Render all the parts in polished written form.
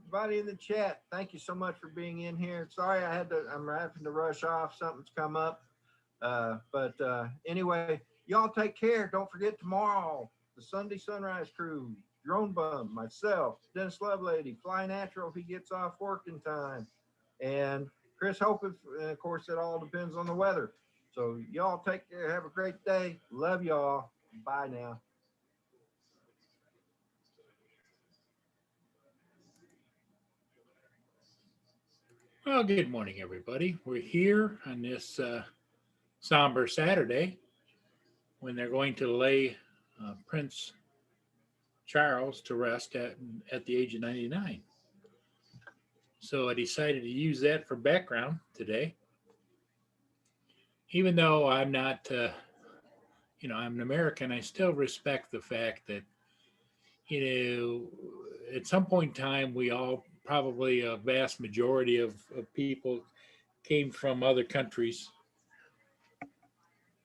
everybody in the chat, thank you so much for being in here. Sorry, I'm having to rush off. Something's come up. But anyway, y'all take care. Don't forget tomorrow, the Sunday Sunrise Crew, Drone Bum, myself, Dennis Lovelady, Fly Natural if he gets off work in time, and Chris Hope. Of course, it all depends on the weather. So y'all take care. Have a great day. Love y'all. Bye now. Well, good morning, everybody. We're here on this somber Saturday when they're going to lay Prince Charles to rest at the age of 99. So I decided to use that for background today. Even though I'm not, I'm an American, I still respect the fact that, at some point in time, we all, probably a vast majority of people came from other countries.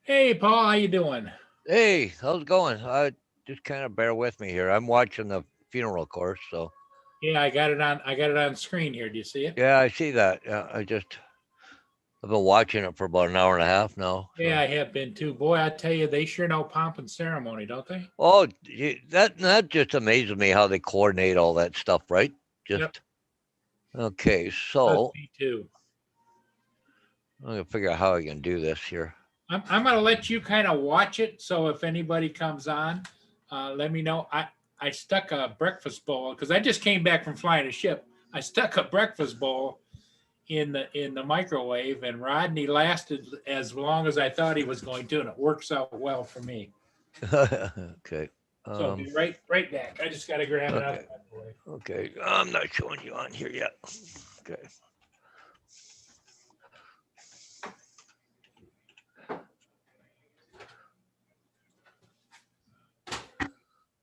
Hey, Paul, how you doing? Hey, how's it going? Just kind of bear with me here. I'm watching the funeral course, so Yeah, I got it on. I got it on screen here. Do you see it? yeah, I see that. Yeah, I've been watching it for about an hour and a half now. Yeah, So I have been too. Boy, I tell you, they sure know pomp and ceremony, don't they? that just amazes me how they coordinate all that stuff, right? Yep, Just okay. does So me too. I'm gonna figure out how I can do this here. I'm gonna let you kind of watch it. So if anybody comes on, let me know. I stuck a breakfast bowl because I just came back from flying a ship. I stuck a breakfast bowl in the microwave, and Rodney lasted as long as I thought he was going to, and it works out well for me. Okay. So I'll be right back. I just got to grab it out of Okay. the microwave. Okay. I'm not showing you on here yet. Okay.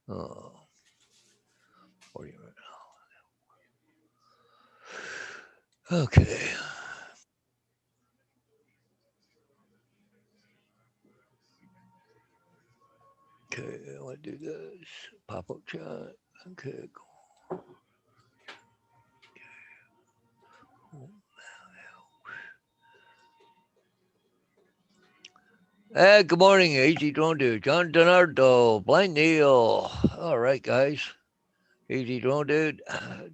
Oh, what are you? Okay. Okay, I want to do this. Pop up chat. Okay, cool. Hey, good morning, Easy Drone Dude, John Donardo, Blind Neil. All right, guys. Easy Drone Dude.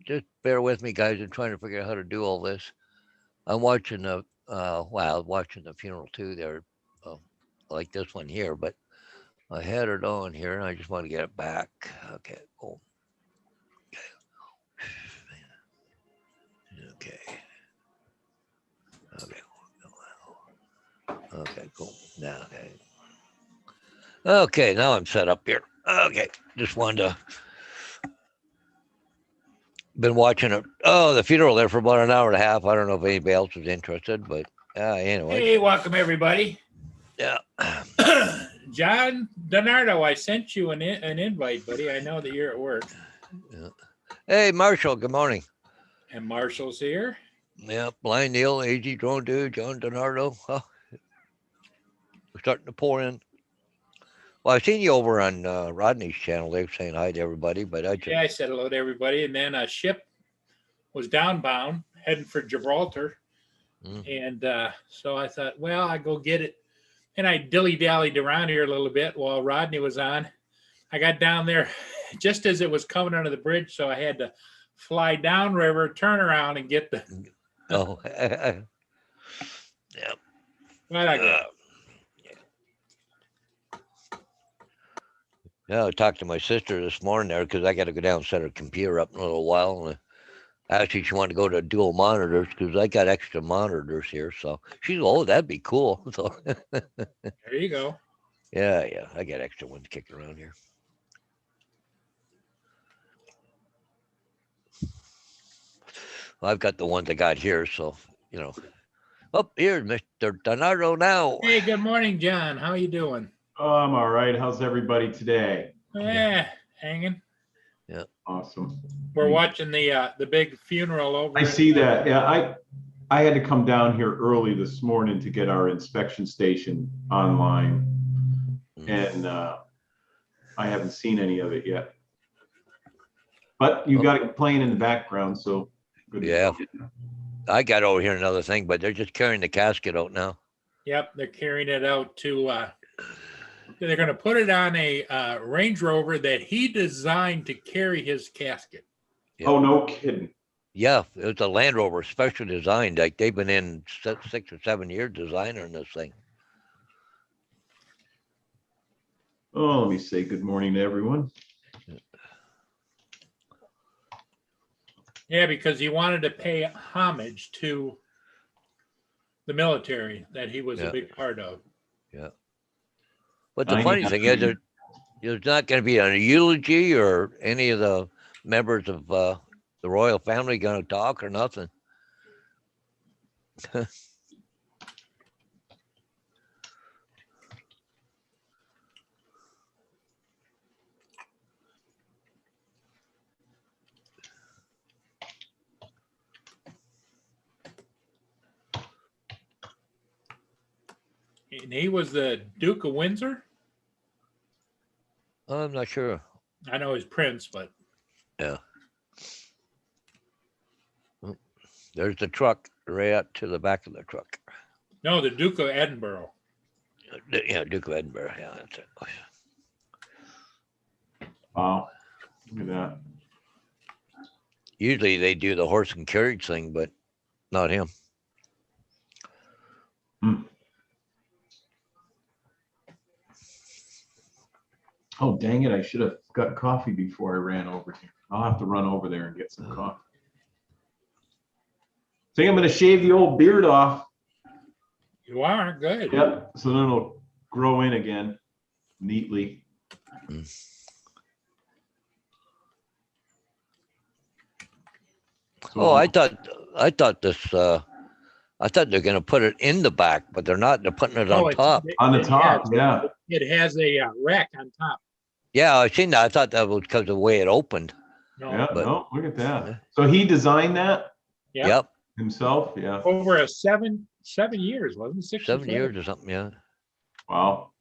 Just bear with me, guys. I'm trying to figure out how to do all this. I'm watching watching the funeral too there, uh, like this one here, but I had it on here and I just want to get it back. Okay, cool. Okay. Okay. Okay, cool. Now, okay. Okay, now I'm set up here. Okay, just wanted to. Been watching it. Oh, the funeral there for about an hour and a half. I don't know if anybody else was interested, but anyways. Hey, welcome everybody. Yeah. John Donardo, I sent you an invite, buddy. I know that you're at work. Yeah. Hey, Marshall. Good morning. And Marshall's here. Yeah, Blind Neil, AG Drone Dude, John Donardo. Huh? We're starting to pour in. Well, I've seen you over on Rodney's channel. They're saying hi to everybody, but I said hello to everybody, and then a ship was downbound heading for Gibraltar, and so I thought, well, I go get it, and I dilly dallied around here a little bit while Rodney was on. I got down there just as it was coming under the bridge, so I had to fly downriver, turn around, and get the. Oh, yeah. What I got. Yeah, I talked to my sister this morning there because I got to go down and set her computer up in a little while. And actually, she wanted to go to dual monitors because I got extra monitors here. So she's, oh, that'd be cool. So there you go. Yeah, I got extra ones kicking around here. Well, I've got the ones I got here, so Up here's Mr. Donardo now. Hey, good morning, John. How you doing? Oh, I'm all right. How's everybody today? Yeah, hanging. Yeah. Awesome. We're watching the big funeral over. I see that. Yeah, I had to come down here early this morning to get our inspection station online, and I haven't seen any of it yet. But you got it playing in the background, so. good to Yeah. go. I got over here another thing, but they're just carrying the casket out now. Yep, they're carrying it out to. They're going to put it on a Range Rover that he designed to carry his casket. Oh, no kidding. Yeah, it was a Land Rover, special designed. Like they've been in 6 or 7 years designing this thing. Oh, let me say good morning to everyone. Yeah, because he wanted to pay homage to the military that he was a Yeah. big part of. Yeah. But the I funny know. thing is, there's not going to be a eulogy or any of the members of the royal family going to talk or nothing. And he was the Duke of Windsor. I'm not sure. I know he's Prince, but Yeah. Oh, there's the truck right up to the back of the truck. no, the Duke of Edinburgh. Yeah, Duke of Edinburgh. Yeah, that's it. Wow. Look at that. Usually they do the horse and carriage thing, but not him. Oh, dang it. I should have got coffee before I ran over here. I'll have to run over there and get some coffee. Think I'm going to shave the old beard off. You are good. Yep. So then it'll grow in again neatly. Oh, I thought this. I thought they're going to put it in the back, but they're not. They're putting it on top. On the top, yeah. It has a rack on top. Yeah, I seen that. I thought that was because of the way it opened. No, Yeah, but- no, look at Yeah. that. So he designed that yeah. Yep, himself? Yeah. Over a 7 years, wasn't it? 6 or 7 years or something. Yeah. Wow.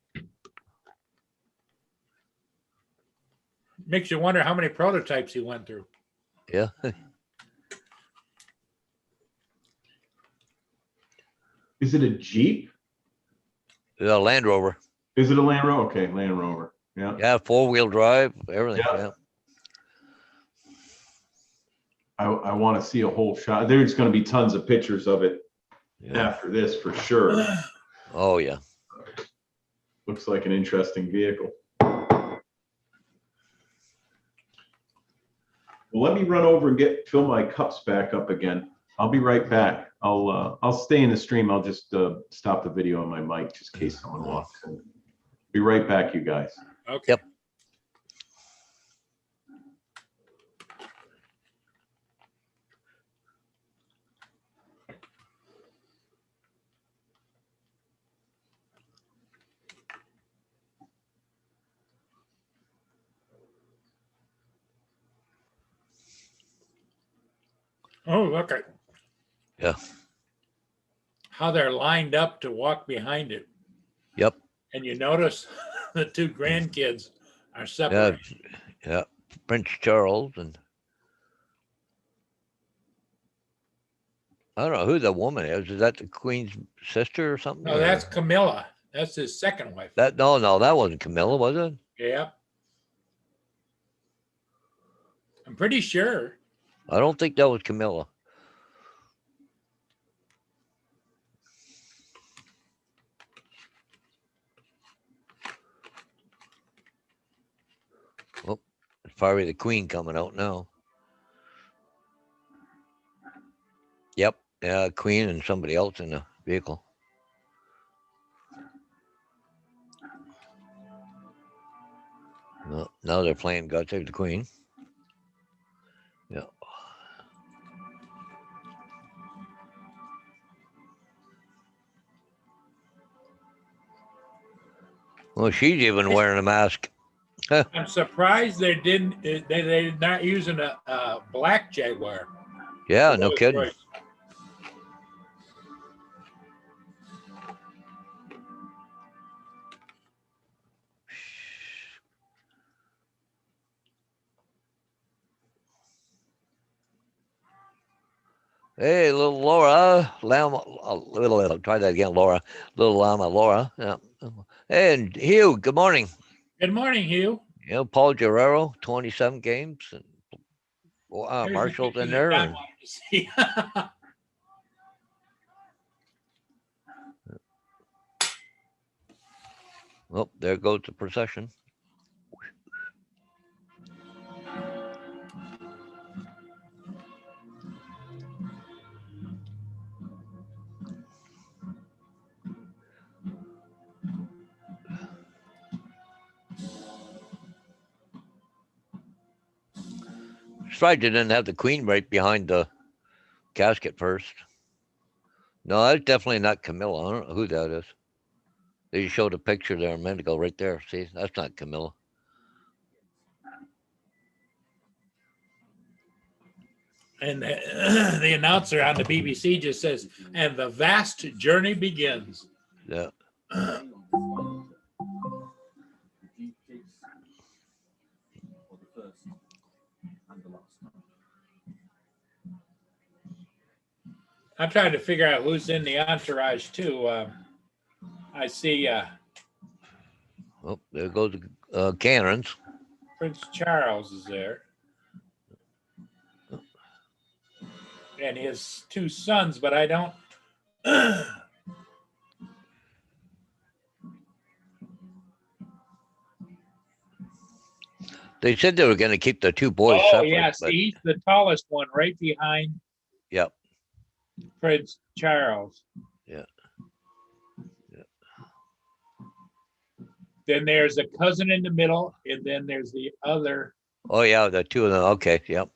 Makes you wonder how many prototypes he went through. Yeah. Is it a Jeep? The Land Rover. Is it a Land Rover? Okay, Land Rover. Yeah. Yeah, 4-wheel drive, everything. Yeah. Yeah. I want to see a whole shot. There's going to be tons of pictures of it Yeah. after this for sure. Oh yeah. Looks like an interesting vehicle. Well, let me run over and fill my cups back up again. I'll be right back. I'll stay in the stream. I'll just stop the video on my mic just in case someone walks in. Be right back, you guys. Okay. Yep. Oh, look at Yeah. how they're lined up to walk behind it. Yep. And you notice the two grandkids are Yeah. separate. Yeah. Prince Charles and I don't know who the woman is. Is that the Queen's sister or something? No, or- that's Camilla. That's his second wife. that. No, that wasn't Camilla, was it? Yeah. I'm pretty sure. I don't think that was Camilla. Well, it's probably the Queen coming out now. Yep. Yeah, Queen and somebody else in the vehicle. No, now they're playing God Save the Queen. Yeah. Well, she's even wearing a mask. I'm surprised they didn't. They're not using a black Jaguar. Yeah, no Rolls kidding. Royce. Hey, little Laura, Llama, try that again, Laura. Little Llama, Laura. Yeah. Hey, and Hugh, good morning. Good morning, Hugh. You know, Paul Guerrero, 27 games. And Here's the Marshall's picture in that there. Don And, wanted to see. oh, there goes the procession. Surprised they didn't have the Queen right behind the casket first. No, that's definitely not Camilla. I don't know who that is. They showed a picture there a minute ago, right there. See, that's not Camilla. And the announcer on the BBC just says, "And the vast journey begins." Yeah. I'm trying to figure out who's in the entourage too. I see Oh, there goes Cannons. Prince Charles is there, and his two sons, but I don't. They said they were going to keep the two boys Oh separate. yeah, But, see, he's the tallest one, right behind yep. Prince Charles. Yeah. Yeah. Then there's a cousin in the middle, and then there's the other. Oh, yeah, the two of them. Okay. Yep.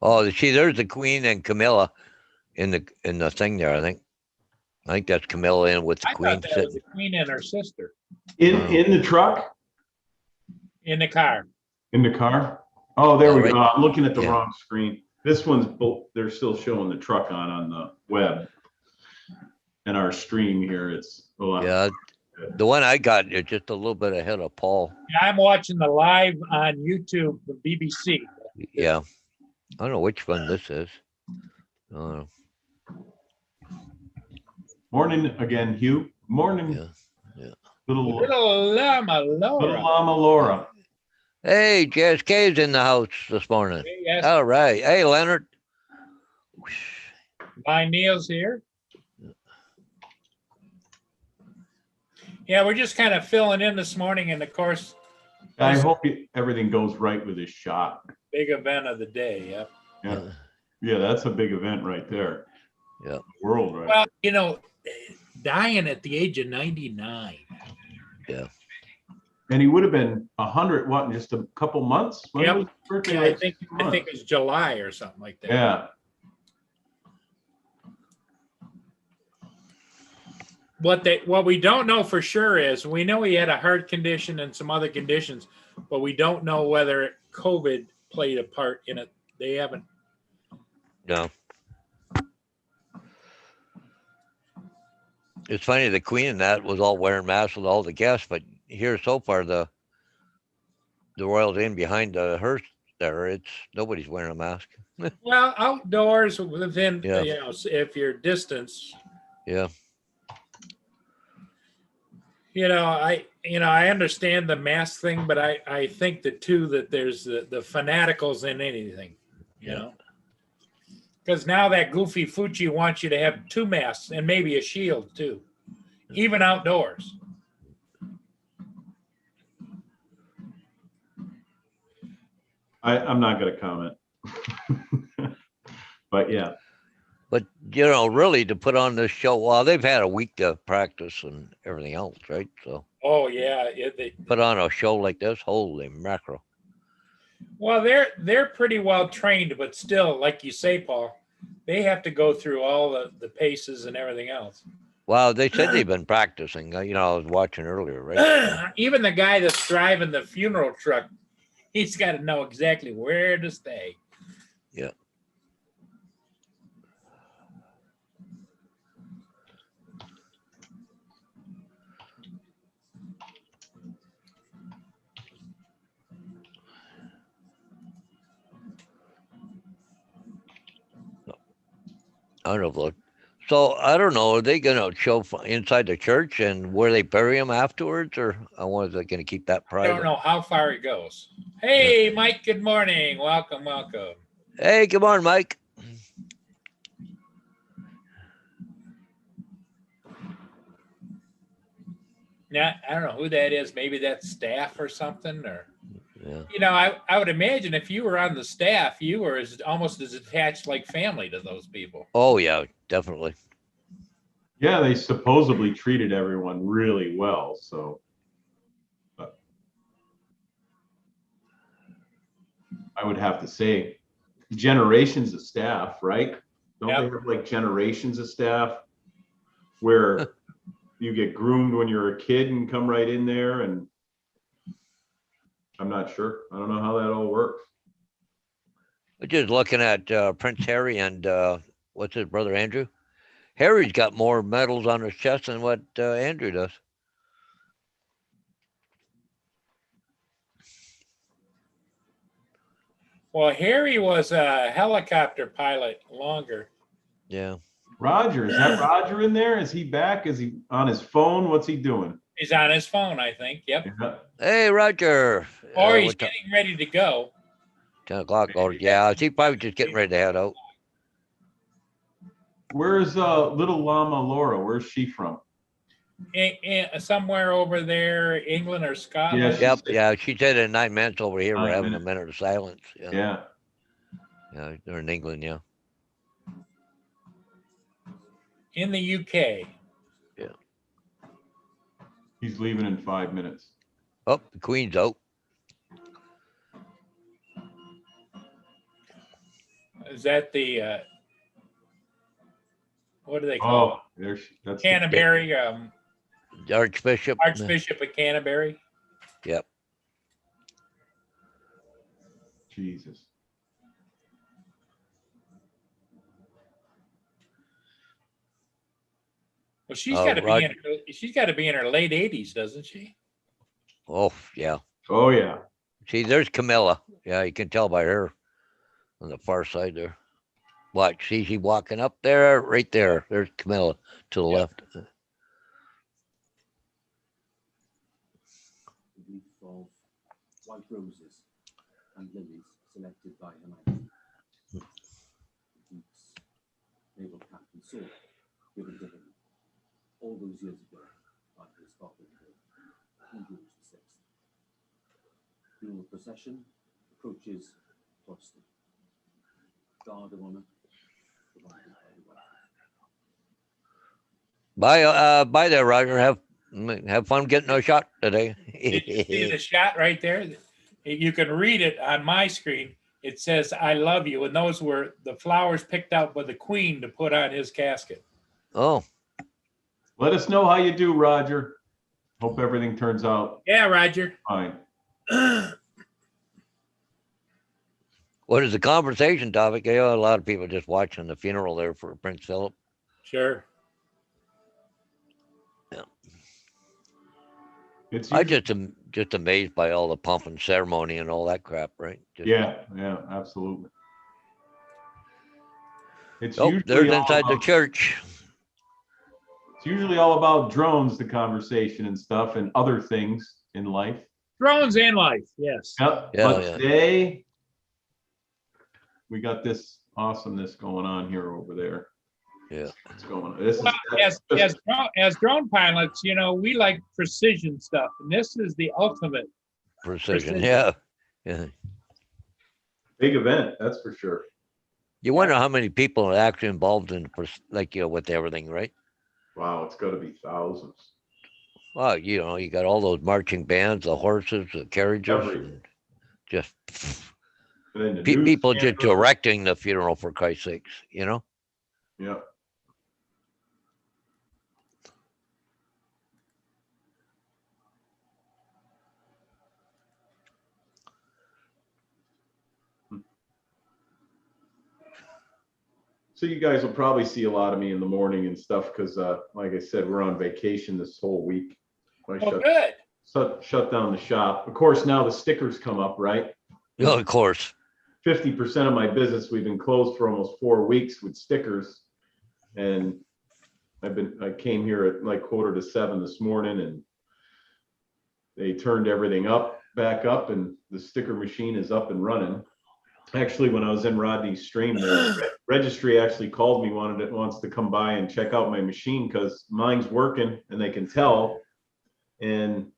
Oh, see, there's the Queen and Camilla in the thing there. I think that's Camilla in with the I Queen thought that was sitting the Queen and her sister In the truck? in the car. In the car? Oh, there Yeah, we right. go. I'm looking at the Yeah. wrong screen. This one's both, they're still showing the truck on the web. And our stream here, it's a lot. Yeah. The one I got is just a little bit ahead of Paul. Yeah, I'm watching the live on YouTube, the BBC. Yeah. I don't know which one this is. Uh, Morning again, Hugh. Morning. Yeah. Little Little Llama Laura. Llama Laura. Hey, JSK's in the house this morning. Yes, All right. Hey, Leonard. my Neil's here. Yeah, we're just kind of filling in this morning, and of course, I hope everything goes right with his shot. big event of the day. Yep. Yeah. Yeah, that's a big event right there. Yeah. World, right? Well, you know, dying at the age of 99. Yeah. And he would have been 100, what, in just a couple months? When Yep. was his birthday? Yeah, Like I think 6 months. it's July or something like that. Yeah. What we don't know for sure is we know he had a heart condition and some other conditions, but we don't know whether COVID played a part in it. They haven't. No. It's funny, the Queen and that was all wearing masks with all the guests, but here so far the Royals in behind the hearse there, it's nobody's wearing a mask. Well, outdoors within, Yeah. you know, if you're distance, Yeah. I understand the mask thing, but I think that there's the fanaticals in anything, you Yeah. know, because now that goofy Fucci wants you to have 2 masks and maybe a shield too, even outdoors. I'm not going to comment. But yeah. But really to put on this show, well, they've had a week to practice and everything else, right? So Oh yeah, put on a show like this, holy mackerel. well they're pretty well trained, but still, like you say, Paul, they have to go through all the paces and everything else. Wow, they said they've been practicing. I was watching earlier, right? Even the guy that's driving the funeral truck, he's got to know exactly where to stay. Yeah. I don't know. So I don't know. Are they going to show inside the church and where they bury them afterwards, or I wonder if they're going to keep that I private? don't know how far it goes. Hey, Mike. Good morning. Welcome, welcome. Hey, come on, Mike. Now, I don't know who that is. Maybe that's staff or something, or Yeah. you know, I would imagine if you were on the staff, you were almost as attached like family to those people. Oh yeah, definitely. Yeah, they supposedly treated everyone really well. So I would have to say generations of staff, right? Don't Yep. they have like generations of staff where you get groomed when you're a kid and come right in there? And I'm not sure. I don't know how that all works. We're just looking at Prince Harry and what's his brother Andrew. Harry's got more medals on his chest than what Andrew does. Well, Harry was a helicopter pilot longer. Yeah. Roger, is that Roger in there? Is he back? Is he on his phone? What's he doing? He's on his phone, I think. Yep. Yeah. Hey, Roger. Or he's what ti- getting ready to go. 10 o'clock. Oh, yeah. He's probably just getting ready to head out. Where's little Llama Laura? Where's she from? Somewhere over there, England or Scotland. Yeah, Yep. Yeah. She said in 9 minutes over here, we're 9 having minutes. a minute of silence. Yeah. Yeah. Yeah. They're in England. Yeah. In the UK. He's leaving in 5 minutes. Oh, the Queen's out. Is that the what do they call Oh, there's that's it? Canterbury, The Archbishop. Archbishop of Canterbury. Yep. Jesus. Well, she's Oh, got to be Roger. she's got to be in her late 80s, doesn't she? Oh, yeah. Oh yeah. See, there's Camilla. Yeah, you can tell by her on the far side there. Watch, see, she walking up there, right there. There's Camilla to the Yep. left. Wreath of white roses and lilies selected by Her Majesty. The Duke's naval captain sword given to him all those years ago by his father, King George VI. Funeral procession approaches Cloister. Guard of honor provided by the wife. Bye there, Roger. Have fun getting a shot today. Did you see the shot right there? You can read it on my screen. It says, "I love you." And those were the flowers picked out by the Queen to put on his casket. Oh, Let us know how you do, Roger. Hope everything turns out Yeah, Roger. fine. what is the conversation topic? Yeah, a lot of people just watching the funeral there for Prince Philip. Sure. It's I usually- just amazed by all the pomp and ceremony and all that crap, right? Just, yeah, absolutely. It's Oh, usually there's all inside the about- church. It's usually all about drones, the conversation and stuff, and other things in life. Drones and life. Yes. Yep. Yeah, But yeah. today we got this awesomeness going on here over there. Yeah. What's going on? This is Well, that's just- as drone pilots, you know, we like precision stuff, and this is the ultimate. Precision. Precision. Yeah. Yeah. big event, that's for sure. You wonder how many people are actually involved in, with everything, right? Wow, it's got to be thousands. Well, you got all those marching bands, the horses, the carriages, Everything. and just And then the news people just cameras. directing the funeral for Christ's sakes, Yeah. So you guys will probably see a lot of me in the morning and stuff because, like I said, we're on vacation this whole week. I Oh, good. shut down the shop. Of course, now the stickers come up, right? Oh, of course. 50% of my business, we've been closed for almost 4 weeks with stickers. And I came here at like 6:45 this morning, and they turned everything back up, and the sticker machine is up and running. Actually, when I was in Rodney's stream, the registry actually called me, wants to come by and check out my machine because mine's working and they can tell. And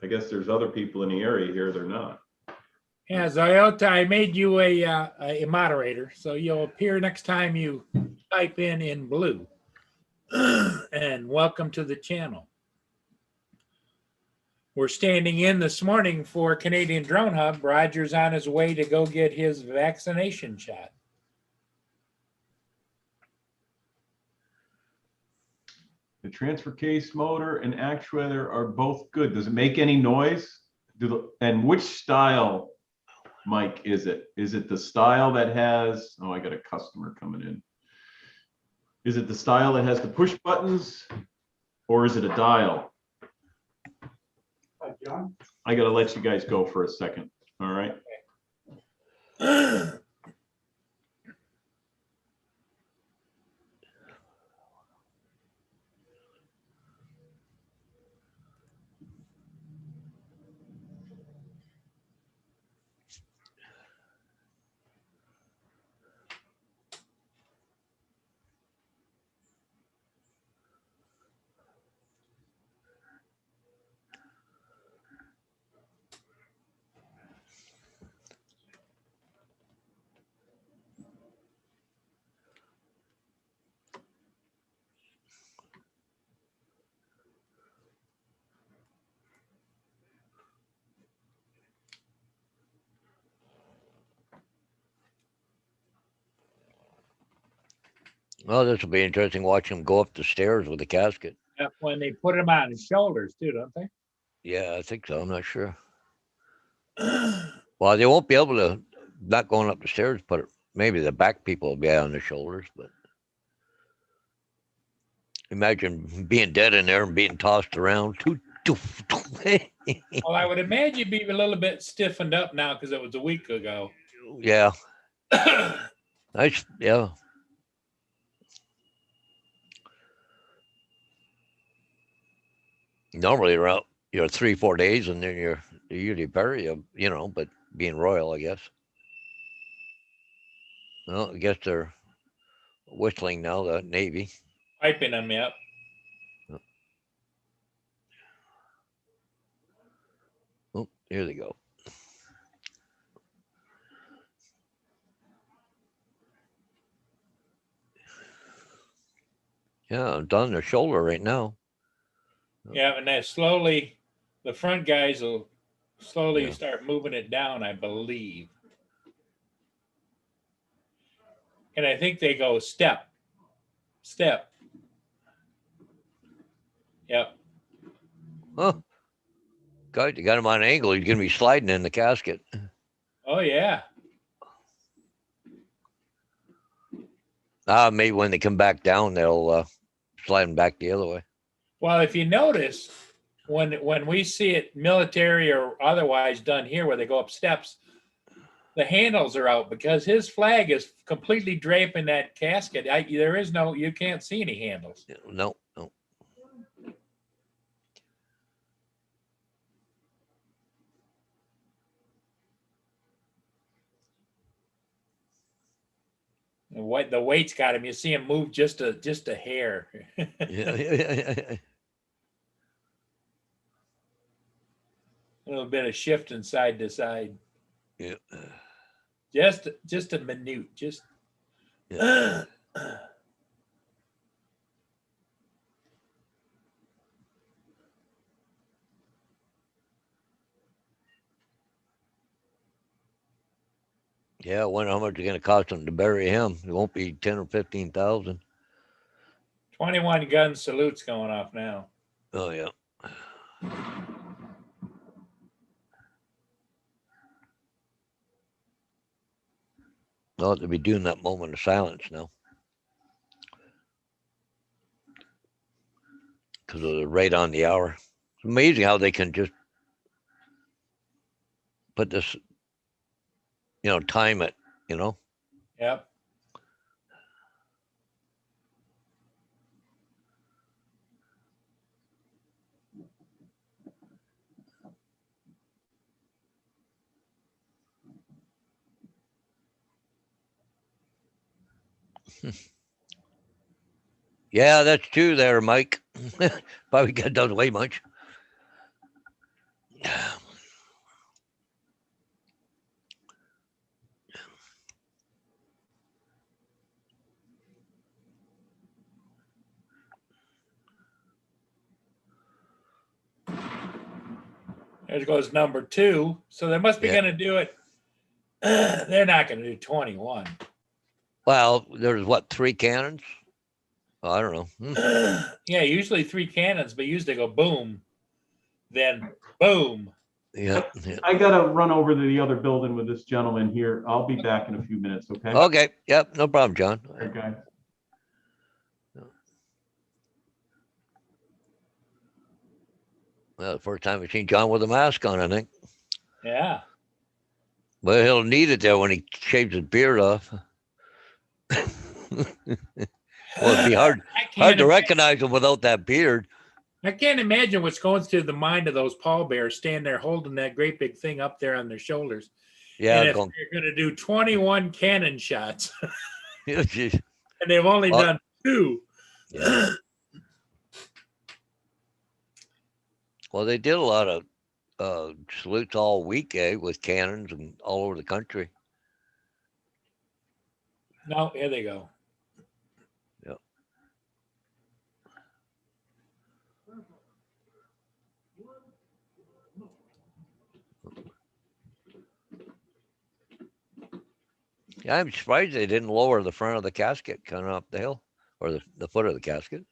I guess there's other people in the area here, they're not. Yeah, Zayota, I made you a moderator, so you'll appear next time you type in blue. And welcome to the channel. We're standing in this morning for Canadian Drone Hub. Roger's on his way to go get his vaccination shot. The transfer case motor and actuator are both good. Does it make any noise? And which style, Mike, is it? Is it the style that has, oh, I got a customer coming in. Is it the style that has the push buttons, or is it a dial? John? I gotta let you guys go for a second, all right? Well, this will be interesting watching him go up the stairs with the casket. When they put him on his shoulders too, don't they? Yeah, I think so. I'm not sure. Well, they won't be able to, not going up the stairs, but maybe the back people will be on their shoulders. But imagine being dead in there and being tossed around. Well, I would imagine you'd be a little bit stiffened up now because it was a week ago. Yeah. Yeah. Normally around 3-4 days, and then you're usually bury you, but being royal, I guess. Well, I guess they're whistling now, the Navy. Piping them up. Oh, here they go. Yeah, I'm done their shoulder right now. Yeah, and then slowly, the front guys will slowly Yeah. start moving it down, I believe. And I think they go step. Yep. Huh. God, you got him on an angle. He's going to be sliding in the casket. Oh, yeah. Maybe when they come back down, they'll slide him back the other way. Well, if you notice, when we see it military or otherwise done here where they go up steps, the handles are out because his flag is completely draping that casket. You can't see any handles. No. The weight's got him. You see him move just a hair. Yeah. A little bit of shifting side to side. Yeah. Just a minute. Yeah. Yeah, I wonder how much it's going to cost them to bury him. It won't be 10 or 15,000. 21 gun salutes going off now. Oh yeah. Well, they'll be doing that moment of silence now, because they're right on the hour. It's amazing how they can just put this, time it, Yep. Yeah, that's true there, Mike. Probably got done way much. There goes number 2. So they must be Yeah. going to do it. They're not going to do 21. Well, there's what, 3 cannons? Oh, I don't know. Yeah, usually 3 cannons, but usually go boom, then boom. Yeah. I gotta run over to the other building with this gentleman here. I'll be back in a few minutes, okay? Okay. Yep. No problem, John. Okay. Well, the first time I've seen John with a mask on, I think. Yeah. But he'll need it there when he shaves his beard off. Well, it'd be hard to recognize him without that beard. I can't imagine what's going through the mind of those pallbearers standing there holding that great big thing up there on their shoulders. Yeah. And if they're going to do 21 cannon shots, Geez. and they've only done 2. Yeah. Well, they did a lot of salutes all week, with cannons and all over the country. No, here they go. Yep. Yeah, I'm surprised they didn't lower the front of the casket coming up the hill, or the foot of the casket.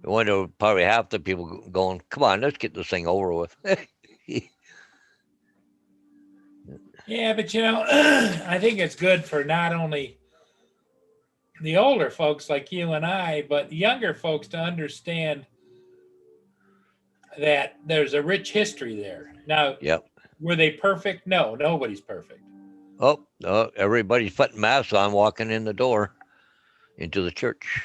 I wonder, probably half the people going, come on, let's get this thing over with. Yeah, but I think it's good for not only the older folks like you and I, but the younger folks to understand that there's a rich history there. Now, Yep. were they perfect? No, nobody's perfect. Oh, no, everybody's putting masks on walking in the door into the church.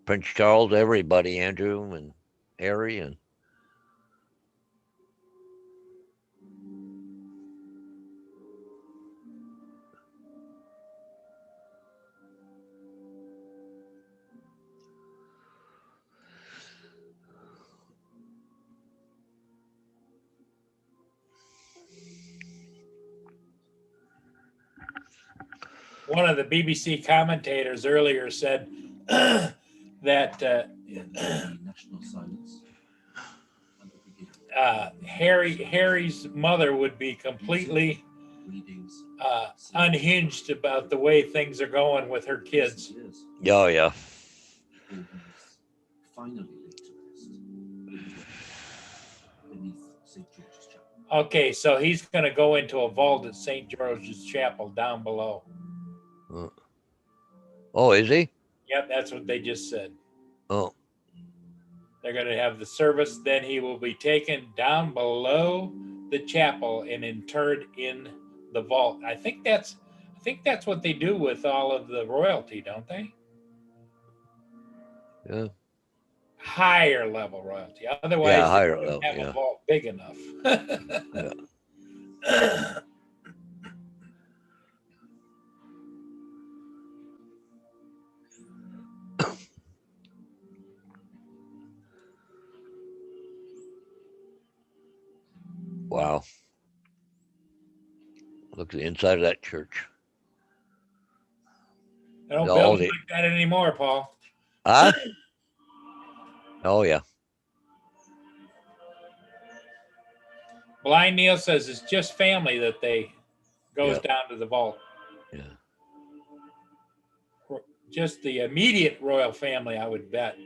Prince Charles, everybody, Andrew and Harry, and One of the BBC commentators earlier said that national silence. Harry's mother would be completely unhinged about the way things are going with her kids. oh yeah. Finally laid to rest beneath St. George's Chapel. Okay, so he's going to go into a vault at St. George's Chapel down below. Oh, is he? Yep, that's what they just said. Oh. They're going to have the service, then he will be taken down below the chapel and interred in the vault. I think that's what they do with all of the royalty, don't they? Yeah. Higher level royalty. Otherwise, Yeah, they higher don't level, have yeah. a vault big enough. Yeah. Wow. Look at the inside of that church. They don't All build the- them like that anymore, Paul. Huh? Oh yeah. Blind Neil says it's just family that they goes Yeah. down to the vault. Yeah. Just the immediate royal family, I would bet.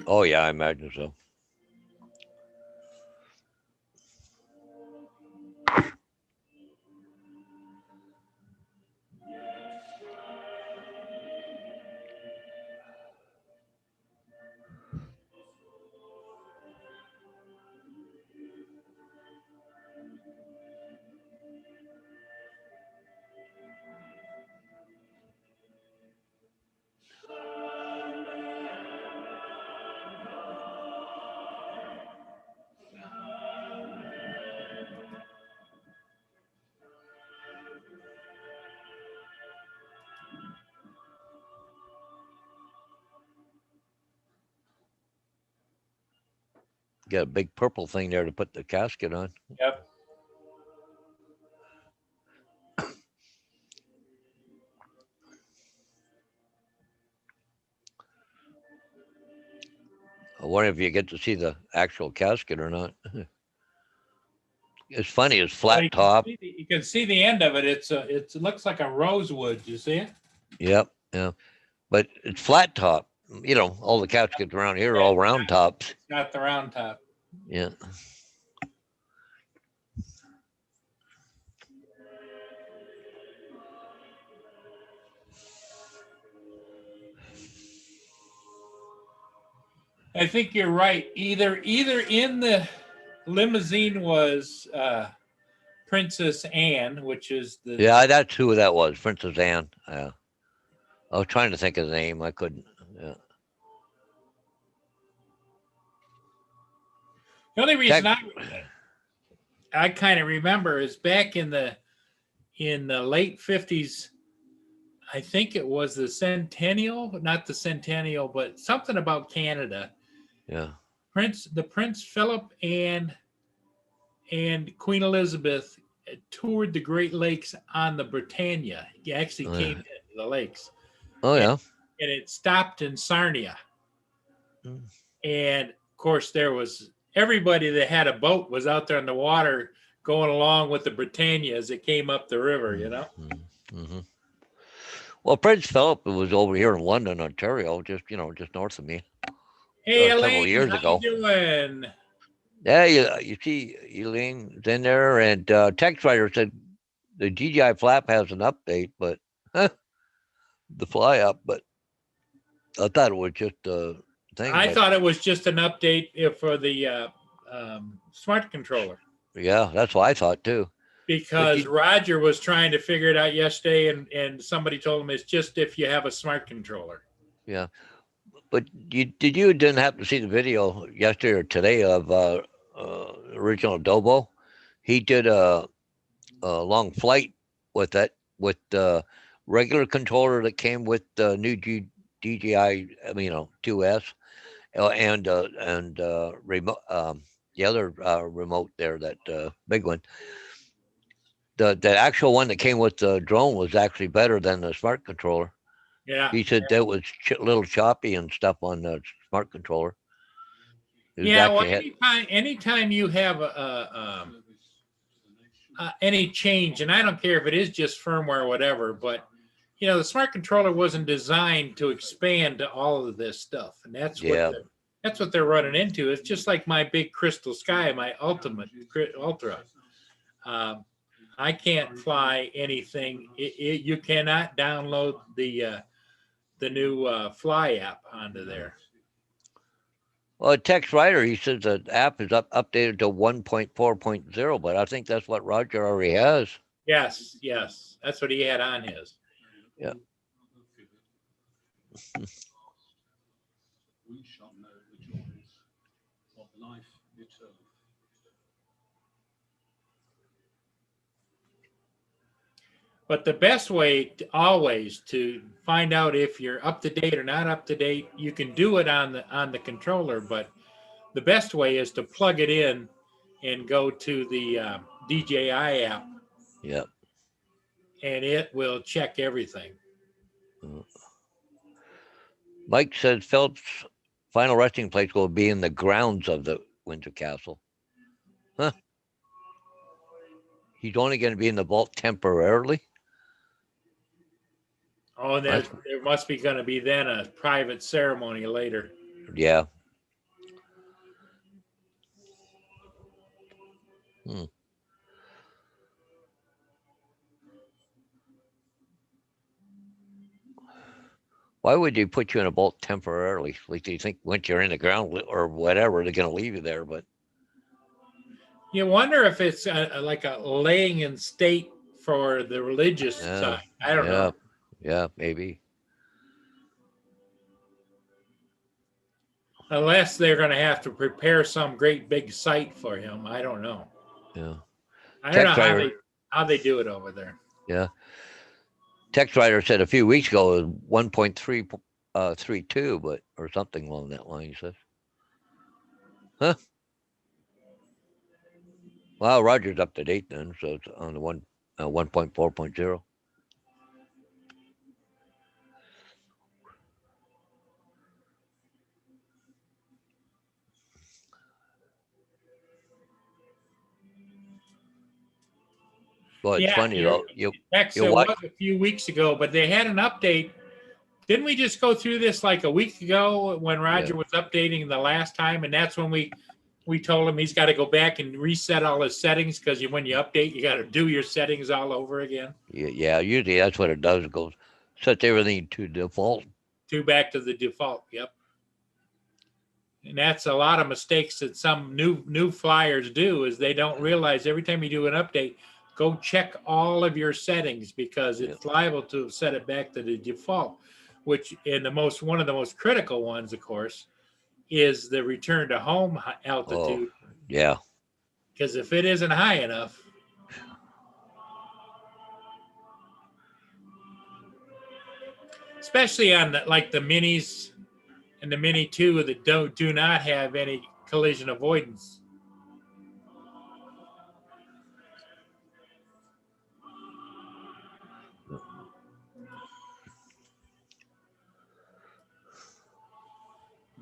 Oh yeah, I imagine so. Got a big purple thing there to put the casket on. Yep. I wonder if you get to see the actual casket or not. It's funny. It's Well, flat top. you can see the end of it. It looks like a rosewood. You see it? Yep. Yeah. But it's flat top. You know, all the caskets around here are all round tops. Got the round top. Yeah. I think you're right. Either in the limousine was Princess Anne, which is the Yeah, that's who that was, Princess Anne. Yeah. I was trying to think of the name. I couldn't. Yeah. The only reason Tech- I kind of remember is back in the late 50s. I think it was the centennial, not the centennial, but something about Canada. Yeah. Prince Philip and Queen Elizabeth toured the Great Lakes on the Britannia. He actually Oh, came yeah. to the lakes, Oh, yeah. and it stopped in Sarnia. Mm. And of course, there was everybody that had a boat was out there in the water going along with the Britannia as it came up the river, you know? Mm-hmm. Well, Prince Philip was over here in London, Ontario, just north of me. Hey, several Elaine, years how ago. you doing? Yeah, you see Elaine in there, and Text Writer said the GGI flap has an update, but the fly up, but I thought it was just a thing. I but thought it was just an update for the smart controller yeah, that's what I thought too. because Roger was trying to figure it out yesterday, and somebody told him it's just if you have a smart controller. Yeah, but you didn't have to see the video yesterday or today of original Adobo. He did a long flight with it with the regular controller that came with the new DJI, 2S, and remote, the other remote there, that big one. The actual one that came with the drone was actually better than the smart controller. Yeah. He said that was a little choppy and stuff on the smart controller. Yeah. Well, anytime you have any change, and I don't care if it is just firmware or whatever, but the smart controller wasn't designed to expand to all of this stuff, and that's what they're running into. It's just like my big Crystal Sky, my Ultra. I can't fly anything. You cannot download the new Fly app onto there. Well, Text Writer, he says the app is updated to 1.4.0, but I think that's what Roger already has. Yes, that's what he had on his. Yeah. We shall know the joys of life eternal. But the best way always to find out if you're up to date or not up to date, you can do it on the controller, but the best way is to plug it in and go to the DJI app. Yep. And it will check everything. Mike says Philip's final resting place will be in the grounds of the Windsor Castle. Huh? He's only going to be in the vault temporarily? Oh, and there must be going to be then a private ceremony later. Yeah. Why would they put you in a vault temporarily? Like they think once you're in the ground or whatever, they're going to leave you there. But you wonder if it's like a laying in state for the religious side. I don't know. Yeah, maybe. Unless they're going to have to prepare some great big site for him. I don't know. Yeah. I don't know how they do it over there. Yeah. Text Writer said a few weeks ago it was 1.332, or something along that line, he says. Huh? Wow, Roger's up to date then, so it's on the 1.4.0. Well, it's Yeah, funny though. You X, you it watch. was a few weeks ago, but they had an update. Didn't we just go through this like a week ago when Roger was updating the last time? And that's when we told him he's got to go back and reset all his settings because when you update, you got to do your settings all over again. Yeah, usually that's what it does. It goes sets everything to default. Back to the default. Yep. And that's a lot of mistakes that some new flyers do is they don't realize every time you do an update, go check all of your settings because it's liable to set it back to the default, which one of the most critical ones, of course, is the return to home altitude. Oh, yeah. Because if it isn't high enough, especially on the minis and the Mini 2 that do not have any collision avoidance.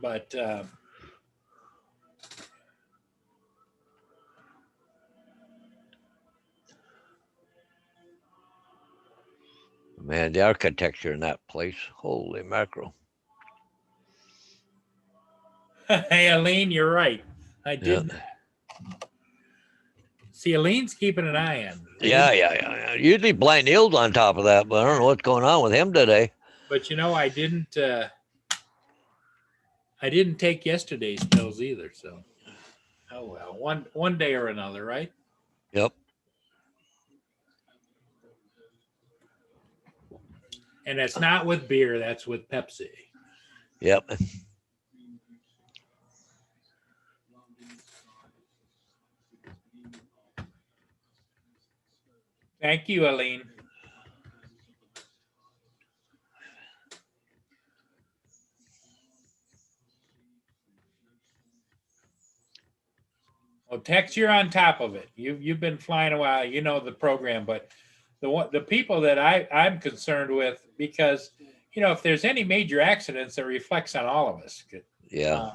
But man, the architecture in that place, holy mackerel. Hey, Aline, you're right. I did. See, Aline's keeping an eye on. Yeah. Usually Blind Neil's on top of that, but I don't know what's going on with him today. But I didn't take yesterday's pills either. So, oh well, one day or another, right? Yep. And that's not with beer; that's with Pepsi. Yep. Thank you, Aline. Well, Tex, you're on top of it. You've been flying a while. You know the program, but the people that I'm concerned with, because if there's any major accidents, it reflects on all of us. Yeah.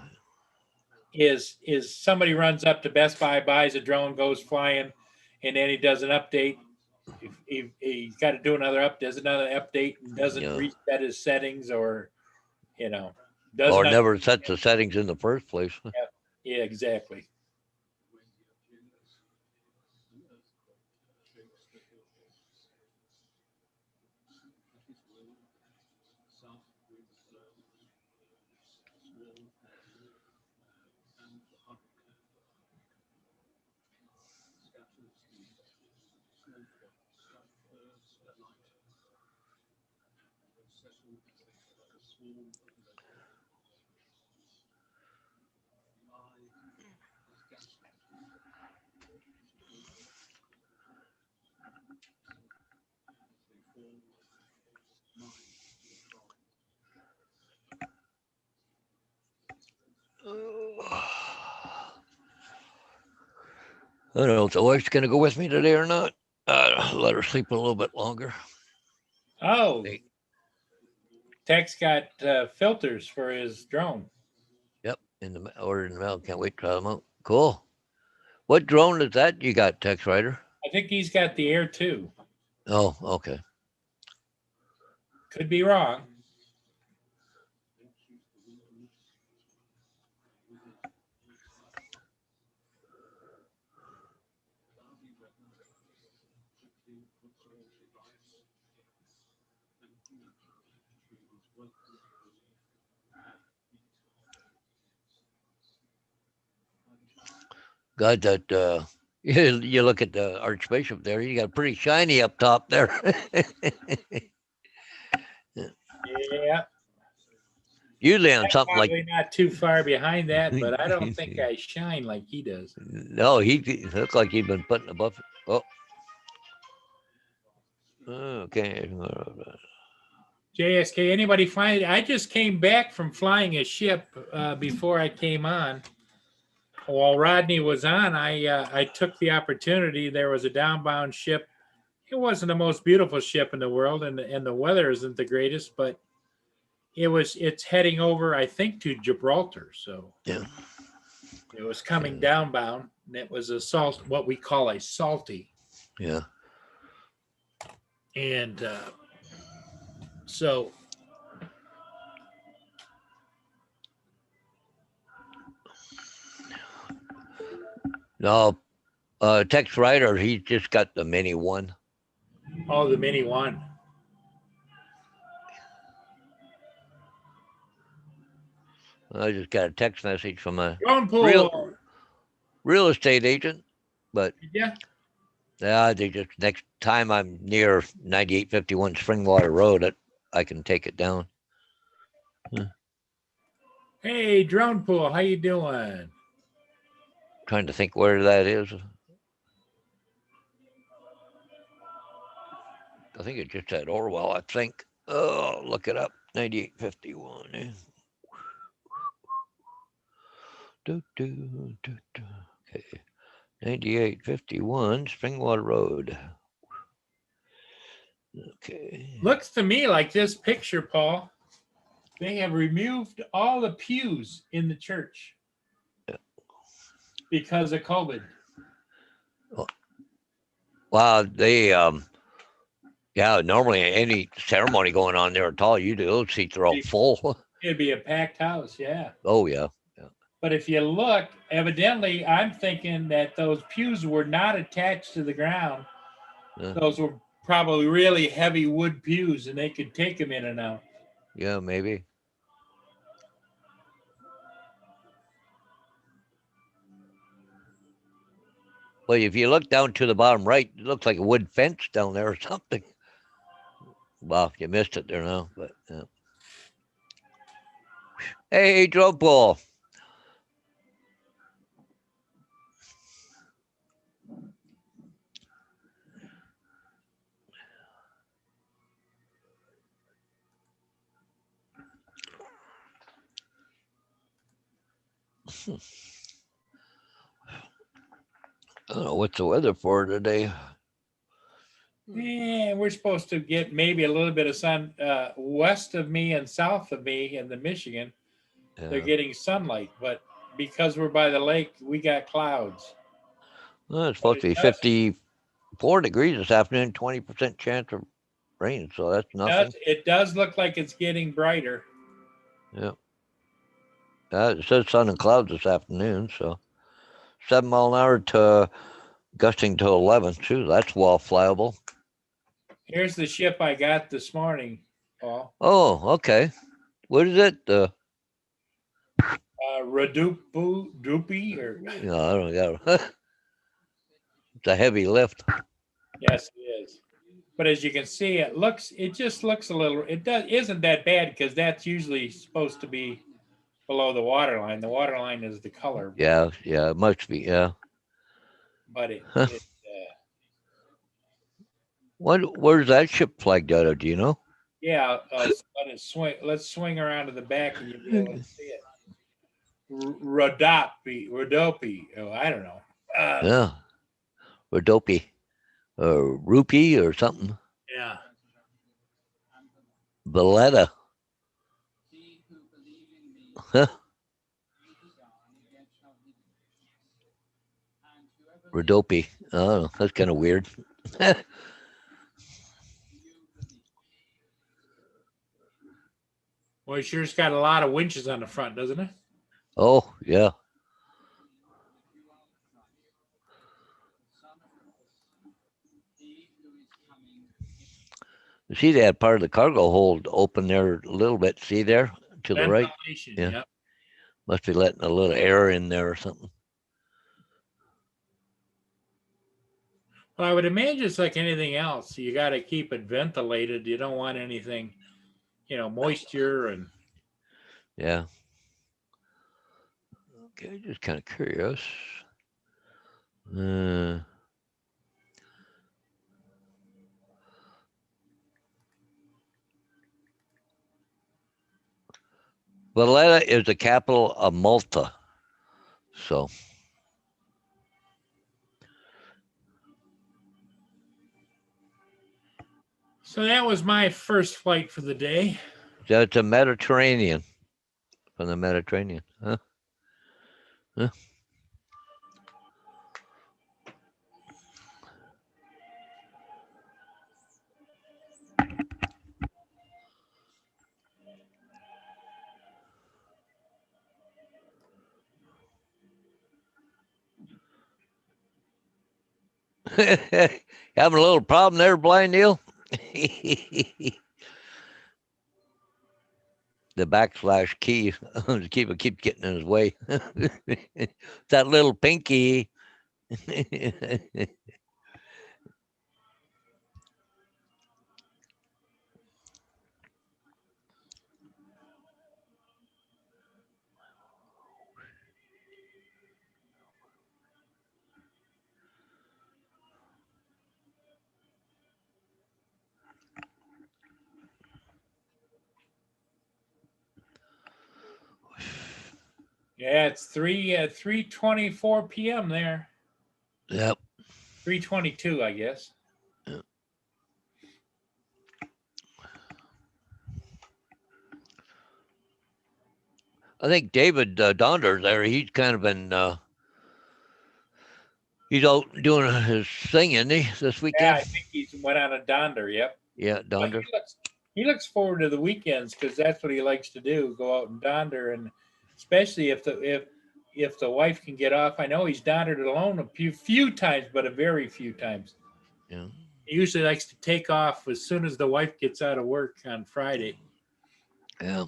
Is somebody runs up to Best Buy, buys a drone, goes flying, and then he does an update. He's got to do another update, and doesn't reset his settings, or or never sets the settings in the first place. Yeah, exactly. I don't know if the wife's going to go with me today or not. Let her sleep a little bit longer. Oh, Tex got filters for his drone. Yep, ordered in the mail. Can't wait to try them out. Cool. What drone is that you got, Tex Rider? I think he's got the Air 2. Oh, okay. Could be wrong. Got that. You look at the Archbishop there. You got pretty shiny up top there. Yeah. Usually on I'm something like not too far behind that, but I don't think I shine like he does. No, he looks like he'd been putting a buff. Oh. Okay. JSK, anybody flying? I just came back from flying a ship before I came on. while Rodney was on, I took the opportunity. There was a downbound ship. It wasn't the most beautiful ship in the world, and the weather isn't the greatest, but it's heading over, I think, to Gibraltar. So Yeah. it was coming downbound, and it was what we call a salty. Yeah. And so No, Tex Ryder, he just got the mini one. the mini one. I just got a text message from a Drone pool. real estate agent, but Yeah. yeah, they just next time I'm near 9851 Springwater Road, I can take it down. Hey, drone pool, how you doing? Trying to think where that is. I think it's just at Orwell, I think. Oh, look it up. 9851. Okay. 9851 Springwater Road. Okay. Looks to me like this picture, Paul. They have removed all the pews in the church because of COVID. Wow, they yeah, normally any ceremony going on there at all, those seats are all full. It'd be a packed house, yeah. Oh yeah. But if you look, evidently, I'm thinking that those pews were not attached to the ground. Yeah. Those were probably really heavy wood pews, and they could take them in and out. Yeah, maybe. Well, if you look down to the bottom right, it looks like a wood fence down there or something. Well, you missed it there now, but yeah. Hey, drone pool. I don't know what's the weather for today. Yeah, we're supposed to get maybe a little bit of sun west of me and south of me in the Michigan. Yeah. They're getting sunlight, but because we're by the lake, we got clouds. Well, it's supposed to be 54 degrees this afternoon, 20% chance of rain, so that's nothing. It does look like it's getting brighter. Yeah. It says sun and clouds this afternoon, so 7 mile an hour to gusting to 11 too. That's well flyable. Here's the ship I got this morning, Paul. Oh, okay. What is it? Radupi or No, I don't know. It's a heavy lift. yes, it is. But as you can see, it just looks a little. Isn't that bad because that's usually supposed to be below the water line. The water line is the color. Yeah, it must be. Yeah. But where's that ship flagged out of? Do you know? Yeah, let it swing. Let's swing around to the back and you'll be able to see it. Rodopi. Oh, I don't know. Yeah, Rodopi, or Rupee or something. Yeah. Valletta. Huh. Rodopi. Oh, that's kind of weird. Well, it sure's got a lot of winches on the front, doesn't it? Oh, yeah. You see, they had part of the cargo hold open there a little bit. See there to the right? Yeah. Yep. Must be letting a little air in there or something. Well, I would imagine it's like anything else. You got to keep it ventilated. You don't want anything, moisture and. Yeah. Okay, just kind of curious. Valletta is the capital of Malta. So So that was my first flight for the day. So it's a Mediterranean. From the Mediterranean, huh? Huh? Having a little problem there, Blind Neil? The backslash key keep getting in his way. That little pinky. Yeah, it's 3:24 p.m. there. Yep. 3:22, I guess. I think David Donder there. He's kind of been he's out doing his thing, isn't he, this Yeah, weekend? I think he went on a Donder. Yep. Yeah, But Donder. he looks forward to the weekends because that's what he likes to do: go out and Donder, and especially if the wife can get off. I know he's Dondered alone a few times, but a very few times. Yeah. He usually likes to take off as soon as the wife gets out of work on Friday. Yeah.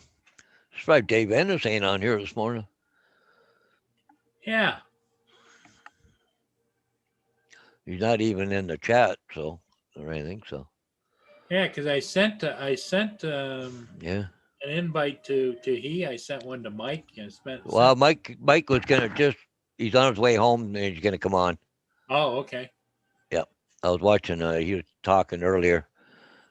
That's right. Dave Ennis ain't on here this morning. Yeah. He's not even in the chat, so or anything. So Yeah, because I sent yeah. an invite to he. I sent one to Mike and Well, Mike was gonna he's on his way home and he's gonna come on. Oh, okay. Yep. I was watching. He was talking earlier.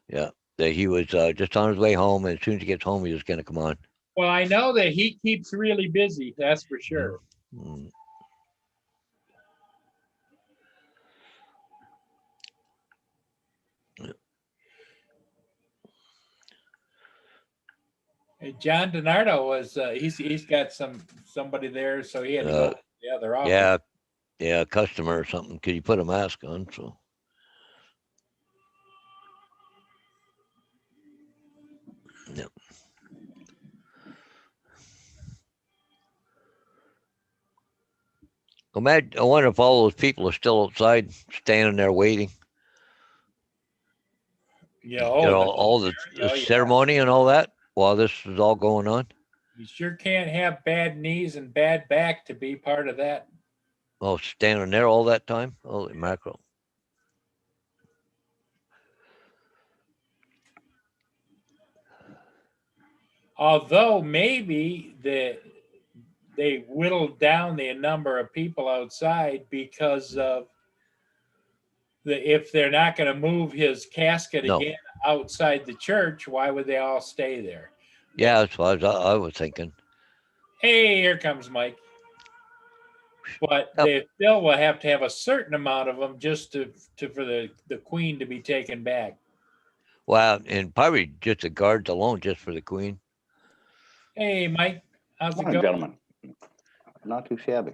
Yeah, that he was just on his way home, and as soon as he gets home, he was gonna come on. Well, I know that he keeps really busy. That's for sure. Mm. John DiNardo was he's got somebody there, so he had to go to the other office. Yeah, customer or something. Could you put a mask on? So yep. I wonder if all those people are still outside, standing there waiting. Yeah, all the ceremony and all that while this is all going on. You sure can't have bad knees and bad back to be part of that. Oh, standing there all that time? Holy mackerel. Although maybe they whittled down the number of people outside because of if they're not going to move his casket again outside the church, why would they all stay there? Yeah, that's what I was thinking. Hey, here comes Mike. But they still will have to have a certain amount of them just for the queen to be taken back. Wow, and probably just the guards alone, just for the queen. Hey, Mike, how's it going, gentlemen? Not too shabby.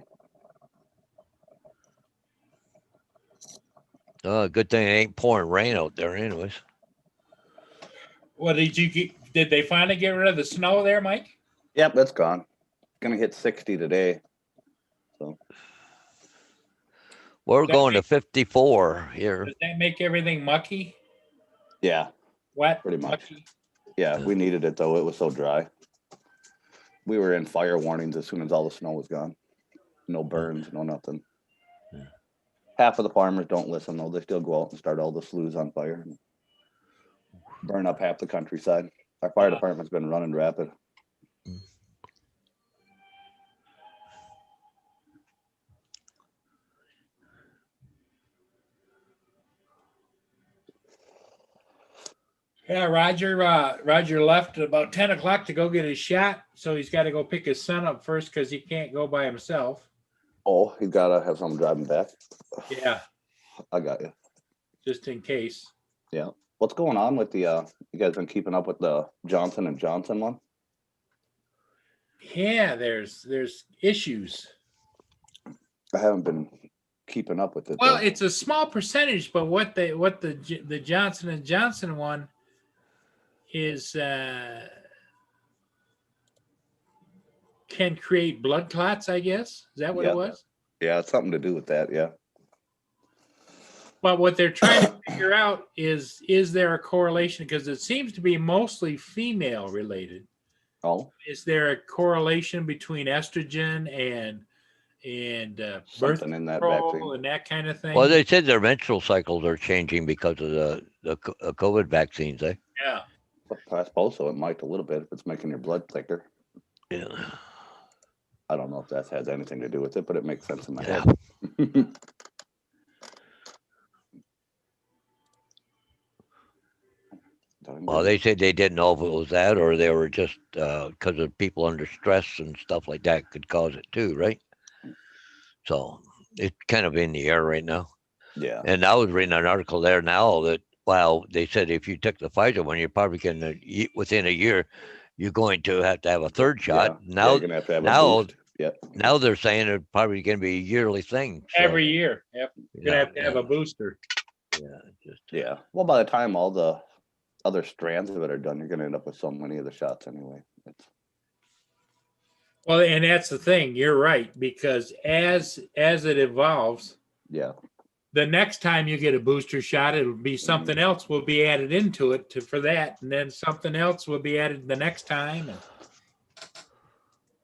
Good thing it ain't pouring rain out there, anyways. Well, did they finally get rid of the snow there, Mike? Yep, that's gone. Gonna hit 60 today. So we're going to 54 here. Does that make everything mucky? Yeah, Wet? pretty much. Mucky? Yeah, we needed it though. It was so dry. We were in fire warnings as soon as all the snow was gone. No burns, no nothing. Yeah. Half of the farmers don't listen though. They still go out and start all the sloughs on fire and burn up half the countryside. Our fire department's been running rapid. Yeah, Roger left at about 10 o'clock to go get his shot, so he's got to go pick his son up first because he can't go by himself. Oh, he's gotta have someone driving back. Yeah, I got you. just in case. Yeah. What's going on with the, you guys been keeping up with the Johnson and Johnson one? Yeah, there's issues. I haven't been keeping up with it. Well, though. it's a small percentage, but what the Johnson and Johnson one is can create blood clots, I guess. Is that what Yeah. it was? Yeah, it's something to do with that. Yeah. But what they're trying to figure out is there a correlation? Because it seems to be mostly female related. Oh, Is there a correlation between estrogen and birth something in that control vaccine. and that kind of thing? Well, they said their menstrual cycles are changing because of the COVID vaccines, eh? Yeah. I suppose so. It might a little bit if it's making your blood thicker. Yeah. I don't know if that has anything to do with it, but it makes sense in my Yeah. head. Well, they said they didn't know if it was that or they were just because of people under stress and stuff like that could cause it too, right? So it's kind of in the air right now. Yeah. And I was reading an article there now that, well, they said if you took the Pfizer one, you're probably going to, within a year, you're going to have a third shot. Yeah, Now, you're gonna have to have a now, boost. Yep. now they're saying it's probably going to be a yearly thing. So, Every year. Yep. You're gonna have a booster. Yeah, just Yeah. Well, by the time all the other strands of it are done, you're gonna end up with so many of the shots anyway. Well, and that's the thing. You're right, because as it evolves, Yeah. the next time you get a booster shot, it'll be something else will be added into it for that, and then something else will be added the next time.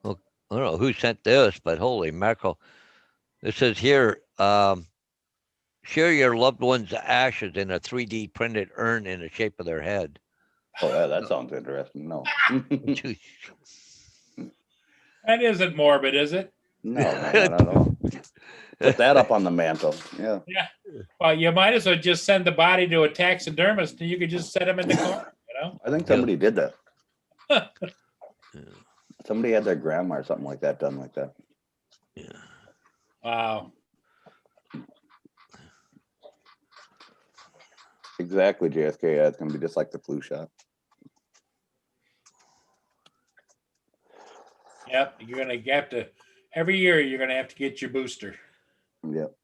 I don't know who sent this, but holy mackerel. It says here, share your loved one's ashes in a 3D printed urn in the shape of their head. Oh, yeah, that sounds interesting. No. That isn't morbid, is it? No, not at all. Put that up on the mantle. Yeah. Yeah. Well, you might as well just send the body to a taxidermist, and you could just set him in the corner. You know. I think somebody did that. Somebody had their grandma or something like that done like that. Yeah. Wow. Exactly, JSK. Yeah, it's gonna be just like the flu shot. Yep. You're gonna have to every year. You're gonna have to get your booster. Yep.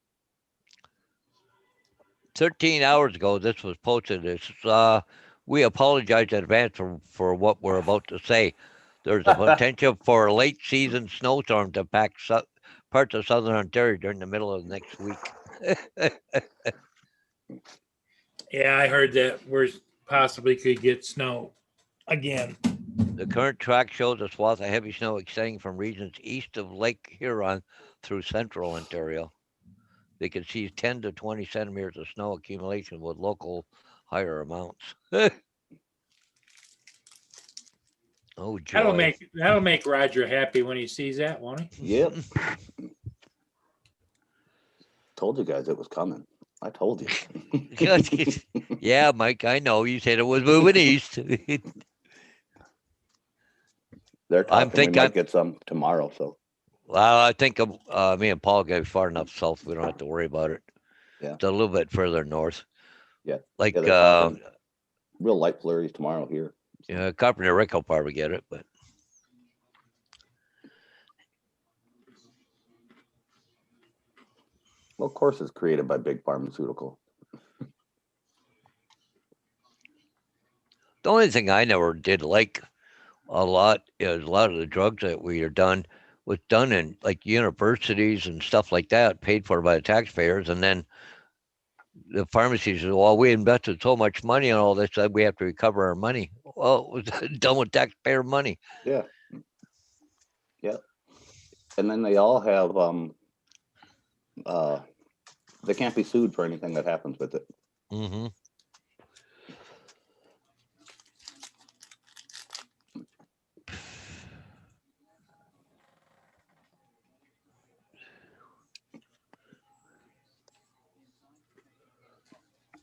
13 hours ago, this was posted. It's, we apologize in advance for what we're about to say. There's a potential for a late season snowstorm to impact parts of southern Ontario during the middle of next week. Yeah, I heard that we're possibly could get snow again. The current track shows a swath of heavy snow extending from regions east of Lake Huron through central Ontario. They can see 10 to 20 centimeters of snow accumulation with local higher amounts. Oh, joy. That'll make Roger happy when he sees that, won't he? Yep. Told you guys it was coming. I told you. Yeah, Mike, I know. You said it was moving east. They're talking. We might get some tomorrow. So. Well, I think me and Paul get far enough south. We don't have to worry about it. Yeah. It's a little bit further north. Yeah. Like Yeah, real light flurries tomorrow here. Yeah, Carpenter Rick will probably get it, but well, of course, it's created by big pharmaceutical. the only thing I never did like a lot is a lot of the drugs that we are done was done in like universities and stuff like that, paid for by the taxpayers, and then the pharmacies said, well, we invested so much money on all this that we have to recover our money. Well, it was done with taxpayer money. Yeah. Yeah. And then they all have they can't be sued for anything that happens with it. Mm-hmm.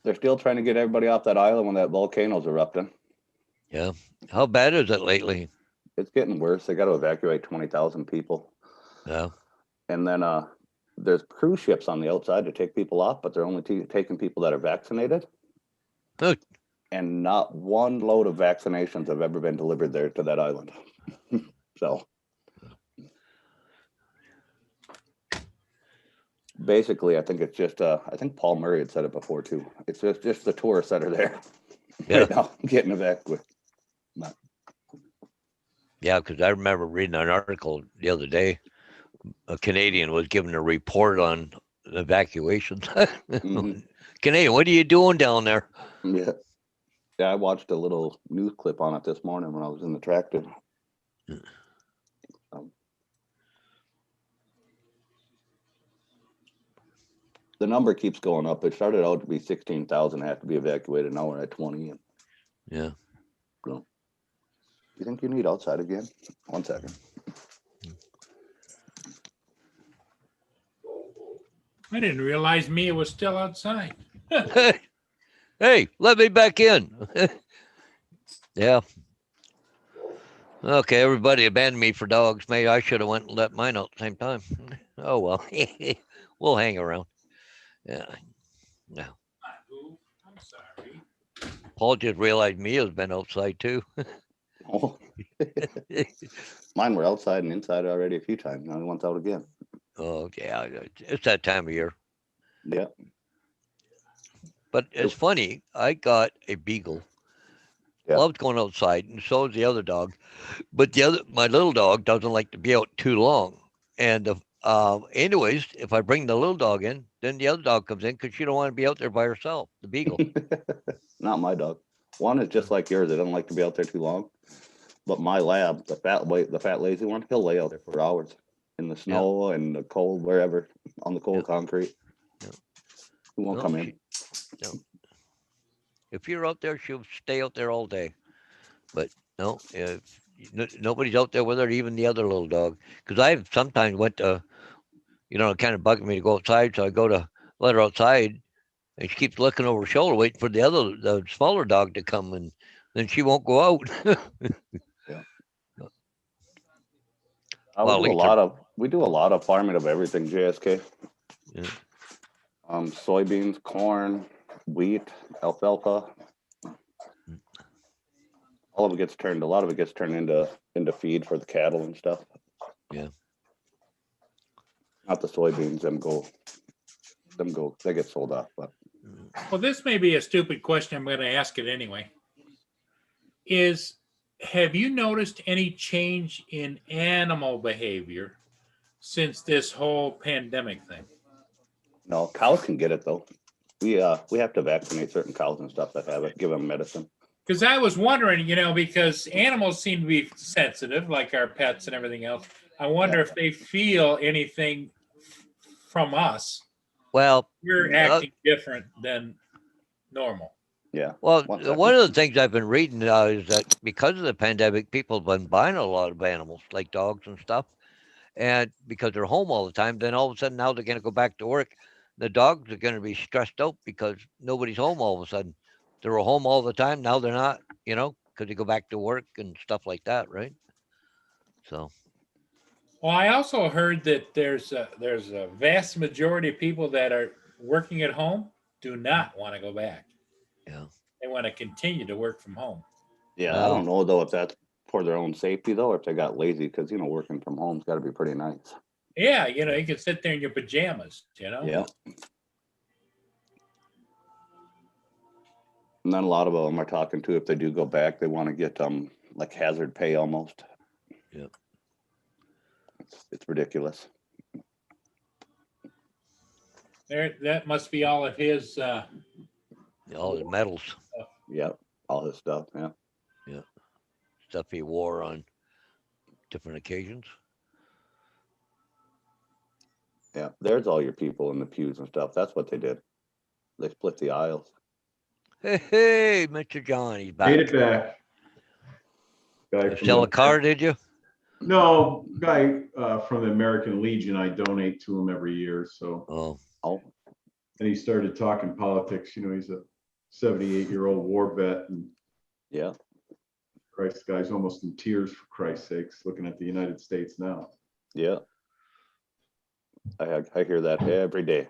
They're still trying to get everybody off that island when that volcano's erupting. Yeah. How bad is it lately? It's getting worse. They got to evacuate 20,000 people. Yeah. And then there's cruise ships on the outside to take people off, but they're only taking people that are vaccinated. Good. And not one load of vaccinations have ever been delivered there to that island. So basically, I think it's just, I think Paul Murray had said it before too. It's just the tourists that are there Yeah. right now getting evacuated. Yeah, because I remember reading an article the other day. A Canadian was giving a report on evacuations. Mhm. Canadian, what are you doing down there? Yeah. Yeah, I watched a little news clip on it this morning when I was in the tractor. The number keeps going up. It started out to be 16,000 have to be evacuated. Now we're at 20. And Yeah. you think you need outside again? 1 second. I didn't realize Mia was still outside. Hey, let me back in. Yeah. Okay, everybody abandoned me for dogs. Maybe I should have went and let mine out at the same time. Oh well. We'll hang around. Yeah. No. I'm sorry. Paul just realized Mia's been outside too. Oh, mine were outside and inside already a few times. Now he wants out again. Oh yeah, it's that time of year. Yeah. But it's funny. I got a beagle. Yeah. Loves going outside, and so does the other dog. But my little dog doesn't like to be out too long. And anyways, if I bring the little dog in, then the other dog comes in because she don't want to be out there by herself. The beagle. Not my dog. One is just like yours. It doesn't like to be out there too long. But my lab, the fat lazy one, he'll lay out there for hours in the snow and the cold, wherever, on the cold concrete. Yeah. He won't No, come in. No. If you're out there, she'll stay out there all day. But no, if nobody's out there with her, even the other little dog. Because I've sometimes went to, it kind of bugged me to go outside, so I go to let her outside, and she keeps looking over her shoulder, waiting for the smaller dog to come, and then she won't go out. Well, We do a lot of farming of everything, JSK. Yeah. Soybeans, corn, wheat, alfalfa. A lot of it gets turned into feed for the cattle and stuff. Yeah. Not the soybeans, they get sold off, but Well, this may be a stupid question. I'm going to ask it anyway. Have you noticed any change in animal behavior since this whole pandemic thing? no, cows can get it though. We have to vaccinate certain cows and stuff that have it, give them medicine. Because I was wondering, because animals seem to be sensitive, like our pets and everything else. I wonder if they feel anything from us. Well, We're acting different than normal. Yeah. Well, one of the things I've been reading is that because of the pandemic, people have been buying a lot of animals, like dogs and stuff. And because they're home all the time, then all of a sudden now they're going to go back to work. The dogs are going to be stressed out because nobody's home all of a sudden. They were home all the time. Now they're not, because they go back to work and stuff like that, right? So. Well, I also heard that there's a vast majority of people that are working at home do not want to go back. Yeah. They want to continue to work from home. Yeah, I don't know though if that's for their own safety though, or if they got lazy, because working from home's got to be pretty nice. Yeah, you can sit there in your pajamas, Yeah. And then a lot of them are talking to, if they do go back, they want to get like hazard pay almost. Yeah. It's ridiculous. That must be all of his. All his medals. Yep, all his stuff. Yeah. Yeah. Stuff he wore on different occasions. Yeah, there's all your people in the pews and stuff. That's what they did. They split the aisles. Hey, Mr. John, he's back. Made it back. Guy You from sell the- a car, did you? No, guy from the American Legion. I donate to him every year. So, Oh, and he started talking politics. He's a 78-year-old war vet, and Yeah. Christ, the guy's almost in tears for Christ's sakes, looking at the United States now. Yeah. I hear that every day.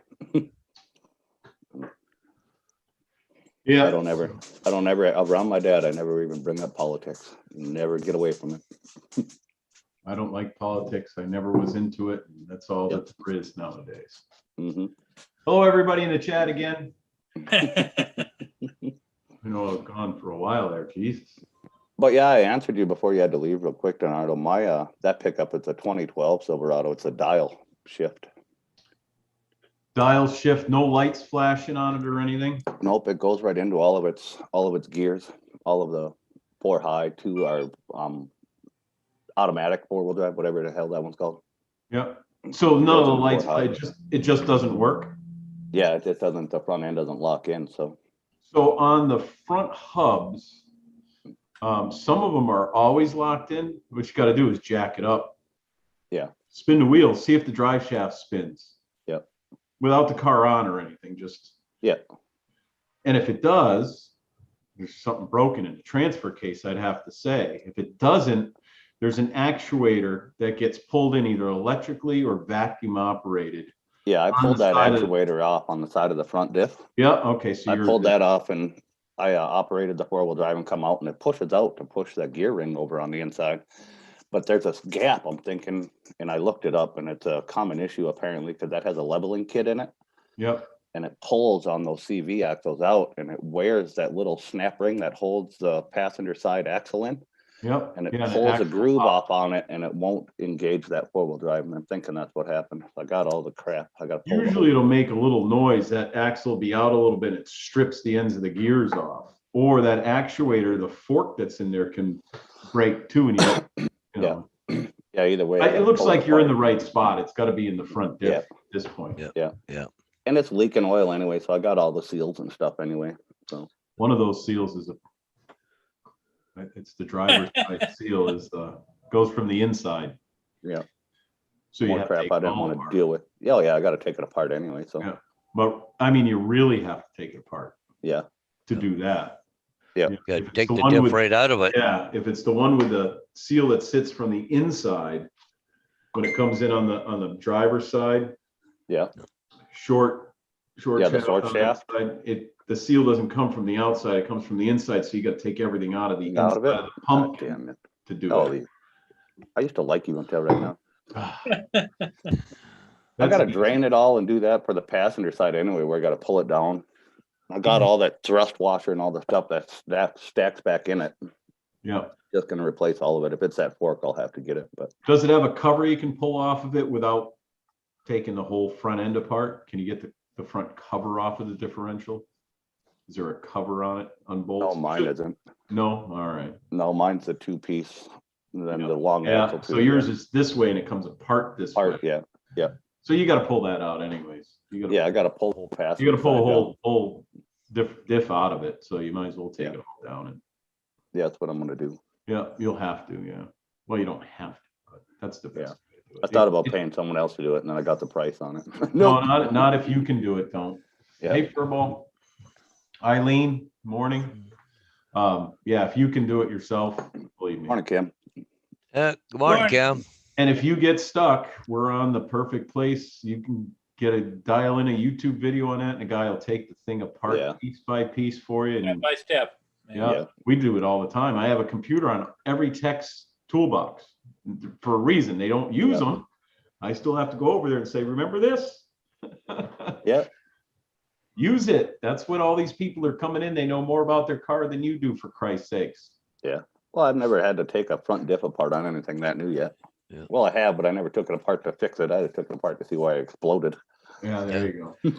Yeah. I don't ever, around my dad, I never even bring up politics. Never get away from it. I don't like politics. I never was into it. That's all Yep. that there is nowadays. Hmm. Hello, everybody in the chat again. You know, I've gone for a while there. Jesus. But yeah, I answered you before you had to leave real quick, Donardo. My, that pickup, it's a 2012 Silverado. It's a dial shift. Dial shift, no lights flashing on it or anything. Nope, it goes right into all of its gears. All of the 4 high, 2 are automatic 4-wheel drive, whatever the hell that one's called. Yep. So none of the Goes into lights, 4 high. it just doesn't work. Yeah, it just doesn't, the front end doesn't lock in. So So on the front hubs, some of them are always locked in. What you got to do is jack it up. Yeah. Spin the wheel, see if the drive shaft spins. Yep. Without the car on or anything, just. yeah. And if it does, there's something broken in the transfer case, I'd have to say. If it doesn't, there's an actuator that gets pulled in either electrically or vacuum operated. Yeah, I On pulled the that side of- actuator off on the side of the front diff. Yeah, okay, so I you're. pulled that off and I operated the 4-wheel drive and come out and it pushes out to push that gear ring over on the inside. But there's this gap, I'm thinking, and I looked it up and it's a common issue apparently because that has a leveling kit in it Yep, and it pulls on those CV axles out and it wears that little snap ring that holds the passenger side axle in. yep. And it yeah, the pulls a axle groove pop. off on it and it won't engage that 4-wheel drive. And I'm thinking that's what happened. I got all the crap. I got to pull the Usually it'll make a little noise. That axle will be out a little bit. It strips the ends of the gears off. Or that actuator, the fork that's in there can break too. And you know, yeah, either way. I it gotta looks pull it like you're in the apart. right spot. It's got to be in the front diff at this point. Yeah. And it's leaking oil anyway, so I got all the seals and stuff anyway. One of those seals is it's the driver's side seal goes from the inside. Yeah. So you More have to crap take I it didn't all want to apart. deal with. Yeah, I got to take it apart anyway. So Yeah. But I mean, you really have to take it apart yeah, to do that. Yeah. If Got to it's take the one diff with- right out of it. Yeah, if it's the one with the seal that sits from the inside, when it comes in on the driver's side, yeah, short. Yeah, the short on that shaft. side, the seal doesn't come from the outside, it comes from the inside, so you got to take everything out of the inside Out of it? of the pump God damn it. to do Oh, it. I used to like you until right now. I That's got to an drain it all and do that for the passenger side anyway, where I got to pull it down. I got all that thrust washer and all the stuff that stacks back in it. Yeah. Just going to replace all of it. If it's that fork, I'll have to get it. But Does it have a cover you can pull off of it without taking the whole front end apart? Can you get the front cover off of the differential? Is there a cover on it on bolts? no, mine isn't. No, all right. No, mine's a 2-piece. And then Yeah. the long Yeah, axle. so yours is this way and it comes apart this way. part. Yeah. So you got to pull that out anyways. Yeah, I got to pull the whole passenger. You got to pull side a down. whole diff out of it. So you might as well take Yeah. it all down and Yeah, that's what I'm going to do. yeah, you'll have to. Yeah. Well, you don't have to, but that's the best. Yeah. way to do it. I thought about It- paying someone else to do it, and then I got the price on it. No, Nope. not if you can do it. Don't. Yeah. Hey, Furball. Eileen, morning. Yeah, if you can do it yourself, believe me. Morning, Kim. Good morning, Morning. Kim. And if you get stuck, we're on the perfect place. You can dial in a YouTube video on that, and a guy will take the thing apart Yeah. piece by piece for you. Step And by step. yeah, Yeah. we do it all the time. I have a computer on every tech's toolbox for a reason. They don't use Yeah. them. I still have to go over there and say, remember this? Yeah. Use it. That's what all these people are coming in. They know more about their car than you do, for Christ's sakes. Well, I've never had to take a front diff apart on anything that new yet. Yeah. Well, I have, but I never took it apart to fix it. I just took it apart to see why it exploded. Yeah, there you go.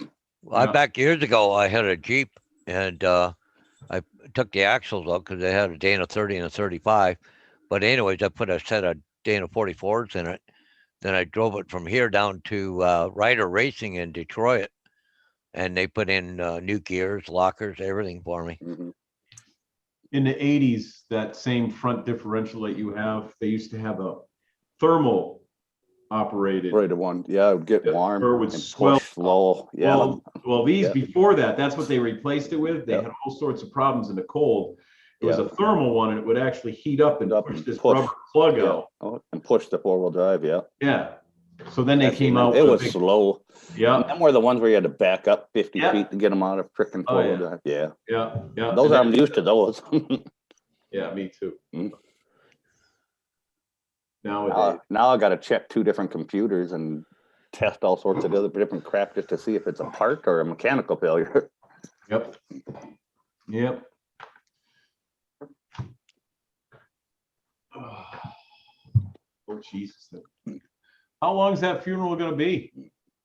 Well, Yeah. back years ago, I had a Jeep and I took the axles out because they had a Dana 30 and a 35. But anyways, I put a set of Dana 44s in it. Then I drove it from here down to Ryder Racing in Detroit. And they put in new gears, lockers, everything for me. Mhm. In the 80s, that same front differential that you have, they used to have a thermal operated. Right, the one. Yeah, it would get Yeah, warm or it would and swell. push slow. Yeah. Well, these Yeah. before that, that's what they replaced it with. They Yeah. had all sorts of problems in the cold. It was Yeah. a thermal one, and it would actually heat up and Heat up push and this push. rubber plug Yeah. out. Oh, and push the 4-wheel drive. Yeah. Yeah. So then they I've came seen out them. It with a was big, slow. yeah, Them were the ones where you had to back up 50 Yeah. feet to get them out of frickin' Oh, four-wheel yeah. drive. Yeah. yeah. Those And I'm then- used to those. Yeah, me too. Mm. Nowadays, Now I got to check 2 different computers and test all sorts of other different crap just to see if it's a part or a mechanical failure. yep. Yep. Oh, Jesus. How long is that funeral gonna be?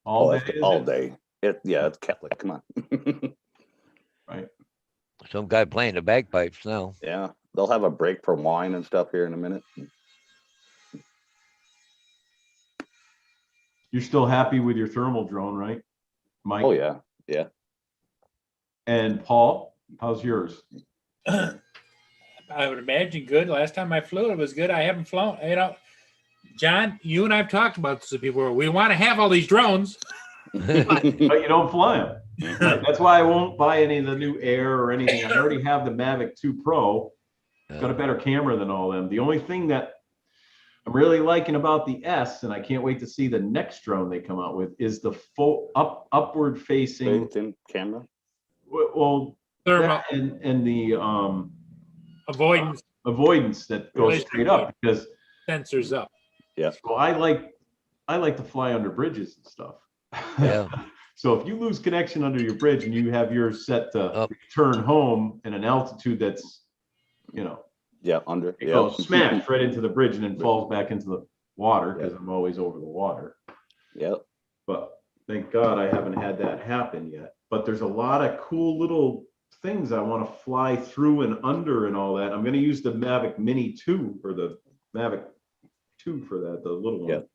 All day? is All it? day. It's Catholic. Come on. Some guy playing the bagpipes now. Yeah, they'll have a break for wine and stuff here in a minute. You're still happy with your thermal drone, right? Mike? Oh yeah, yeah. And Paul, how's yours? I would imagine good. Last time I flew, it was good. I haven't flown. John, you and I've talked about this before. We want to have all these drones. But you don't fly them. That's why I won't buy any of the new Air or anything. I already have the Mavic 2 Pro. It's got a better camera than all them. The only thing that I'm really liking about the S, and I can't wait to see the next drone they come out with, is the full upward facing. Thin camera. Well, Thermal that and the avoidance avoidance that goes Really straight up, because sensors up. well, I like to fly under bridges and stuff. Yeah. So if you lose connection under your bridge and you have yours set to Up. return home in an altitude that's, Yeah, under. it Yeah. goes smash right into the bridge and then falls back into the water, because I'm always over the water. Yeah. But thank God I haven't had that happen yet. But there's a lot of cool little things I want to fly through and under and all that. I'm going to use the Mavic Mini 2 or the Mavic 2 for that, the little one.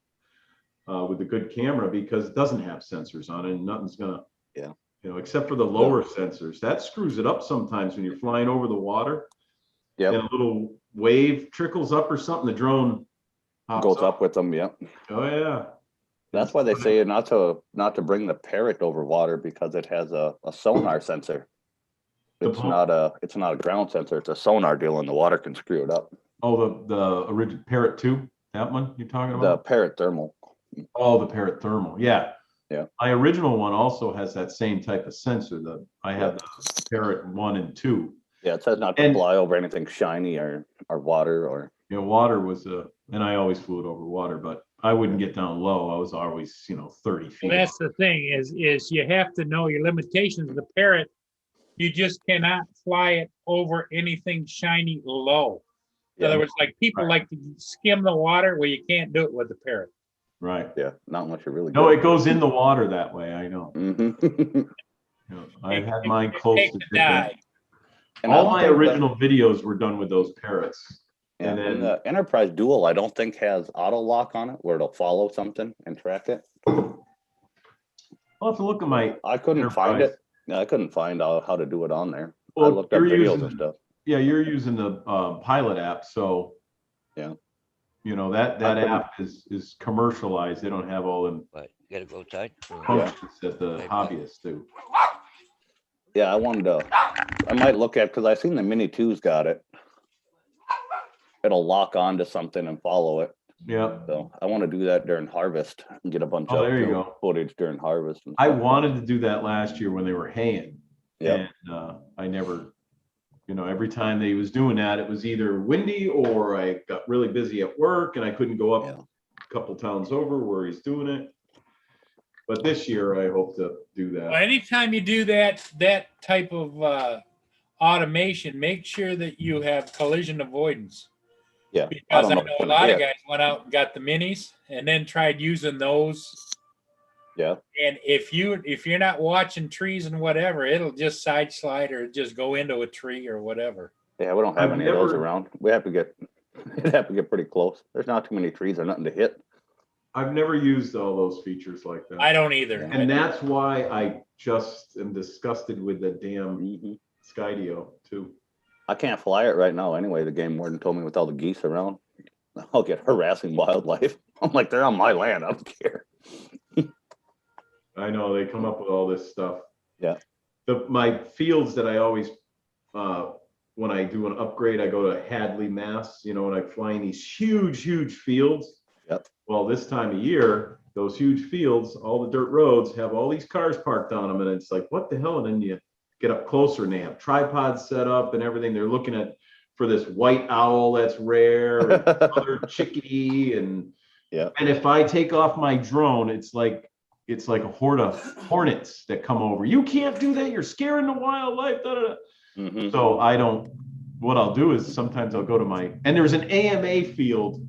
With the good camera, because it doesn't have sensors on it and nothing's gonna, except for the lower sensors. That screws it up sometimes when you're flying over the water. Yeah. And a little wave trickles up or something, the drone hops Goes up with them. Yeah. Oh yeah. That's why they say not to bring the Parrot over water, because it has a sonar sensor. It's not a ground sensor. It's a sonar deal, and the water can screw it up. Oh, the original Parrot 2, that one you're talking The about? Parrot thermal. Oh, the Parrot Thermal. Yeah. Yeah. My original one also has that same type of sensor. I have the Parrot 1 and 2. Yeah, it says not to And- fly over anything shiny or water or. Water was and I always flew it over water, but I wouldn't get down low. I was always, 30 feet. Well, that's the thing is you have to know your limitations. The Parrot, you just cannot fly it over anything shiny low. In Yeah. other words, like people like to skim the water. Well, you can't do it with the Parrot. Right. Yeah, not unless you're really. No, it goes in the water that way. I know. Mm-hmm. I've had It- mine it close takes to to different. die. All my original videos were done with those Parrots. And and then- the Enterprise Dual, I don't think has auto lock on it, where it'll follow something and track it. I'll have to look at my. I couldn't find Enterprise. it. Yeah, I couldn't find out how to do it on there. I Well, looked up you're videos using- and stuff. Yeah, you're using the Pilot app, so. Yeah. That I couldn't- app is commercialized. They don't have all them But you gotta go outside. functions that the hobbyists do. Yeah, I might look at, because I've seen the Mini 2's got it. It'll lock onto something and follow it. Yeah. So I want to do that during harvest and get a bunch Oh, of there you go. footage during harvest. And I stuff. wanted to do that last year when they were haying. Yeah. And I never, every time they was doing that, it was either windy or I got really busy at work and I couldn't go up Yeah. a couple towns over where he's doing it. But this year I hope to do Well, that. anytime you do that type of automation, make sure that you have collision avoidance. Yeah. Because I know a lot of Yeah. guys went out and got the minis and then tried using those. Yeah. And if you're not watching trees and whatever, it'll just side slide or just go into a tree or whatever. Yeah, we don't have I've any of those never- around. It'd have to get pretty close. There's not too many trees or nothing to hit. I've never used all those features like that. I don't either. And that's why I just am disgusted with the damn Mhm. Skydio too. I can't fly it right now anyway. The game warden told me with all the geese around, I'll get harassing wildlife. I'm like, they're on my land. I don't care. I know they come up with all this stuff. Yeah. My fields that I always, when I do an upgrade, I go to Hadley, Mass. And I fly in these huge fields. Yep. Well, this time of year, those huge fields, all the dirt roads have all these cars parked on them. And it's like, what the hell? And then you get up closer and they have tripods set up and everything. They're looking for this white owl that's rare, and other chickadee. And Yeah. and if I take off my drone, it's like a horde of hornets that come over. You can't do that. You're scaring the wildlife. Da, da, da. Mhm. So what I'll do is sometimes I'll go to and there's an AMA field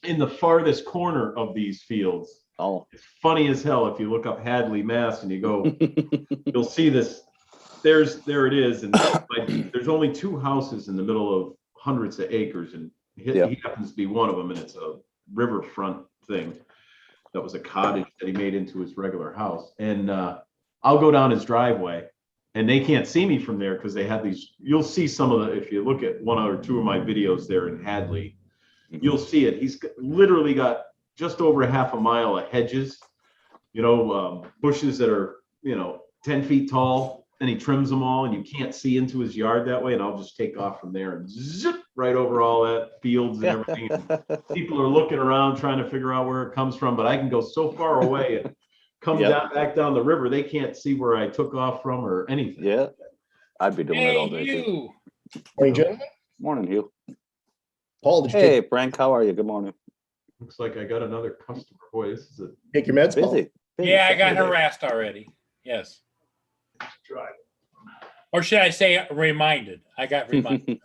in the farthest corner of these fields. Oh. It's funny as hell. If you look up Hadley, Mass, and you go, you'll see this. There it is. And there's only 2 houses in the middle of hundreds of acres. And he happens to be one of them. And it's a riverfront thing. That was a cottage that he made into his regular house. And I'll go down his driveway and they can't see me from there because they have these, you'll see some of if you look at 1 or 2 of my videos there in Hadley, you'll see it. He's literally got just over half a mile of hedges, bushes that are, 10 feet tall, and he trims them all and you can't see into his yard that way. And I'll just take off from there and zip right over all that fields and everything. And people are looking around trying to figure out where it comes from, but I can go so far away and come back down the river. They can't see where I took off from or anything. Yeah. I'd be doing that all Hey, day too. you. Morning, gentlemen. Morning, Hugh. Paul, did you Hey, Frank, how are you? Good morning. Looks like I got another customer. Boy, this is take your meds, Paul? Busy. Yeah, I got harassed already. Yes. Or should I say reminded? I got reminded.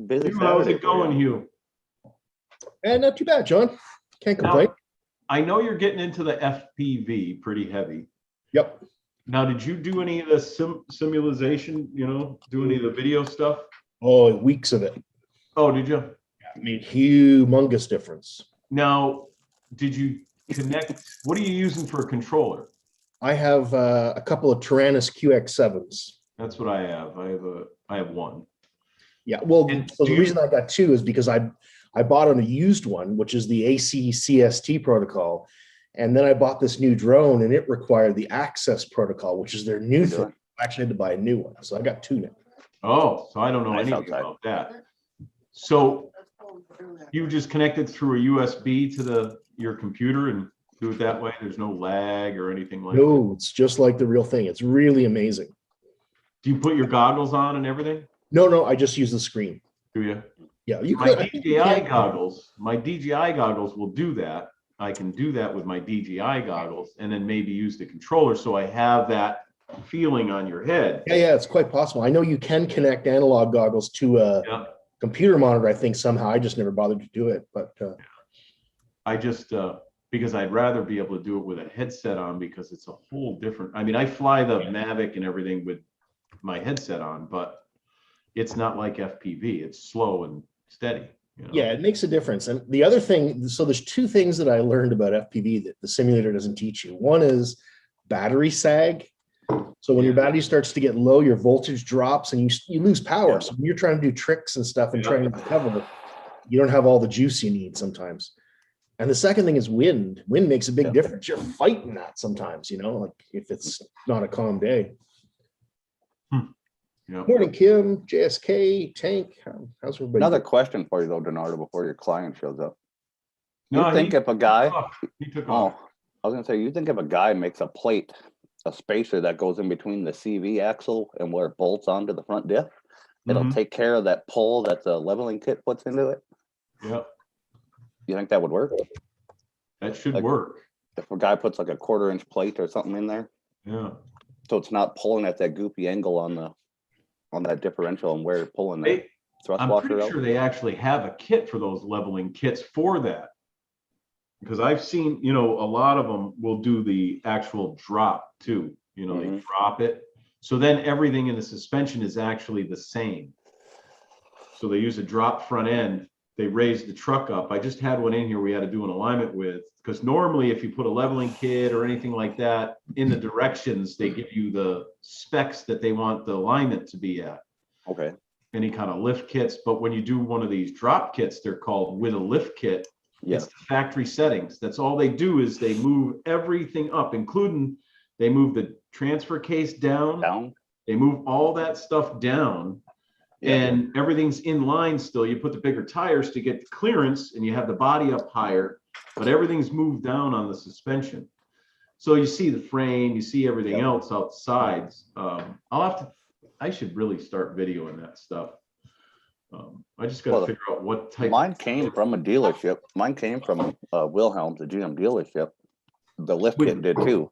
Busy. How's Saturday it going, for you. Hugh? And not too bad, John. Can't complain. I know you're getting into the FPV pretty heavy. Yep. Now, did you do any of the simulation, do any of the video stuff? Oh, weeks of it. Oh, did you? Made humongous difference. Now, did you connect? What are you using for a controller? I have a couple of Tyrannus QX7s. That's what I have. I have one. Yeah. Well, And so do the you- reason I got 2 is because I bought on a used one, which is the AC-CST protocol. And then I bought this new drone and it required the Access protocol, which is their new thing. I actually had to buy a new one. So I got 2 now. Oh, so I don't know Nice anything outside. about that. So you just connected through a USB to your computer and do it that way? There's no lag or anything like that? No, it's just like the real thing. It's really amazing. Do you put your goggles on and everything? No, I just use the screen. Do you? Yeah, you My could. DJI goggles will do that. I can do that with my DJI goggles and then maybe use the controller so I have that feeling on your head. Yeah, it's quite possible. I know you can connect analog goggles to a Yeah. computer monitor, I think somehow. I just never bothered to do it. But I just, because I'd rather be able to do it with a headset on because it's a whole different, I fly the Mavic and everything with my headset on, but it's not like FPV. It's slow and steady. yeah, it makes a difference. And the other thing, so there's 2 things that I learned about FPV that the simulator doesn't teach you. One is battery sag. So when your battery starts to get low, your voltage drops and you lose power. Yeah. So when you're trying to do tricks and stuff and Yeah. trying to recover, you don't have all the juice you need sometimes. And the second thing is wind. Wind makes a big Yeah. difference. You're fighting that sometimes, like if it's not a calm day. Yeah. Morning, Kim, JSK, Tank. How's everybody? Another question for you though, Donardo, before your client shows up. No, You think if a guy, He took oh, off. I was gonna say, you think if a guy makes a plate, a spacer that goes in between the CV axle and where it bolts onto the front diff, it'll Mhm. take care of that pull that the leveling kit puts into it? Yeah, You think that would work? that should Like- work. If a guy puts like a 1/4-inch plate or something in there, Yeah. so it's not pulling at that goofy angle on that differential and where it's pulling the thrust I'm washer pretty out? sure they actually have a kit for those leveling kits for that. Because I've seen, a lot of them will do the actual drop too. They Mhm. drop it. So then everything in the suspension is actually the same. So they use a drop front end. They raise the truck up. I just had one in here we had to do an alignment with. Because normally if you put a leveling kit or anything like that in the directions, they give you the specs that they want the alignment to be at. Okay. Any kind of lift kits, but when you do one of these drop kits, they're called with a lift kit. Yeah. It's the factory settings. That's all they do is they move everything up, including they move the transfer case down. Down. They move all that stuff down. Yeah. and everything's in line still. You put the bigger tires to get the clearance and you have the body up higher, but everything's moved down on the suspension. So you see the frame, you see everything Yep. else outside. I should really start videoing that stuff. I just got to Well, figure out what type. Mine came from a dealership. Mine came from Wilhelm's, the GM dealership. The lift kit did too.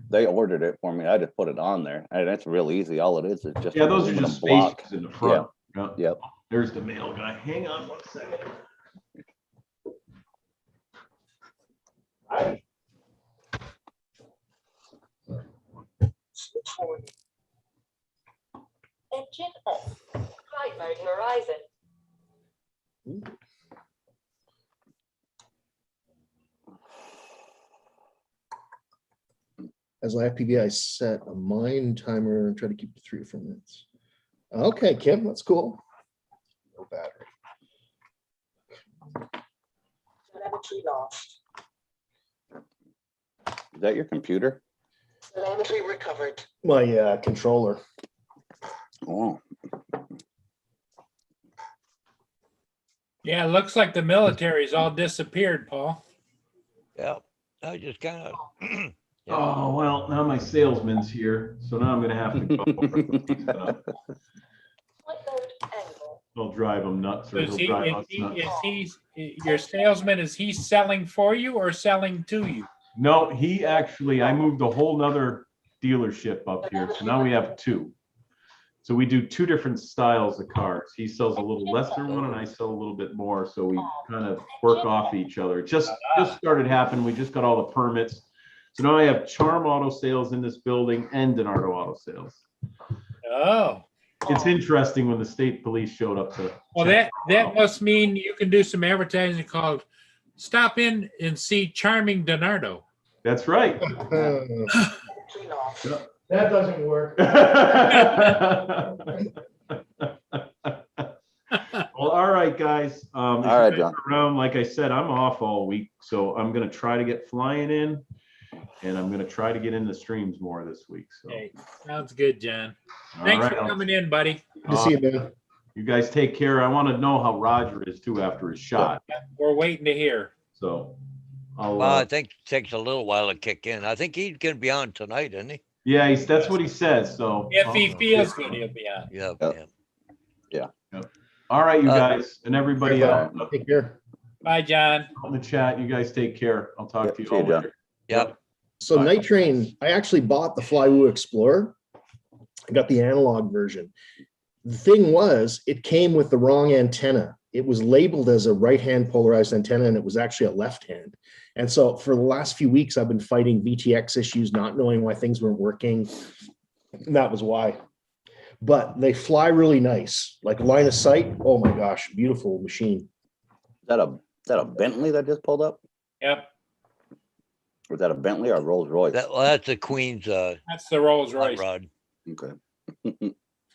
They ordered it for me. I just put it on there, and it's real easy. All it is just Yeah, an those are aluminum just block. spaces in the front. Yeah. Yep. There's the mail guy. Hang on 1 second. Engine off. Flight mode horizon. As IFPV, I set a mine timer and try to keep it 3 or 4 minutes. Okay, Kim, that's cool. No battery. Telemetry lost. Is that your computer? Telemetry recovered. My controller. Oh, Yeah, it looks like the military's all disappeared, Paul. Yeah, I just kind of. Oh, well, now my salesman's here, so now I'm gonna have to go. Flight mode angle. I'll drive him nuts, or Is he'll he, drive is us he, nuts. your salesman, is he selling for you or selling to you? No, he actually, I moved a whole nother dealership up here, so now we have 2. So we do 2 different styles of cars. He sells a little lesser one and I sell a little bit more, so we kind of work off each other. It just started happening. We just got all the permits. So now I have Charm Auto Sales in this building and Denardo Auto Sales. Oh, It's interesting when the state police showed up to. well, that must mean you can do some advertising called "Stop in and see Charming Denardo." That's right. Telemetry lost. That doesn't work. Well, all right, guys. All right, John. Around, like I said, I'm off all week, so I'm gonna try to get flying in, and I'm gonna try to get in the streams more this week. So, Okay, sounds good, John. all Thanks right, for coming in, buddy. Good to see you, man. You guys take care. I want to know how Roger is too after his shot. We're waiting to hear. So, I'll. Well, I think it takes a little while to kick in. I think he's going to be on tonight, isn't he? Yeah, that's what he says. So. If he feels good, he'll be on. Yeah. Yep. yeah. All right, you guys and everybody else Take care. Bye, John. in the chat. You guys take care. I'll talk to you See you, all John. later. Yep. So Bye. Night Train, I actually bought the Flywoo Explorer. I got the analog version. The thing was, it came with the wrong antenna. It was labeled as a right-hand polarized antenna, and it was actually a left-hand. And so for the last few weeks, I've been fighting VTX issues, not knowing why things weren't working. And that was why. But they fly really nice, like line of sight. Oh my gosh, beautiful machine. is that a Bentley that just pulled up? Yep, Or is that a Bentley or a Rolls Royce? That's the Queen's that's the Rolls hot Royce. rod. Okay.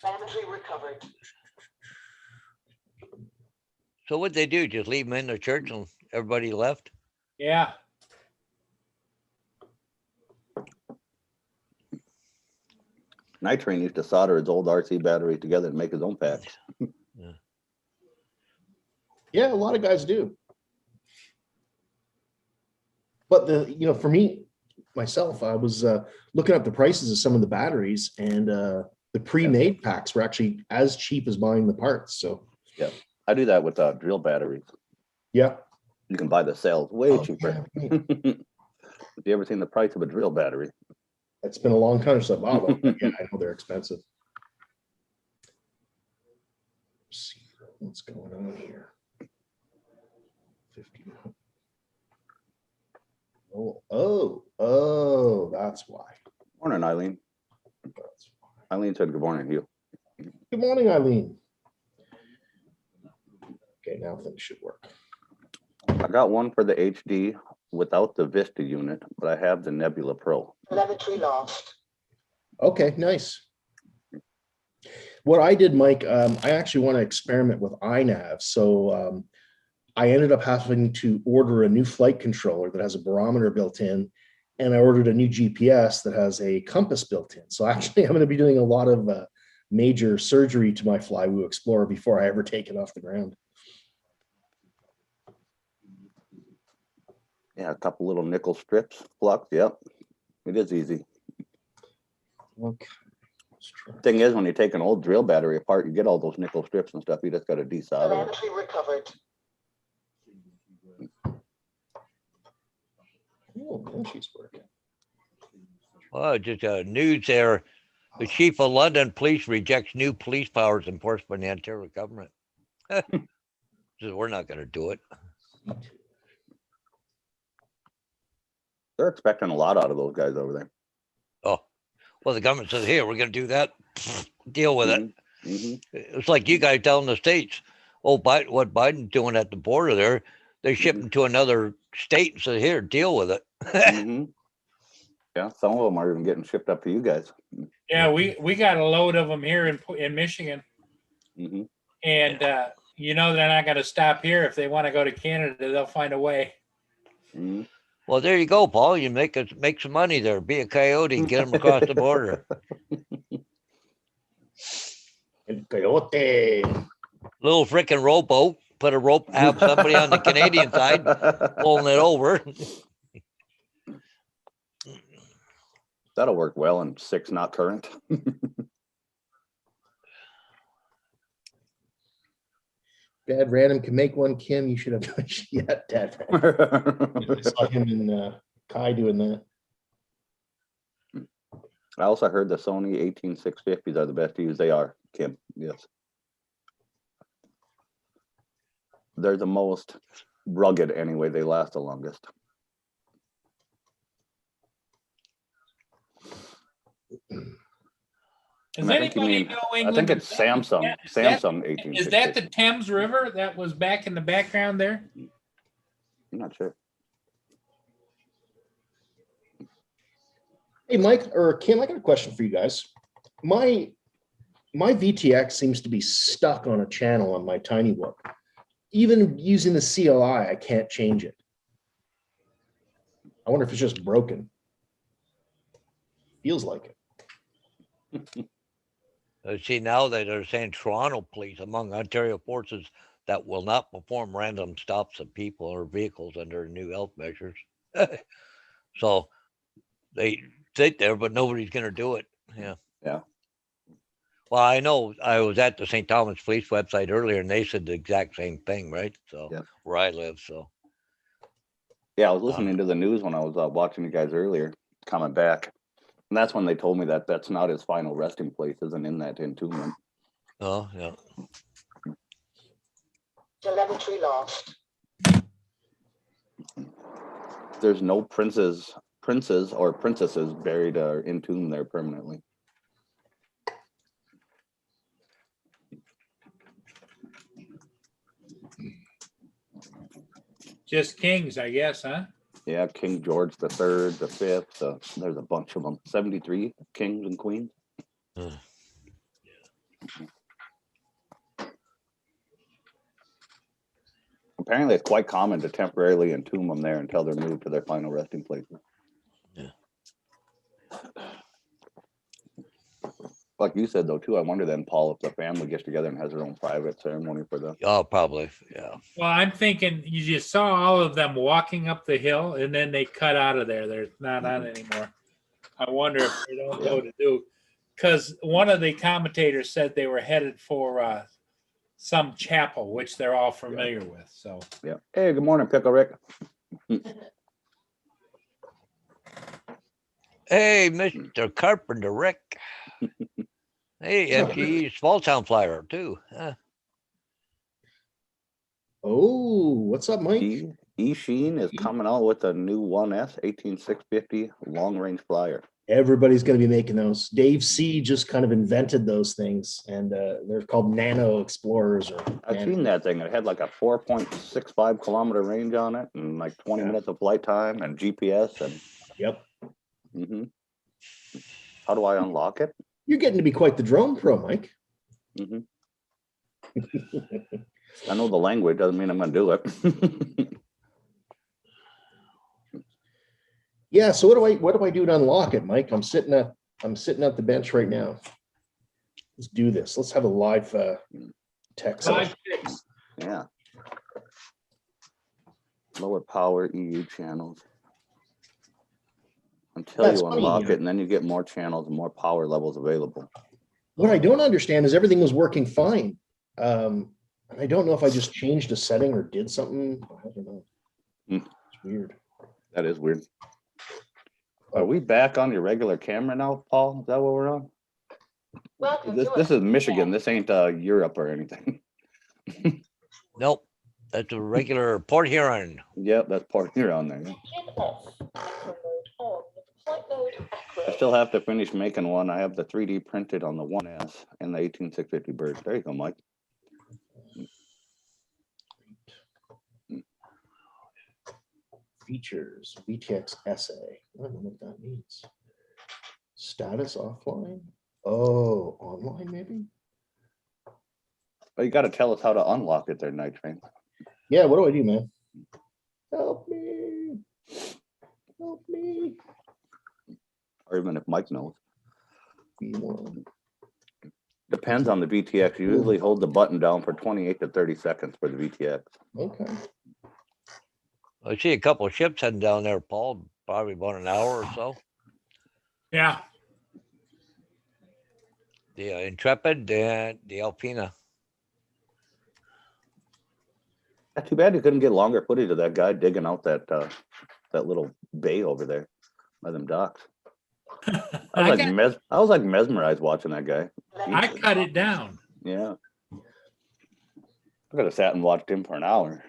Telemetry recovered. So what they do? Just leave them in the church and everybody left? Yeah, Night Train used to solder his old RC batteries together and make his own packs. Yeah, a lot of guys do. But for me, myself, I was looking up the prices of some of the batteries, and the pre-made packs were actually as cheap as buying the parts. So I do that with drill batteries. yeah. You can buy the cells way Oh, cheaper. yeah, right. Have you ever seen the price of a drill battery? It's been a long time since I bought one. But yeah, I know they're expensive. Let's see what's going on here. 50. Oh, that's why. Morning, Eileen. That's why. Eileen said good morning to you. Good morning, Eileen. Okay, now things should work. I got one for the HD without the Vista unit, but I have the Nebula Pro. Telemetry lost. Okay, nice. What I did, Mike, I actually want to experiment with iNav. So I ended up having to order a new flight controller that has a barometer built in, and I ordered a new GPS that has a compass built in. So actually, I'm going to be doing a lot of major surgery to my Flywoo Explorer before I ever take it off the ground. Yeah, a couple little nickel strips plucked. Yep, it is easy. Okay. Let's try. Thing is, when you take an old drill battery apart, you get all those nickel strips and stuff. You just got to desolder it. Telemetry recovered. Oh, man, she's working. Well, just news there. The chief of London police rejects new police powers enforced by the Ontario government. Says we're not going to do it. They're expecting a lot out of those guys over there. Oh, well, the government says, here, we're going to do that. Deal with it. Mhm. It's like you guys telling the states, oh, what Biden's doing at the border there, they ship them to another state and say, here, deal with it. Mhm. Yeah, some of them are even getting shipped up to you guys. Yeah, we got a load of them here in Michigan, Hmm. and you know they're not going to stop here. If they want to go to Canada, they'll find a way. Hmm. Well, there you go, Paul. You make some money there. Be a coyote and get them across the border. El coyote. Little freaking rowboat. Put a rope, have somebody on the Canadian side pulling it over. That'll work well in 6 knot current. Dad Random can make one, Kim. You should have done yeah, Dad Random. I saw him and Kai doing that. I also heard the Sony 18650s are the best to use. They are, Kim. Yes. They're the most rugged anyway. They last the longest. Is And I think you anybody mean- knowing? I think it's Samsung. Samsung Is that 18650. the Thames River that was back in the background there? I'm not sure. Hey, Mike or Kim, I got a question for you guys. My VTX seems to be stuck on a channel on my TinyBook. Even using the CLI, I can't change it. I wonder if it's just broken. Feels like it. See, now that they're saying Toronto police among Ontario forces that will not perform random stops of people or vehicles under new health measures. So they sit there, but nobody's going to do it. Yeah. Yeah. Well, I know I was at the St. Thomas Police website earlier and they said the exact same thing, right? So Yeah. where I live. So Yeah, I was listening to the news when I was watching you guys earlier, coming back. And that's when they told me that that's not his final resting place, isn't in that entombment. oh yeah. Telemetry lost. There's no princes or princesses buried or entombed there permanently. Just kings, I guess, huh? Yeah, King George the Third, the Fifth. There's a bunch of them. 73 kings and queens. Apparently, it's quite common to temporarily entomb them there until they're moved to their final resting places. Yeah. Like you said, though, too, I wonder then, Paul, if the family gets together and has their own private ceremony for them. Oh, probably. Yeah. Well, I'm thinking you just saw all of them walking up the hill and then they cut out of there. They're not on anymore. I wonder if they don't know what to do. Because one of the commentators said they were headed for some chapel, which they're all familiar with. So Yeah. Hey, good morning, Pickle Rick. Hey, Mr. Carpenter Rick. Hey, FGE Small Town Flyer too. Oh, what's up, Mike? E-Sheen is coming out with a new 1S 18650 long range flyer. Everybody's going to be making those. Dave C just kind of invented those things, and they're called Nano Explorers. Or I've Nano. seen that thing. It had like a 4.65 kilometer range on it and like 20 minutes of flight time and GPS. And Yep. How do I unlock it? You're getting to be quite the drone pro, Mike. I know the language, doesn't mean I'm going to do it. Yeah. So what do I do to unlock it, Mike? I'm sitting at the bench right now. Let's do this. Let's have a live tech session. 5.6. Yeah. Lower power EU channels. Until That's you funny, unlock yeah. it, and then you get more channels and more power levels available. What I don't understand is everything was working fine. And I don't know if I just changed a setting or did something. I don't know. Hmm. It's weird. That is weird. Are we back on your regular camera now, Paul? Is that what we're on? Welcome This is Michigan. This ain't Europe or anything. Nope. That's a regular Port Huron. Yep, that's part here on there. Yeah. Engine off. Mode on. Flight mode I active. still have to finish making one. I have the 3D printed on the 1S and the 18650 bird. There you go, Mike. Features, VTX SA. I don't know what that means. Status offline. Oh, online maybe? Oh, you got to tell us how to unlock it there, Night Train. Yeah, what do I do, man? Help me. Help me. Or even if Mike knows. V1. Depends on the VTX. You usually hold the button down for 28 to 30 seconds for the VTX. Okay. I see a couple of ships heading down there, Paul, probably about an hour or so. Yeah. The Intrepid and the Alpina. Not too bad you couldn't get longer footage of that guy digging out that that little bay over there by them docks. I was like mesmerized watching that guy. I cut it down. Yeah. I could have sat and watched him for an hour.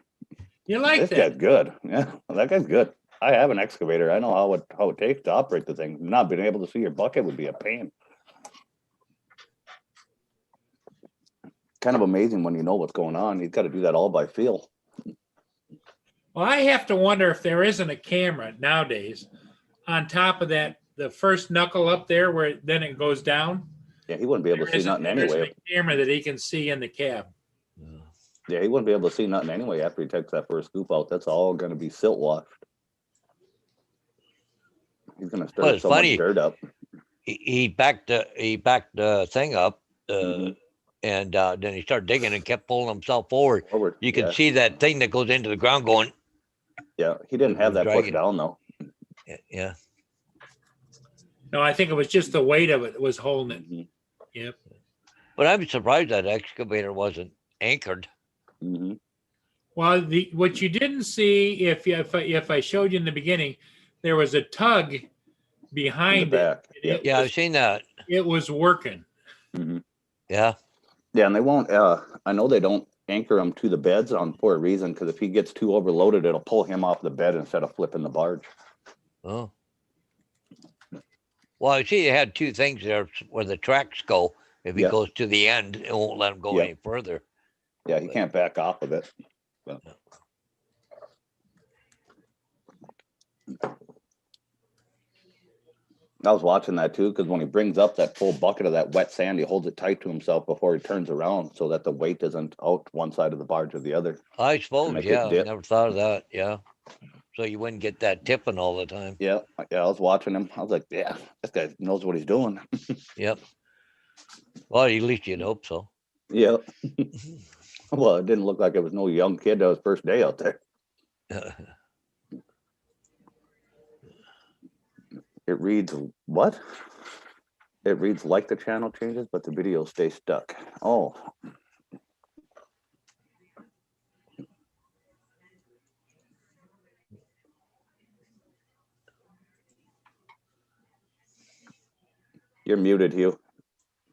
You like This that? guy's good. Yeah, that guy's good. I have an excavator. I know how it takes to operate the thing. Not being able to see your bucket would be a pain. Kind of amazing when you know what's going on. He's got to do that all by feel. Well, I have to wonder if there isn't a camera nowadays on top of that, the first knuckle up there where then it goes down. Yeah, he wouldn't be able to see nothing anyway. A camera that he can see in the cab. Yeah, he wouldn't be able to see nothing anyway after he takes that first scoop out. That's all going to be silt washed. He's going to stir Well, it's so much funny. dirt up. He backed the thing up, and then he started digging and kept pulling himself forward. You can yeah. see that thing that goes into the ground going. Yeah, he didn't have that pushed dragging. down though. Yeah. No, I think it was just the weight of it that was holding it. Mhm. Yep. But I'm surprised that excavator wasn't anchored. Mm-hmm. Well, what you didn't see, if I showed you in the beginning, there was a tug In behind the it. back. and Yeah. it Yeah, was- I've seen that. It was working. Mm-hmm. Yeah. Yeah, and they won't. I know they don't anchor him to the beds for a reason, because if he gets too overloaded, it'll pull him off the bed instead of flipping the barge. Oh. Well, I see you had two things there where the tracks go. If he Yeah. goes to the end, it won't let him go Yeah. any further. Yeah, he can't back off of it. But. I was watching that too, because when he brings up that full bucket of that wet sand, he holds it tight to himself before he turns around so that the weight isn't out one side of the barge or the other. I suppose, make it yeah. I dip. never thought of that. Yeah. So you wouldn't get that tipping all the time. Yeah, I was watching him. I was like, yeah, this guy knows what he's doing. Yep. Well, at least you'd hope so. Yeah. Well, it didn't look like it was no young kid that was first day out there. It reads what? It reads like the channel changes, but the video stays stuck. Oh. You're muted, Hugh.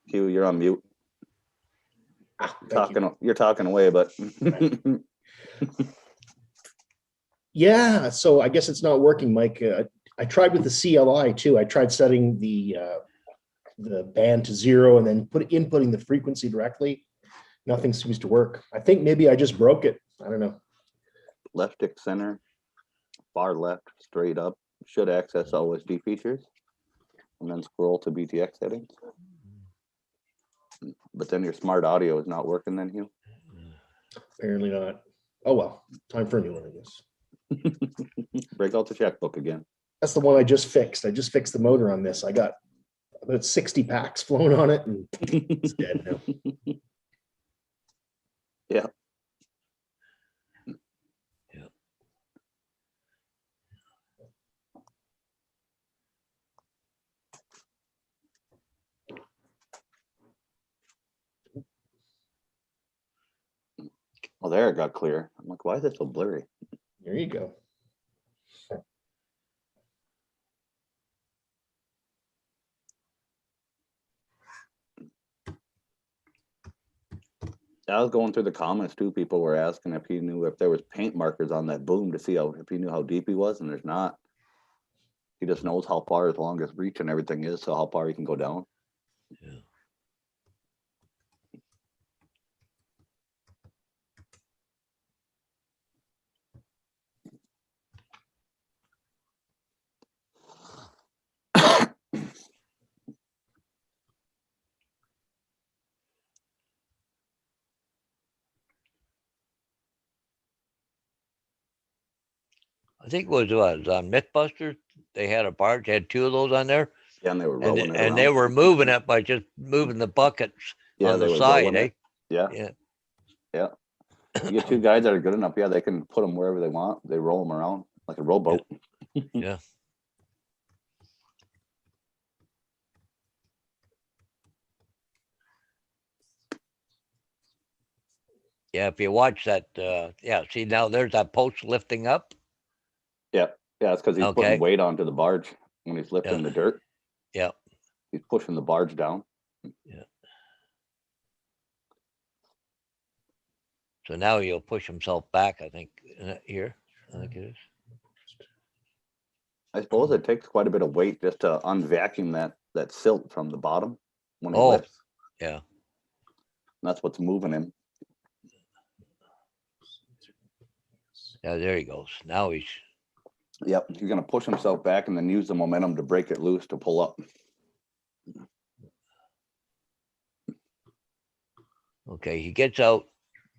Hugh, you're on mute. You're talking away, but Yeah, so I guess it's not working, Mike. I tried with the CLI too. I tried setting the band to 0 and then inputting the frequency directly. Nothing seems to work. I think maybe I just broke it. I don't know. left stick center, far left, straight up, should access OSD features, and then scroll to BTX settings. But then your smart audio is not working then, Hugh? Apparently not. Oh well, time for a new one, I guess. Break out the checkbook again. That's the one I just fixed. I just fixed the motor on this. I got about 60 packs flown on it, and it's dead now. Yeah. Well, there it got clear. I'm like, why is it so blurry? There you go. I was going through the comments too. People were asking if he knew if there was paint markers on that boom to see if he knew how deep he was, and there's not. He just knows how far his longest reach and everything is, so how far he can go down. Yeah. I think it was on Mythbusters. They had a barge, had 2 of those on there, Yeah, and they were and rolling it and they around. were moving it by just moving the buckets Yeah, on they the were side, rolling eh? it. Yeah, Yeah. yeah. You get 2 guys that are good enough, yeah, they can put them wherever they want. They roll them around like a rowboat. Yeah. Yeah, if you watch that, yeah, see now there's that post lifting up. Yeah, yeah, it's because he's Okay. putting weight onto the barge when he's lifting the dirt. Yeah. He's pushing the barge down. Yeah. So now he'll push himself back, I think, here. I think it is. I suppose it takes quite a bit of weight just to unvacuum that silt from the bottom when he Oh, lifts. yeah. And that's what's moving him. Yeah, there he goes. Now he's, Yep, he's gonna push himself back and then use the momentum to break it loose to pull up. okay, he gets out.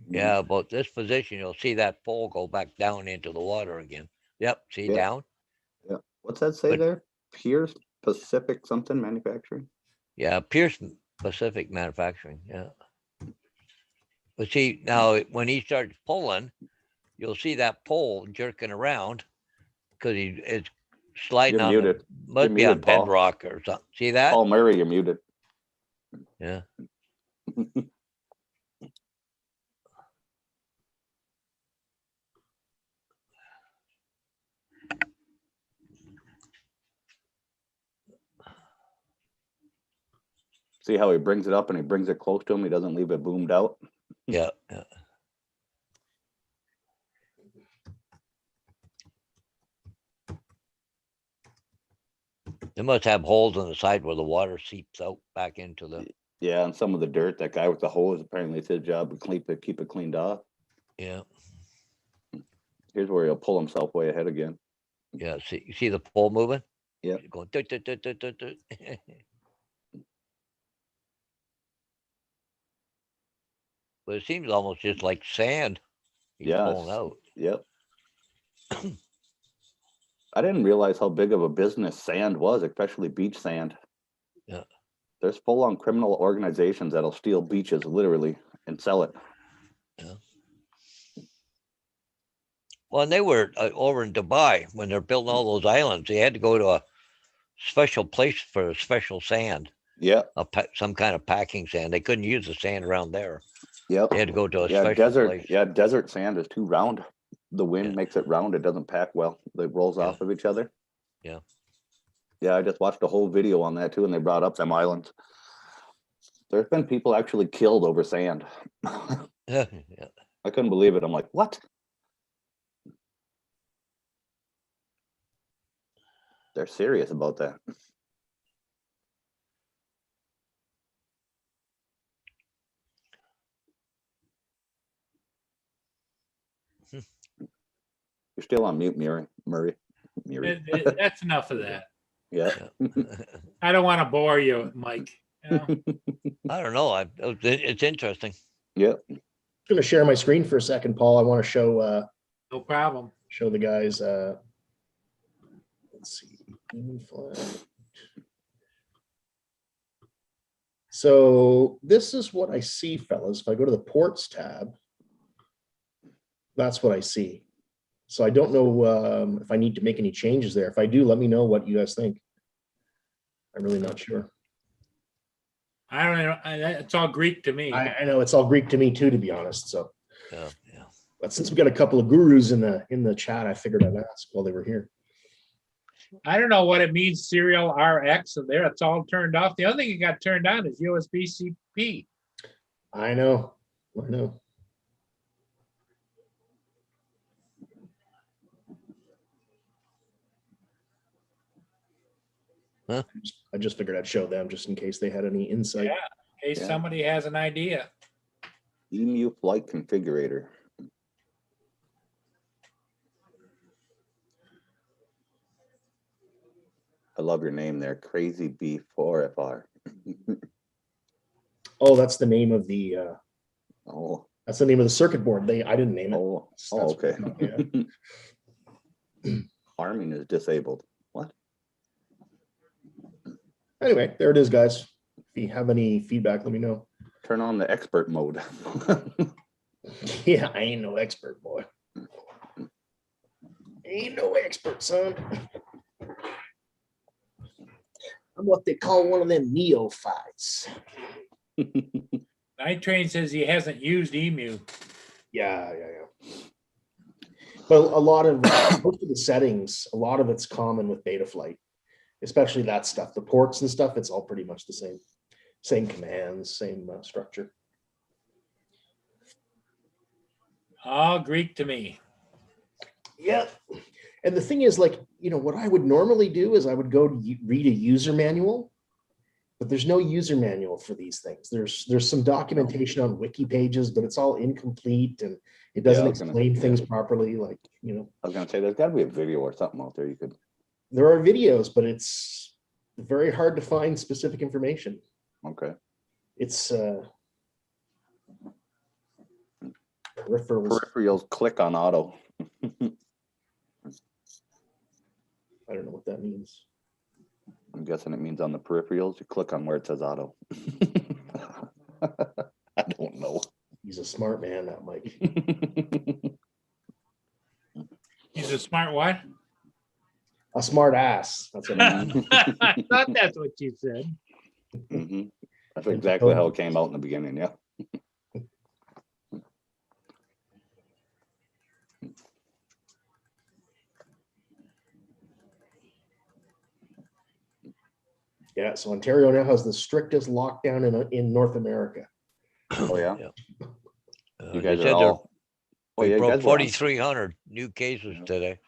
Yeah, about this position, you'll see that pole go back down into the water again. Yep, see Yeah. down? Yeah. What's that say But- there? Pierce Pacific something manufacturing? Yeah, Pearson Pacific Manufacturing, yeah. But see, now when he starts pulling, you'll see that pole jerking around because it's sliding You're on muted. must You're be on muted, Paul. bedrock or something. See that? Paul Murray, you're muted. Yeah. See how he brings it up and he brings it close to him. He doesn't leave it boomed out. Yeah. Yeah. They must have holes on the side where the water seeps out back into the. Yeah, and some of the dirt, that guy with the hose, apparently it's his job to keep it cleaned off. Yeah. Here's where he'll pull himself way ahead again. Yeah. See, you see the pole moving? Yeah. It's going. Tut, tut, tut, tut, tut, tut. But it seems almost just like sand. He's Yeah, pulling out. Yep. I didn't realize how big of a business sand was, especially beach sand. Yeah. There's full-on criminal organizations that'll steal beaches literally and sell it. Well, and they were over in Dubai when they're building all those islands. They had to go to a special place for special sand, Yeah. some kind of packing sand. They couldn't use the sand around there. Yep. They had to go to a Yeah, special desert. place. Yeah, desert sand is too round. The wind Yeah. makes it round. It doesn't pack well. It rolls Yeah. off of each other. Yeah. Yeah, I just watched a whole video on that too, and they brought up them islands. There's been people actually killed over sand. Yeah. I couldn't believe it. I'm like, what? They're serious about that. You're still on mute, Murray. Murray. That's enough of that. Yeah. I don't want to bore you, Mike. You know? I don't know. It's interesting. Yep. I'm going to share my screen for a second, Paul. I want to show No problem. show the guys. Let's see. Green flag. So this is what I see, fellas. If I go to the ports tab, that's what I see. So I don't know if I need to make any changes there. If I do, let me know what you guys think. I'm really not sure. I don't know. It's all Greek to me. I know it's all Greek to me too, to be honest. So, Yeah. but since we got a couple of gurus in the chat, I figured I'd ask while they were here. I don't know what it means, serial RX, and there it's all turned off. The only thing that got turned on is USB-C. I know. Huh? I just figured I'd show them just in case they had any insight. Yeah, in case Yeah. somebody has an idea. Emu flight configurator. I love your name there, Crazy B4FR. Oh, that's the name of the Oh, that's the name of the circuit board. I didn't name it. oh, That's okay. yeah. Arming is disabled. What? Anyway, there it is, guys. If you have any feedback, let me know. Turn on the expert mode. Yeah, I ain't no expert, boy. Ain't no expert, son. I'm what they call one of them neophytes. Night Train says he hasn't used Emu. Yeah. But a lot of most of the settings, a lot of it's common with Betaflight, especially that stuff. The ports and stuff, it's all pretty much the same. Same commands, same structure. All Greek to me. Yeah. And the thing is, like, what I would normally do is I would go to read a user manual, but there's no user manual for these things. There's some documentation on wiki pages, but it's all incomplete and it doesn't explain things properly. Like, I was gonna say there's got to be a video or something out there you could. there are videos, but it's very hard to find specific information. Okay. It's Peripherals click on auto. I don't know what that means. I'm guessing it means on the peripherals, you click on where it says auto. I don't know. He's a smart man, that Mike. He's a smart what? A smart ass. That's what I mean. I thought that's what you said. Mhm. That's exactly how it came out in the beginning, yeah. Yeah, so Ontario now has the strictest lockdown in North America. Oh yeah. You They guys said are all. we Well, yeah, you broke guys were on- 4,300 new cases today.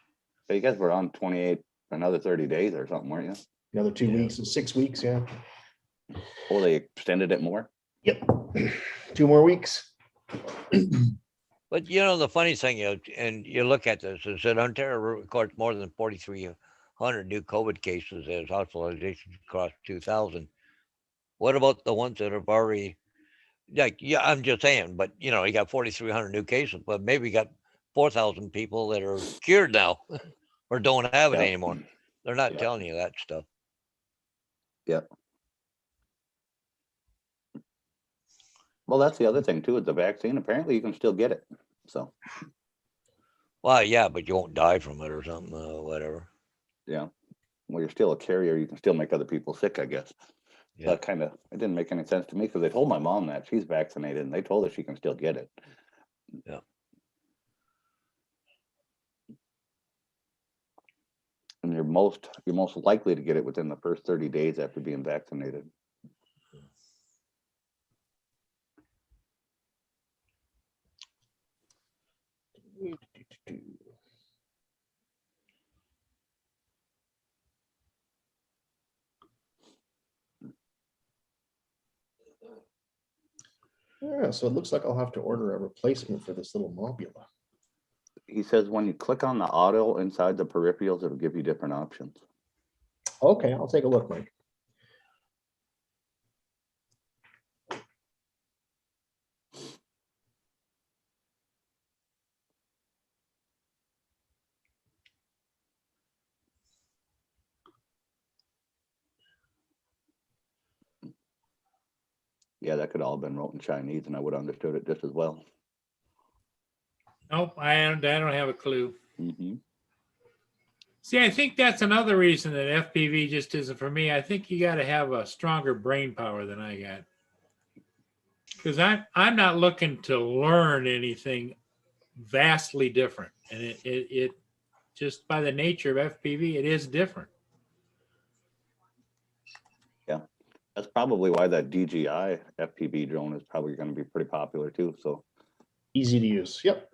you guys were on 28, another 30 days or something, weren't you? Another 2 weeks, so 6 weeks, yeah. Oh, they extended it more? Yep. 2 more weeks. But the funny thing is, and you look at this, is that Ontario records more than 4,300 new COVID cases as hospitalizations across 2,000. What about the ones that have already, I'm just saying, but you got 4,300 new cases, but maybe you got 4,000 people that are cured now or don't have it anymore. They're not telling you that stuff. Yep. Well, that's the other thing too, is the vaccine. Apparently you can still get it. So. Well, yeah, but you won't die from it or something, whatever. Yeah. Well, you're still a carrier. You can still make other people sick, I guess. Yeah. That it didn't make any sense to me because they told my mom that she's vaccinated and they told her she can still get it. Yeah. And you're most likely to get it within the first 30 days after being vaccinated. Yeah, so it looks like I'll have to order a replacement for this little Mobula. He says when you click on the auto inside the peripherals, it'll give you different options. Okay, I'll take a look, Mike. Yeah, that could all have been wrote in Chinese and I would have understood it just as well. Nope, I don't have a clue. Hmm. See, I think that's another reason that FPV just isn't for me. I think you got to have a stronger brain power than I got. Because I'm not looking to learn anything vastly different, and it just by the nature of FPV, it is different. Yeah, that's probably why that DJI FPV drone is probably going to be pretty popular too. So Easy to use. Yep.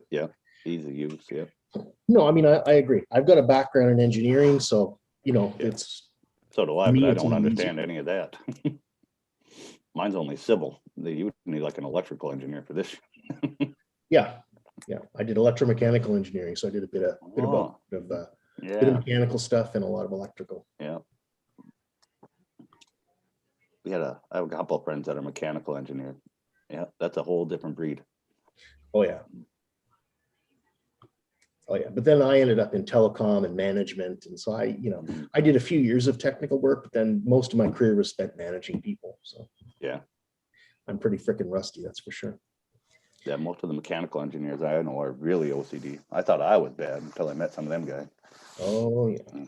easy use. Yeah. No, I mean, I agree. I've got a background in engineering, so, Yeah. it's, So do I, To me, but I it's don't even understand any of that. Mine's only civil. You need like an electrical engineer for this. yeah. I did electromechanical engineering, so I did a bit of Oh, bit of yeah, mechanical stuff and a lot of electrical. yeah. I have a couple of friends that are mechanical engineers. Yeah, that's a whole different breed. Oh yeah. But then I ended up in telecom and management, and so I did a few years of technical work, but then most of my career was spent managing people. So Yeah. I'm pretty freaking rusty, that's for sure. Yeah, most of the mechanical engineers I know are really OCD. I thought I was bad until I met some of them guys. Oh yeah.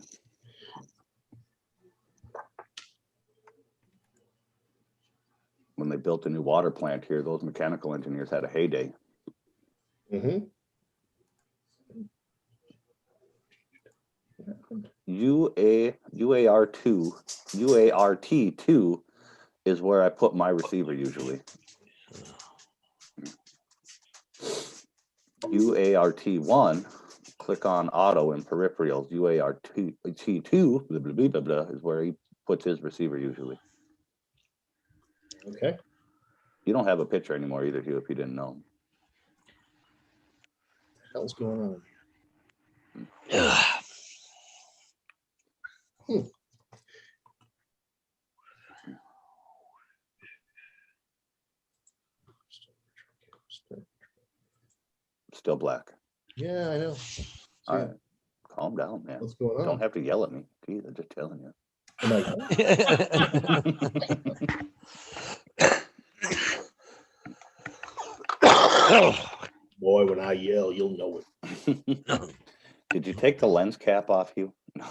When they built a new water plant here, those mechanical engineers had a heyday. Mm-hmm. UART2 is where I put my receiver usually. UART1, click on auto and peripherals. UART2 blah, blah, blah, blah, blah, is where he puts his receiver usually. Okay. You don't have a picture anymore either, Hugh, if you didn't know. What the hell's going on? Still black. Yeah, I know. All right. Calm down, man. What's going on? Don't have to yell at me. Geez, I'm just telling you. Am I- Boy, when I yell, you'll know it. Did you take the lens cap off, Hugh? No.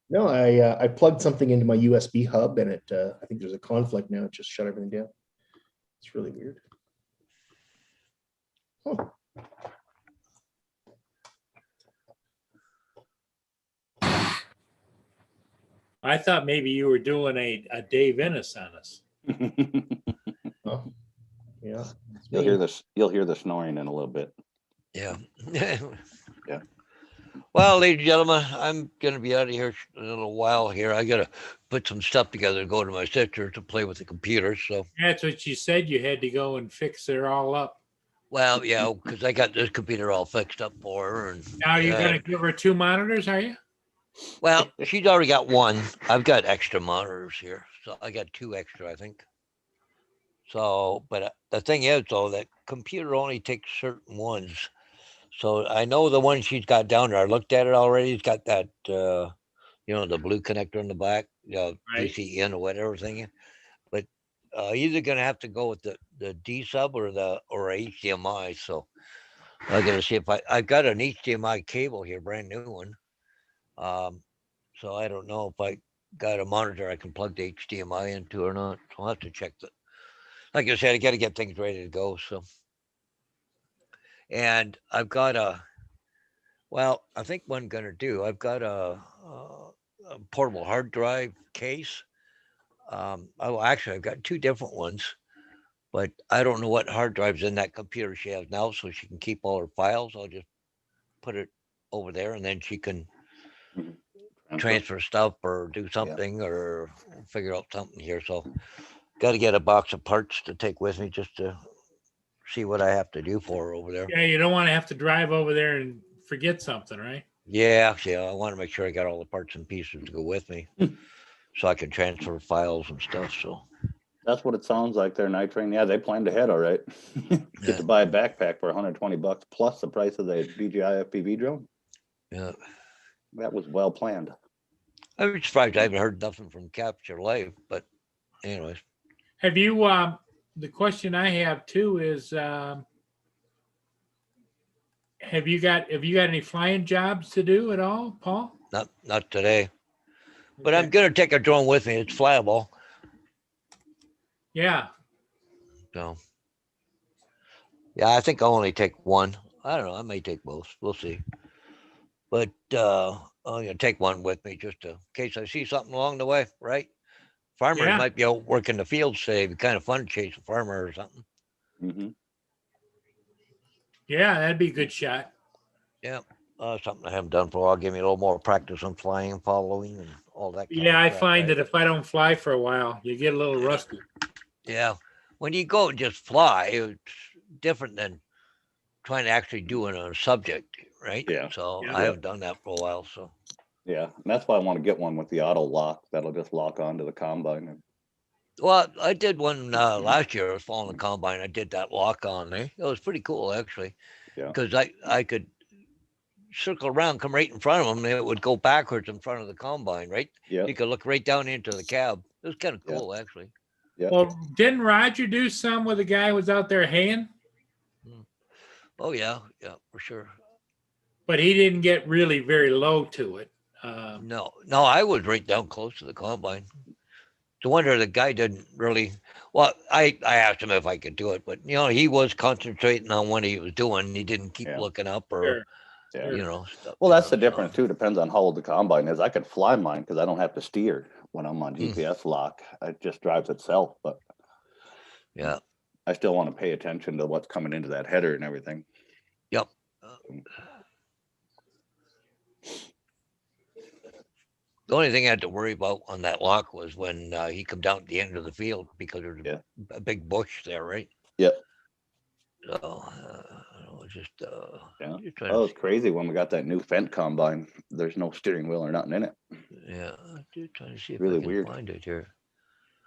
No, I plugged something into my USB hub, and it I think there's a conflict now. It just shut everything down. It's really weird. Huh. I thought maybe you were doing a Dave Ennis on us. Huh. Yeah. You'll hear this. You'll hear the snoring in a little bit. Yeah. Yeah. Well, ladies and gentlemen, I'm going to be out of here in a little while here. I got to put some stuff together to go to my sister to play with the computer. So, That's what you said. You had to go and fix it all up. well, yeah, because I got this computer all fixed up for her. And Now you're going to give her 2 monitors, are you? well, she's already got one. I've got extra monitors here. So I got 2 extra, I think. So, but the thing is, though, that computer only takes certain ones. So I know the one she's got down there. I looked at it already. It's got that, the blue connector in the back, Right. DC in or whatever thing. But either gonna have to go with the D sub or HDMI. So I gotta see if I've got an HDMI cable here, brand new one. So I don't know if I got a monitor I can plug the HDMI into or not. I'll have to check that. Like I said, I got to get things ready to go. So, and I've got I think what I'm going to do, I've got a portable hard drive case. Actually, I've got 2 different ones, but I don't know what hard drive's in that computer she has now, so she can keep all her files. I'll just put it over there, and then she can transfer stuff or do something or figure out something here. So got to get a box of parts to take with me just to see what I have to do for her over there. Yeah, you don't want to have to drive over there and forget something, right? Yeah, I want to make sure I got all the parts and pieces to go with me so I can transfer files and stuff. So That's what it sounds like there, Night Train. Yeah, they planned ahead, all right. Get to buy a backpack for $120 plus the price of the DJI FPV drone. yeah, That was well planned. I'm surprised I haven't heard nothing from Capture Life, but anyways. Have you, the question I have too is, have you got any flying jobs to do at all, Paul? Not today. But I'm Okay. gonna take a drone with me. It's flyable. Yeah. So yeah, I think I'll only take one. I don't know. I may take both. We'll see. But I'm gonna take one with me just in case I see something along the way, right? Farmers Yeah. might be out working the fields today. It'd be kind of fun to chase a farmer or something. Hmm. Yeah, that'd be a good shot. Yeah. Something I haven't done for a while. Give me a little more practice on flying and following and all that. kind Yeah, of I crap, find right? that if I don't fly for a while, you get a little rusty. Yeah. When you go and just fly, it's different than trying to actually do it on a subject, right? Yeah. So Yeah. I haven't done that for a while. So Yeah, and that's why I want to get one with the auto lock. That'll just lock onto the combine. And well, I did one last year. I was following the combine. I did that lock on there. It was pretty cool actually. Yeah. Because I could circle around, come right in front of them, and it would go backwards in front of the combine, right? yeah, You could look right down into the cab. It was kind of Yeah. cool actually. yeah, Well, didn't Roger do some with a guy who was out there haying? Oh yeah, for sure. But he didn't get really very low to it. No, I was right down close to the combine. No wonder the guy didn't really. Well, I asked him if I could do it, but he was concentrating on what he was doing. He didn't keep Yeah. looking up or Sure. yeah. stuff. Well, that's the difference too. Depends on how old the combine is. I could fly mine because I don't have to steer when I'm on GPS lock. It just drives itself. But Yeah. I still want to pay attention to what's coming into that header and everything. Yep. The only thing I had to worry about on that lock was when he come down at the end of the field because there's a big bush there, right? Yep. So it was just Yeah. just trying Oh, to it's crazy when we got that new Fendt combine. There's no steering wheel or nothing in it. yeah, just trying to see if Really I can weird. find it here.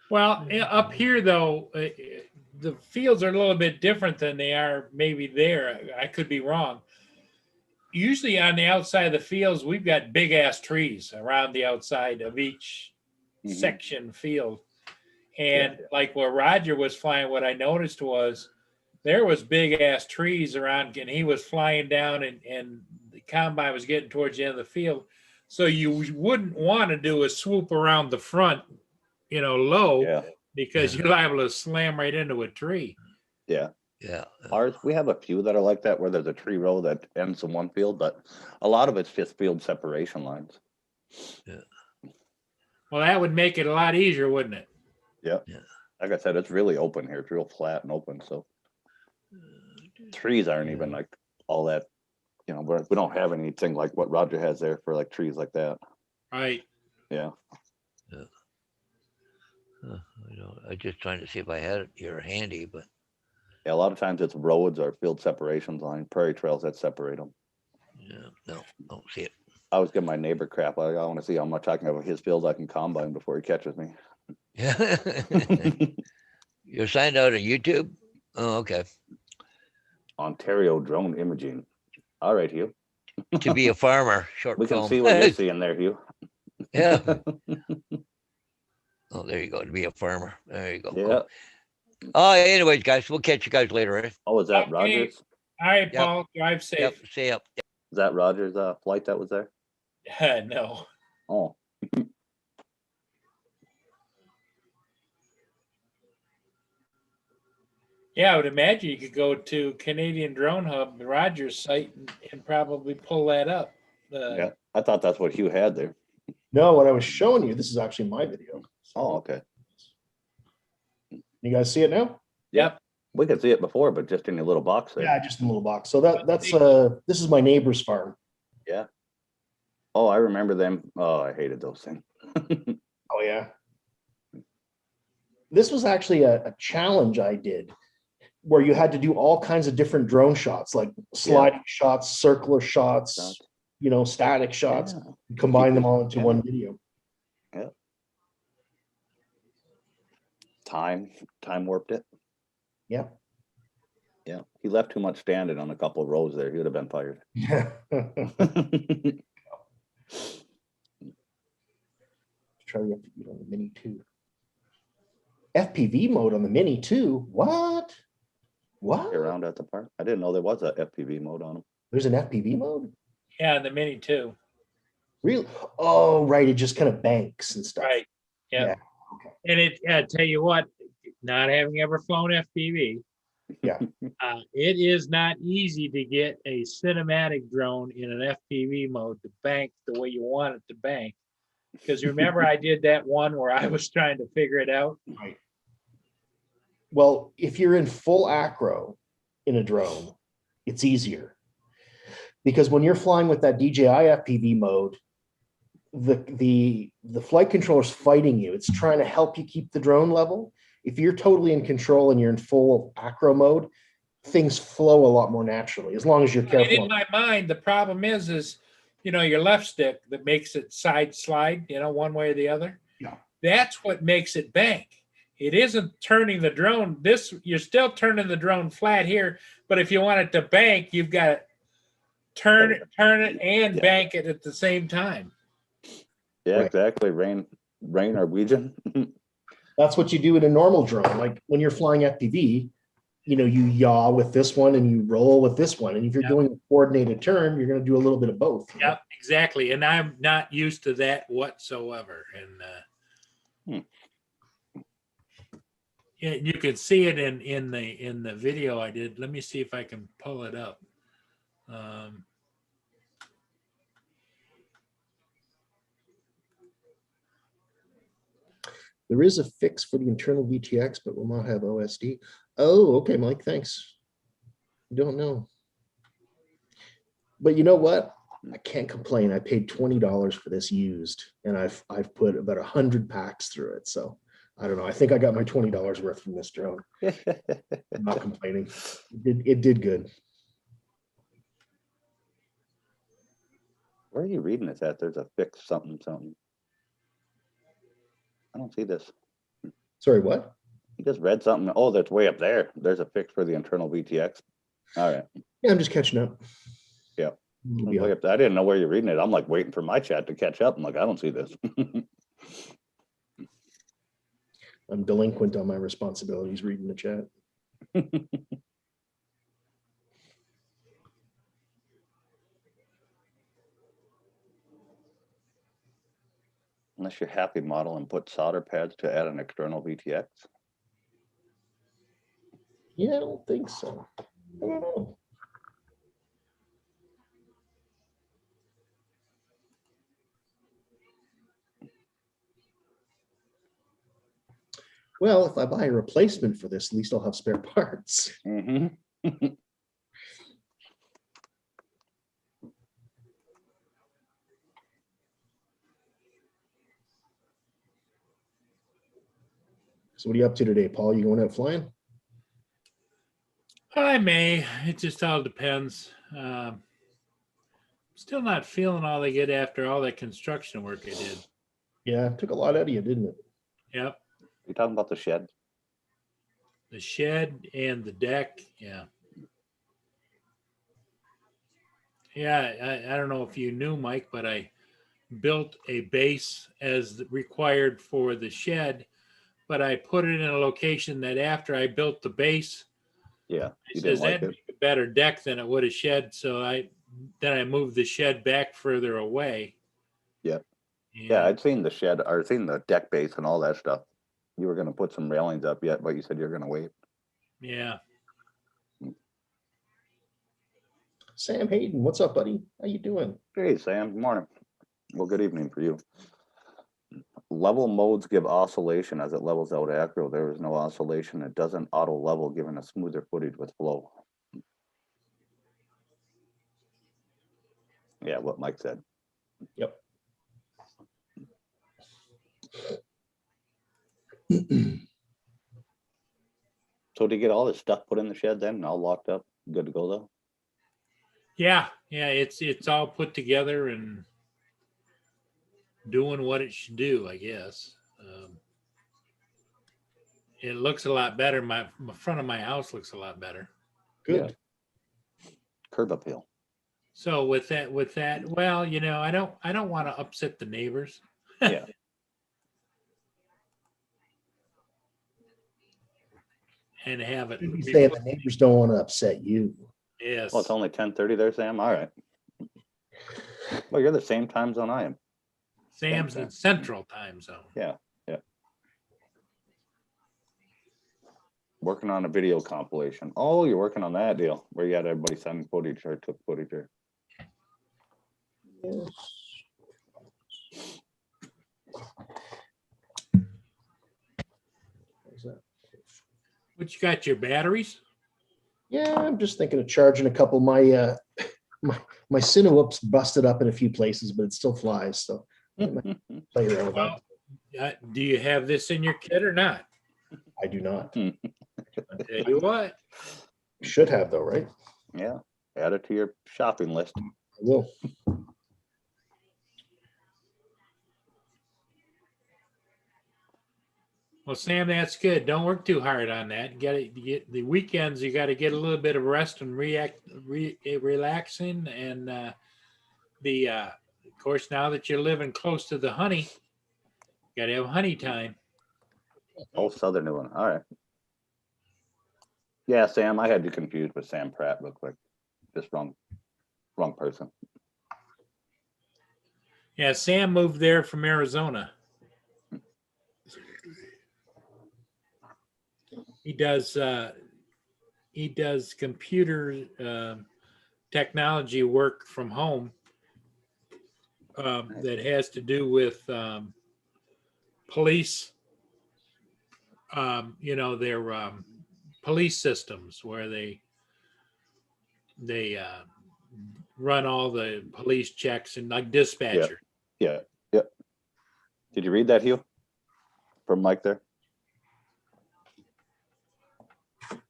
Well, up here though, the fields are a little bit different than they are maybe there. I could be wrong. Usually on the outside of the fields, we've got big ass trees around the outside of each Mhm. section field. And like where Roger was flying, what I noticed was there was big ass trees around and he was flying down and the combine was getting towards the end of the field. So you wouldn't want to do a swoop around the front, low, Yeah. because you're liable to slam right into a tree. Yeah. Yeah. Ours, we have a few that are like that where there's a tree row that ends in one field, but a lot of it's just field separation lines. Well, that would make it a lot easier, wouldn't it? Yeah. Yeah. Like I said, it's really open here. It's real flat and open. So trees aren't even like all that, we don't have anything like what Roger has there for like trees like that. Right. Yeah. I'm just trying to see if I had it here handy, but Yeah. A lot of times it's roads or field separations line, prairie trails that separate them. yeah, no, don't see it. I was giving my neighbor crap. I want to see how much I can have his fields I can combine before he catches me. Yeah. You're signed out of YouTube? Oh, okay. Ontario Drone Imaging. All right, Hugh. To be a farmer, short We can film. see what you're seeing there, Hugh. Yeah. Oh, there you go. To be a farmer. There you go. Yeah. Anyways, guys, we'll catch you guys later. Eh? Oh, is that Okay. Rogers? All right, Yep. Paul, drive safe. Yep. See ya. Is that Rogers' flight that was there? No. Oh, Yeah, I would imagine you could go to Canadian Drone Hub, the Rogers site, and probably pull that up. yeah. I thought that's what Hugh had there. No, what I was showing you, this is actually my video. Oh, okay. You guys see it now? Yep. We could see it before, but just in a little box there. Yeah, just in a little box. So that's this is my neighbor's farm. Oh, I remember them. Oh, I hated those things. Oh yeah. This was actually a challenge I did where you had to do all kinds of different drone shots, like sliding shots, circular shots, static shots, Yeah. combine them all into Yeah. one video. Time warped it. Yeah. Yeah. He left too much standing on a couple of rows there. He would have been fired. try the FPV on the Mini 2. FPV mode on the Mini 2? What? What? Around at the park. I didn't know there was a FPV mode on them. There's an FPV mode? Yeah, the Mini too. Really? Oh, right. It just kind of banks and stuff. Right. Yeah. Yeah. And I tell you what, not having ever flown FPV, Yeah. it is not easy to get a cinematic drone in an FPV mode to bank the way you want it to bank. Because remember, I did that one where I was trying to figure it out. Right. Well, if you're in full acro in a drone, it's easier. Because when you're flying with that DJI FPV mode, the flight controller's fighting you. It's trying to help you keep the drone level. If you're totally in control and you're in full acro mode, things flow a lot more naturally, as long as you're And careful. in my mind, the problem is, your left stick that makes it side slide, one way or the other. Yeah. That's what makes it bank. It isn't turning the drone. You're still turning the drone flat here, but if you want it to bank, you've got to turn it and bank it at the same time. Yeah, Right. exactly. Rain Norwegian. That's what you do in a normal drone. Like when you're flying FPV, you yaw with this one and you roll with this one. And if you're Yep. doing a coordinated turn, you're going to do a little bit of both. Yep, exactly. And I'm not used to that whatsoever. And yeah, you can see it in the video I did. Let me see if I can pull it up. There is a fix for the internal VTX, but will not have OSD. Oh, okay, Mike, thanks. Don't know. But you know what? I can't complain. I paid $20 for this used, and I've put about 100 packs through it. So I don't know. I think I got my $20 worth from this drone. I'm not complaining. It did good. Where are you reading this at? There's a fix something. I don't see this. Sorry, what? You just read something. Oh, that's way up there. There's a fix for the internal VTX. All right. Yeah, I'm just catching up. Yeah. We'll be Way up there. I didn't know where you're reading it. I'm like waiting for my chat to catch up. I'm like, I don't see this. I'm delinquent on my responsibilities reading the chat. Unless you're happy model and put solder pads to add an external VTX. Yeah, I don't think so. I don't know. Well, if I buy a replacement for this, at least I'll have spare parts. Mm-hmm. So what are you up to today, Paul? You going out flying? I may. It just all depends. Still not feeling all that good after all that construction work I did. Yeah, it took a lot out of you, didn't it? Yep. You talking about the shed? The shed and the deck. Yeah. Yeah. I don't know if you knew, Mike, but I built a base as required for the shed, but I put it in a location that after I built the base, Yeah. it You says didn't like that it? a better deck than it would have shed. So I moved the shed back further away. Yeah. And Yeah, I'd seen the shed, or seen the deck base and all that stuff. You were gonna put some railings up yet, but you said you're gonna wait. yeah. Sam Hayden, what's up, buddy? How you doing? Hey, Sam, good morning. Well, good evening for you. Level modes give oscillation as it levels out acro. There is no oscillation. It doesn't auto level, given a smoother footage with flow. Yeah, what Mike said. Yep. So to get all this stuff put in the shed then, all locked up, good to go though? Yeah. It's all put together and doing what it should do, I guess. It looks a lot better. My front of my house looks a lot better. Good. Curb appeal. So with that, well, I don't want to upset the neighbors. Yeah. and have it. You'd be saying the neighbors don't want to upset you. Yes. Well, it's only 10:30 there, Sam. All right. Well, you're the same time zone I am. Sam's in Central Time Zone. Yeah. Working on a video compilation. Oh, you're working on that deal where you had everybody sending footage or took footage or. Yes. What's that? What you got, your batteries? Yeah, I'm just thinking of charging a couple. My my Cinewhoops busted up in a few places, but it still flies. So I might play around with that. Well, do you have this in your kit or not? I do not. I'll tell you what. Should have though, right? Yeah. Add it to your shopping list. I will. Well, Sam, that's good. Don't work too hard on that. Get the weekends. You got to get a little bit of rest and relaxing. And of course, now that you're living close to the honey, you got to have honey time. Oh, Southern New one. All right. Yeah, Sam, I had you confused with Sam Pratt real quick. Just wrong person. Yeah, Sam moved there from Arizona. He does computer technology work from home that has to do with police. Their police systems where they run all the police checks and like dispatcher. Yeah. Did you read that, Hugh? From Mike there?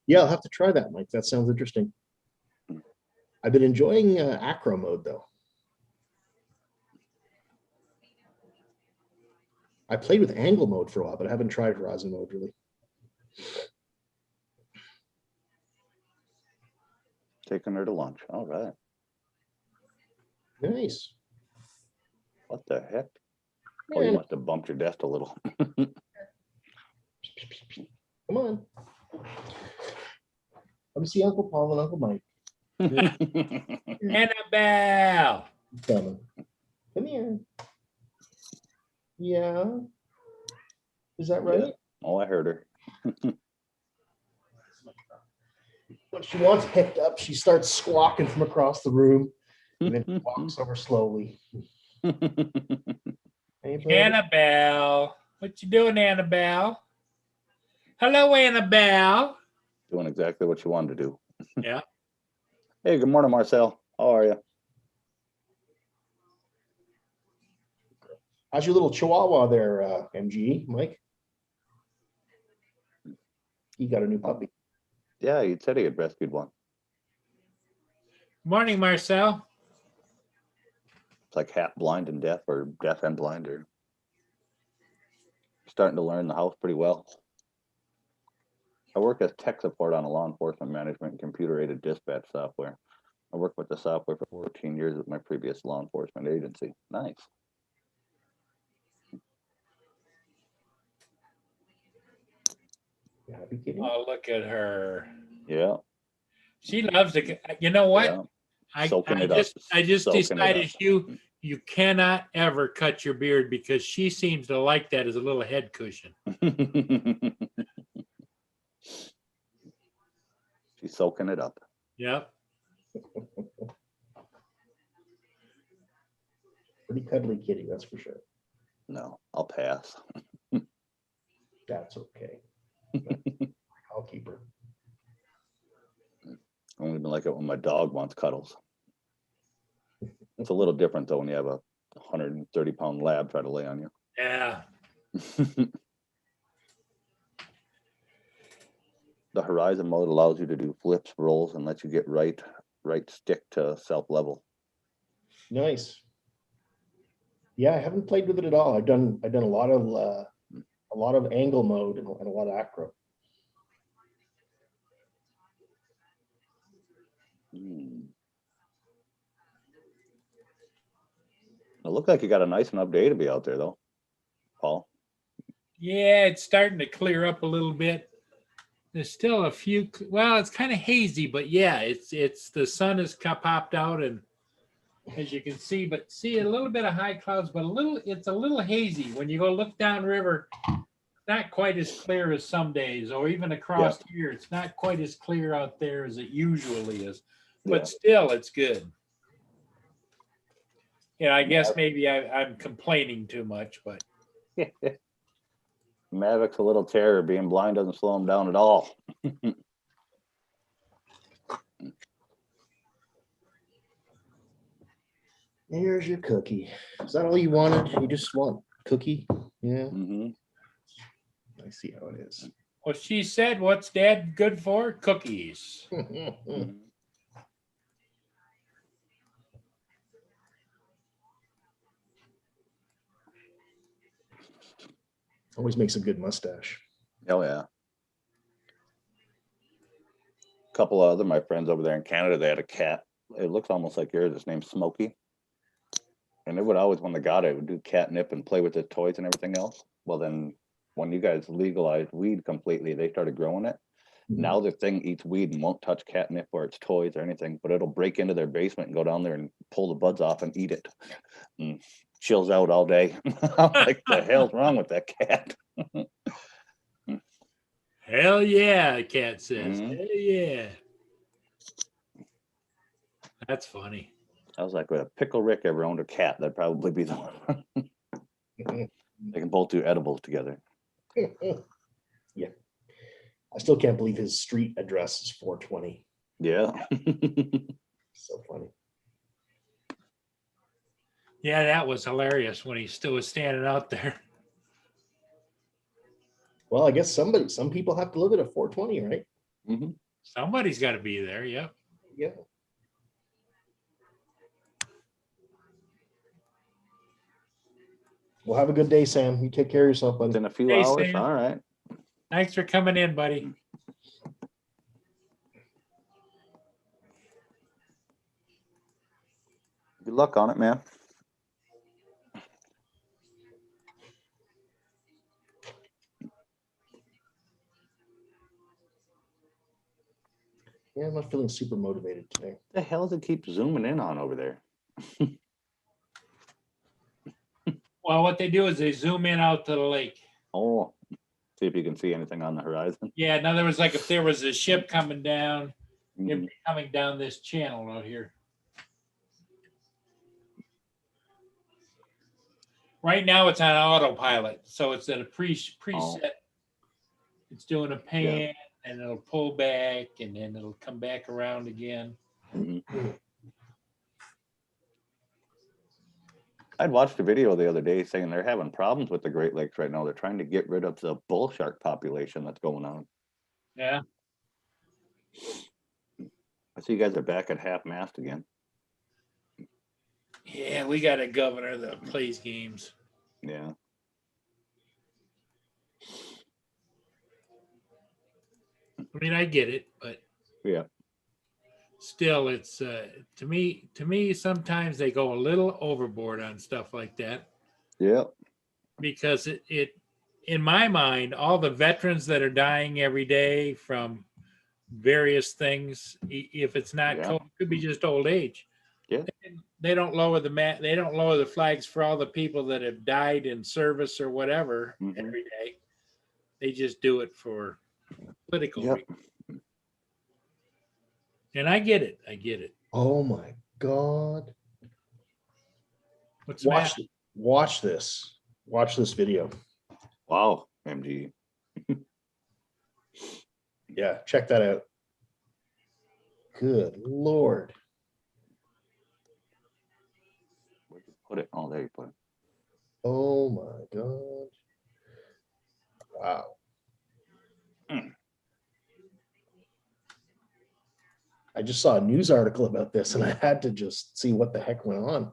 Yeah, I'll have to try that, Mike. That sounds interesting. I've been enjoying acro mode though. I played with angle mode for a while, but I haven't tried horizon mode really. Taking her to lunch. All right. Nice. What the heck? Oh, you must have bumped your desk a little. Come on. Let me see Uncle Paul and Uncle Mike. Annabelle. Come here. Yeah. Is that right? Yeah. Oh, I heard her. When she wants picked up, she starts squawking from across the room and then walks over slowly. Hey, buddy. Annabelle. What you doing, Annabelle? Hello, Annabelle. Doing exactly what you wanted to do. Yeah. Hey, good morning, Marcel. How are you? How's your little chihuahua there, MG, Mike? He got a new puppy. Yeah, you said he had rescued one. Morning, Marcel. It's like half blind and deaf, or deaf and blind, or starting to learn the house pretty well. I work as tech support on a law enforcement management and computer-aided dispatch software. I worked with the software for 14 years at my previous law enforcement agency. Nice. Happy kitty. Oh, look at her. Yeah. She loves it. You know what? Yeah. I Soaking it up. just Soaking it decided up. you cannot ever cut your beard because she seems to like that as a little head cushion. She's soaking it up. Yep. Pretty cuddly kitty, that's for sure. No, I'll pass. That's okay. I'll keep her. I don't even like it when my dog wants cuddles. It's a little different though when you have a 130-pound lab try to lay on you. Yeah. The horizon mode allows you to do flips, rolls, and lets you get right stick to self level. Nice. Yeah, I haven't played with it at all. I've done a lot of angle mode and a lot of acro. It looked like you got a nice enough day to be out there though, Paul. Yeah, it's starting to clear up a little bit. There's still a few. Well, it's kind of hazy, but yeah, it's the sun has popped out, and as you can see, but see a little bit of high clouds, but it's a little hazy when you go look downriver. Not quite as clear as some days, or even across here, it's not quite as clear out there as it usually is. But still, it's good. Yeah, I guess maybe I'm complaining too much, but Maverick's a little terror. Being blind doesn't slow him down at all. Here's your cookie. Is that all you wanted? You just want cookie? Yeah, Mm-hmm. I see how it is. well, she said, "What's Dad good for? Cookies." Always makes a good mustache. Oh yeah. A couple of other my friends over there in Canada, they had a cat. It looks almost like yours. It's named Smokey. And they would always, when they got it, would do catnip and play with the toys and everything else. Well, then when you guys legalized weed completely, they started growing it. Now the thing eats weed and won't touch catnip or its toys or anything, but it'll break into their basement and go down there and pull the buds off and eat it. And chills out all day. I'm like, the hell's wrong with that cat? Hell yeah, the cat says. Mhm. Hell yeah. That's funny. I was like, if Pickle Rick ever owned a cat, that'd probably be the one. They can both do edibles together. Yeah. I still can't believe his street address is 420. Yeah. So funny. Yeah, that was hilarious when he still was standing out there. Well, I guess some people have to live at a 420, right? Mm-hmm. Somebody's got to be there. Yep. Yeah. Well, have a good day, Sam. You take care of yourself, buddy. Within a few Hey, hours. Sam. All right. Thanks for coming in, buddy. Good luck on it, man. Yeah, I'm not feeling super motivated today. The hell does it keep zooming in on over there? Well, what they do is they zoom in out to the lake. Oh, see if you can see anything on the horizon. Yeah, in other words, like if there was a ship coming down, Mhm. it'd be coming down this channel out here. Right now it's on autopilot, so it's at a preset. It's doing a pan, and it'll pull back, and then it'll come back around again. Mhm. I'd watched a video the other day saying they're having problems with the Great Lakes right now. They're trying to get rid of the bull shark population that's going on. Yeah. I see you guys are back at half mast again. Yeah, we got a governor that plays games. Yeah. I mean, I get it, but Yeah. still, it's to me sometimes they go a little overboard on stuff like that, Yeah. because it in my mind, all the veterans that are dying every day from various things, if it's not Yeah. COVID, it could be just old age. Yeah. They don't lower they don't lower the flags for all the people that have died in service or whatever Mhm. every day. They just do it for political Yep. reasons. And I get it. I get it. Oh my God. What's the matter? Watch this. Watch this video. Wow. MG. Yeah, check that out. Good Lord. Where'd you put it? Oh, there you put it. Oh my God. Wow. I just saw a news article about this and I had to just see what the heck went on.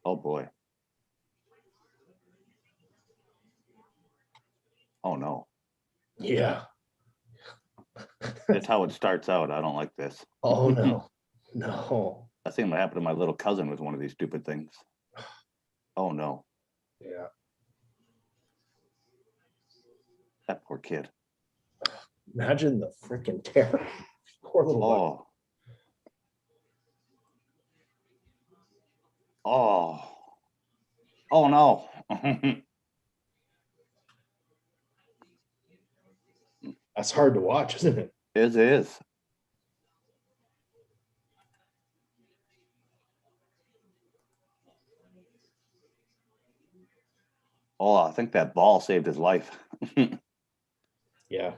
Oh boy. Oh no. Yeah. That's how it starts out. I don't like this. Oh no. No. I think what happened to my little cousin was one of these stupid things. Oh no. Yeah. That poor kid. Imagine the freaking terror. Poor little bug. Oh. Oh no. That's hard to watch, isn't it? It is. Oh, I think that ball saved his life. Yeah.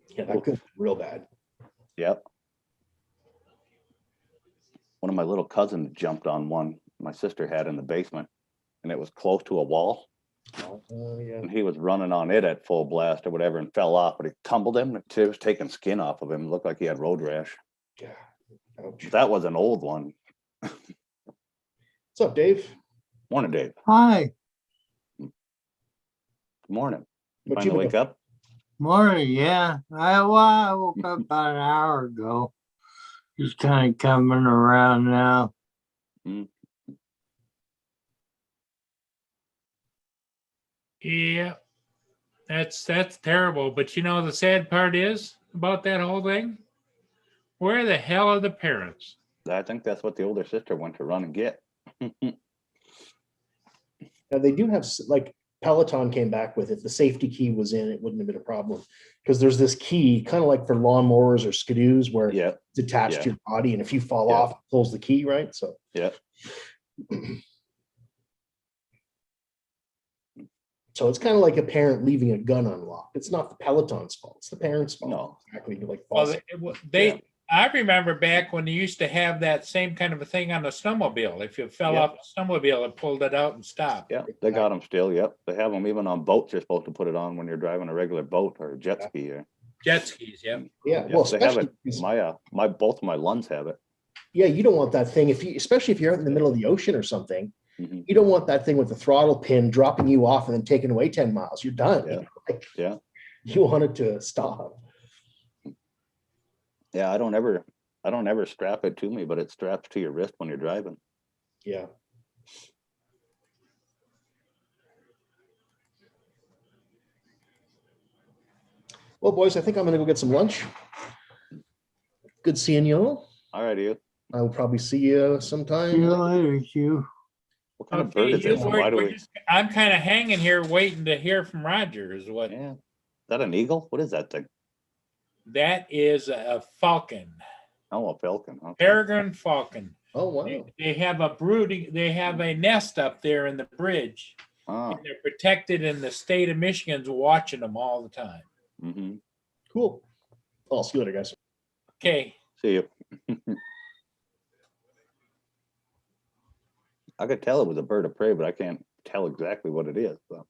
Yeah, that could be real bad. Yep. One of my little cousins jumped on one my sister had in the basement, and it was close to a wall. Oh, yeah. And he was running on it at full blast or whatever and fell off, but it tumbled him. It was taking skin off of him. It looked like he had road rash. Yeah. Ouch. That was an old one. What's up, Dave? Morning, Dave. Hi, Good morning. What you Finally been wake up? morning. Yeah, I woke up about an hour ago. Just kind of coming around now. Yeah, that's terrible. But you know, the sad part is about that whole thing. Where the hell are the parents? I think that's what the older sister went to run and get. Now they do have like Peloton came back with if the safety key was in, it wouldn't have been a problem because there's this key kind of like for lawnmowers or skidoos where Yeah. it's attached Yeah. to your body, and if you fall Yeah. off, it pulls the key, right? So Yeah. so it's kind of like a parent leaving a gun unlocked. It's not the Peloton's fault; it's the parents' fault. No. Exactly, like Well, false. they Yeah. I remember back when they used to have that same kind of a thing on the snowmobile. If you fell Yeah. off a snowmobile, it pulled it out and stopped. Yeah, they got them still. Yep. They have them even on boats. You're supposed to put it on when you're driving a regular boat or a jet ski. Jet skis, yeah. Yeah, Yep, well, they have especially it. because- My both of my Lunds have it. yeah, you don't want that thing if you, especially if you're out in the middle of the ocean or something. Mhm. You don't want that thing with the throttle pin dropping you off and then taking away 10 miles. You're done. Yeah. Like, Yeah. you want it to stop. Yeah, I don't ever strap it to me, but it straps to your wrist when you're driving. Yeah. Well, boys, I think I'm going to go get some lunch. Good seeing you all. All right, you. I will probably see you sometime. See you later, Hugh. What kind of bird is you- this? Why do we? I'm kind of hanging here waiting to hear from Roger. Is what Yeah. Is that an eagle? What is that thing? that is a falcon, Oh, a falcon. Okay. peregrine falcon. Oh, wow. They have a brooding. They have a nest up there in the bridge. Oh. And they're protected, and the state of Michigan's watching them all the time. Mm-hmm. Cool. I'll see you later, guys. Okay. See you. I could tell it was a bird of prey, but I can't tell exactly what it is. So.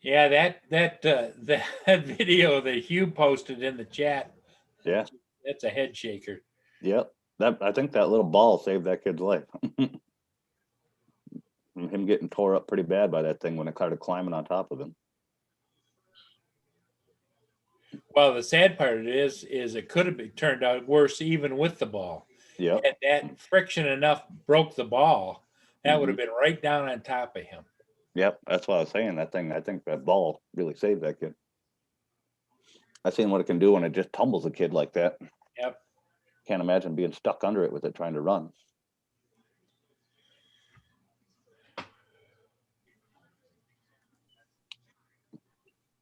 Yeah, that video that Hugh posted in the chat. Yeah. That's a head shaker. Yep. I think that little ball saved that kid's life. And him getting tore up pretty bad by that thing when it started climbing on top of him. Well, the sad part is it could have turned out worse even with the ball. Yep. Had that friction enough broke the ball, that would have been right down on top of him. Yep. That's what I was saying. That thing, I think that ball really saved that kid. I seen what it can do when it just tumbles a kid like that. Yep. Can't imagine being stuck under it with it trying to run.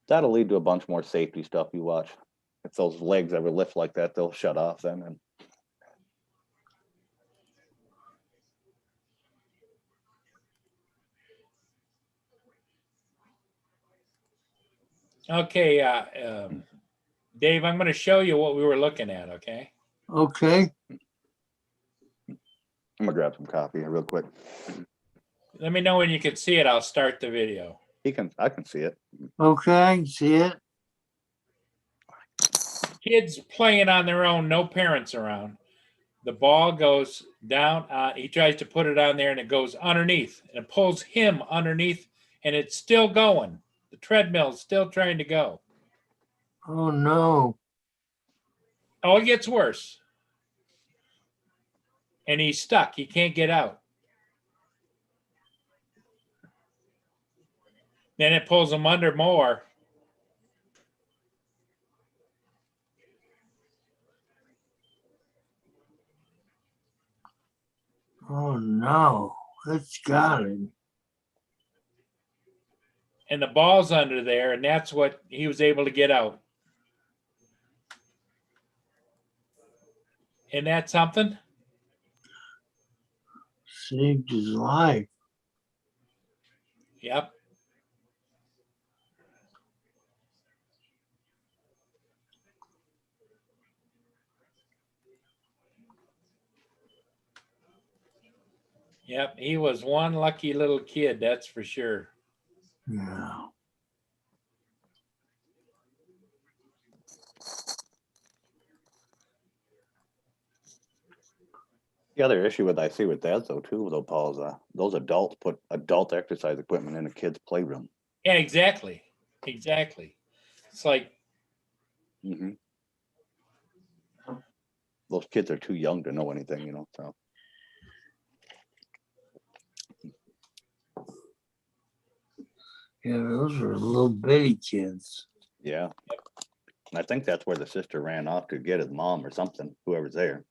That'll lead to a bunch more safety stuff you watch. If those legs ever lift like that, they'll shut off then. And Okay, Dave, I'm going to show you what we were looking at. Okay. Okay. I'm gonna grab some coffee here real quick. Let me know when you can see it. I'll start the video. I can see it. Okay, I can see it. Kids playing on their own, no parents around. The ball goes down. He tries to put it on there and it goes underneath and it pulls him underneath and it's still going. The treadmill's still trying to go. Oh, no. Oh, it gets worse. and he's stuck. He can't get out. Then it pulls him under more. Oh no, it's got him. And the ball's under there, and that's what he was able to get out. Isn't that something? Saved his life. Yep. Yep, he was one lucky little kid, that's for sure. Yeah. The other issue with I see with that though too, though, Paul, is those adults put adult exercise equipment in a kid's playroom. Yeah, exactly. Exactly. It's like, hmm Those kids are too young to know anything, you know. So Yeah, those were little bitty kids. yeah, and I think that's where the sister ran off to get his mom or something, whoever's there.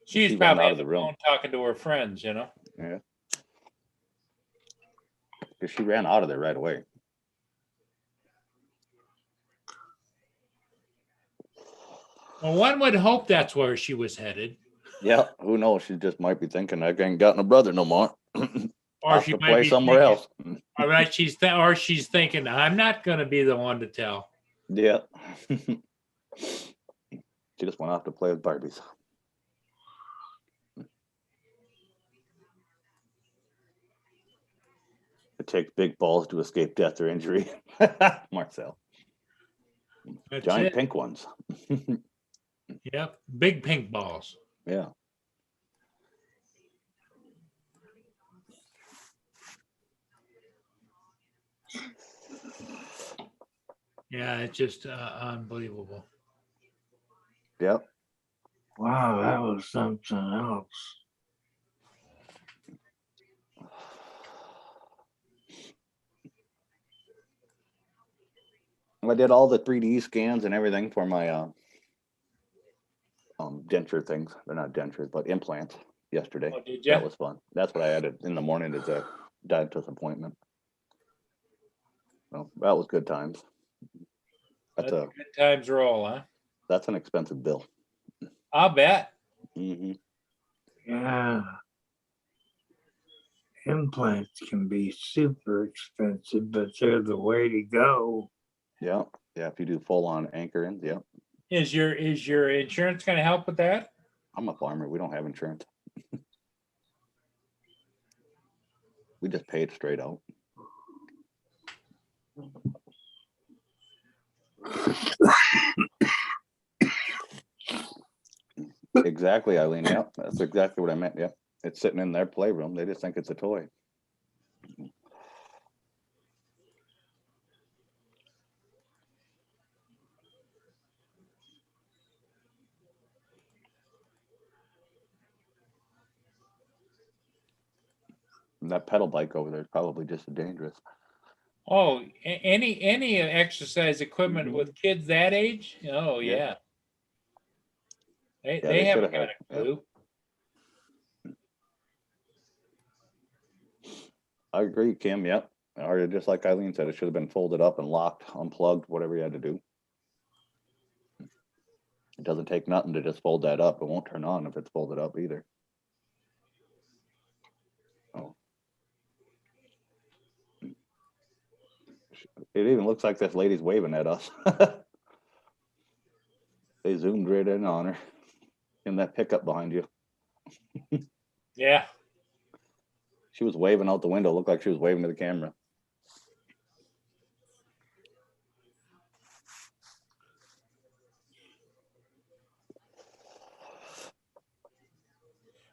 she's She ran probably out on of the the room. phone talking to her friends, you know. Yeah, because she ran out of there right away. Well, one would hope that's where she was headed. Yeah, who knows? She just might be thinking I ain't got no brother no more. Or Off she to might play be somewhere thinking, else. all right, or she's thinking, I'm not going to be the one to tell. Yeah. She just went off to play with Barbies. It takes big balls to escape death or injury. Marcel. That's Giant it. pink ones. Yep, big pink balls. Yeah. Yeah, it's just unbelievable. Yep. Wow, that was something else. I did all the 3D scans and everything for my denture things. They're not dentures, but implants yesterday. Oh, did you? That was fun. That's what I added in the morning as a dentist appointment. So that was good times. That's a good times roll, huh? That's an expensive bill. I'll bet. Mm-hmm. Yeah. Implants can be super expensive, but they're the way to go. Yeah. Yeah. If you do full on anchoring, yeah. Is your insurance going to help with that? I'm a farmer. We don't have insurance. We just pay it straight out. Exactly, Eileen. Yep, that's exactly what I meant. Yep, it's sitting in their playroom. They just think it's a toy. And that pedal bike over there is probably just as dangerous. Oh, any exercise equipment with kids that age? Oh yeah. They haven't got a clue. I agree, Kim. Yep. Or just like Eileen said, it should have been folded up and locked, unplugged, whatever you had to do. It doesn't take nothing to just fold that up. It won't turn on if it's folded up either. Oh. It even looks like this lady's waving at us. They zoomed right in on her in that pickup behind you. Yeah. She was waving out the window. Looked like she was waving to the camera.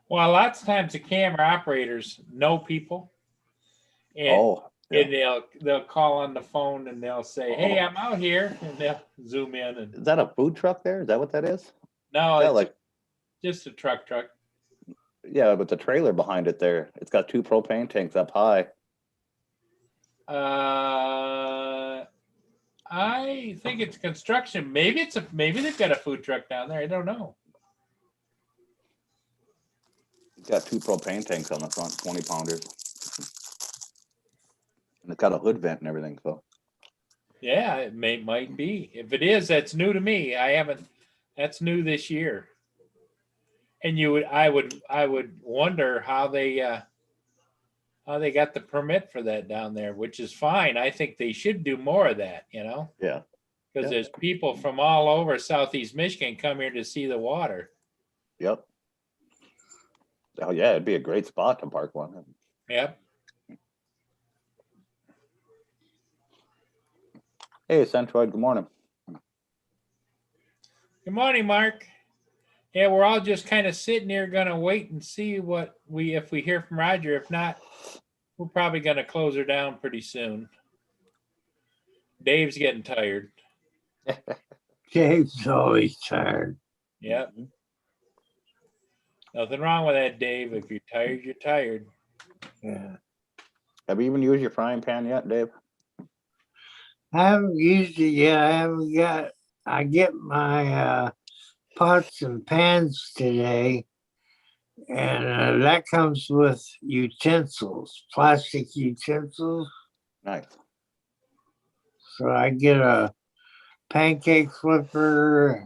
Well, lots of times the camera operators know people, and, and they'll call on the phone and they'll say, "Hey, I'm out here," and they'll zoom in. And is that a food truck there? Is that what that is? no, Yeah, it's like Just a truck. Yeah, but the trailer behind it there, it's got 2 propane tanks up high. I think it's construction. Maybe they've got a food truck down there. I don't know. It's got 2 propane tanks on the front, 20 pounders. And it's got a hood vent and everything, so. Yeah, it might be. If it is, that's new to me. That's new this year. And I would wonder how they got the permit for that down there, which is fine. I think they should do more of that, Yeah. because Yep. there's people from all over Southeast Michigan come here to see the water. Yep. Oh yeah, it'd be a great spot to park one. Yep. Hey, Centroid, good morning. Good morning, Mark. Yeah, we're all just kind of sitting here gonna wait and see if we hear from Roger. If not, we're probably gonna close her down pretty soon. Dave's getting tired. Dave's always tired. Yep. Nothing wrong with that, Dave. If you're tired, you're tired. Yeah. Have you even used your frying pan yet, Dave? I haven't used it yet. I get my pots and pans today, and that comes with utensils, plastic utensils. Nice. So I get a pancake flipper,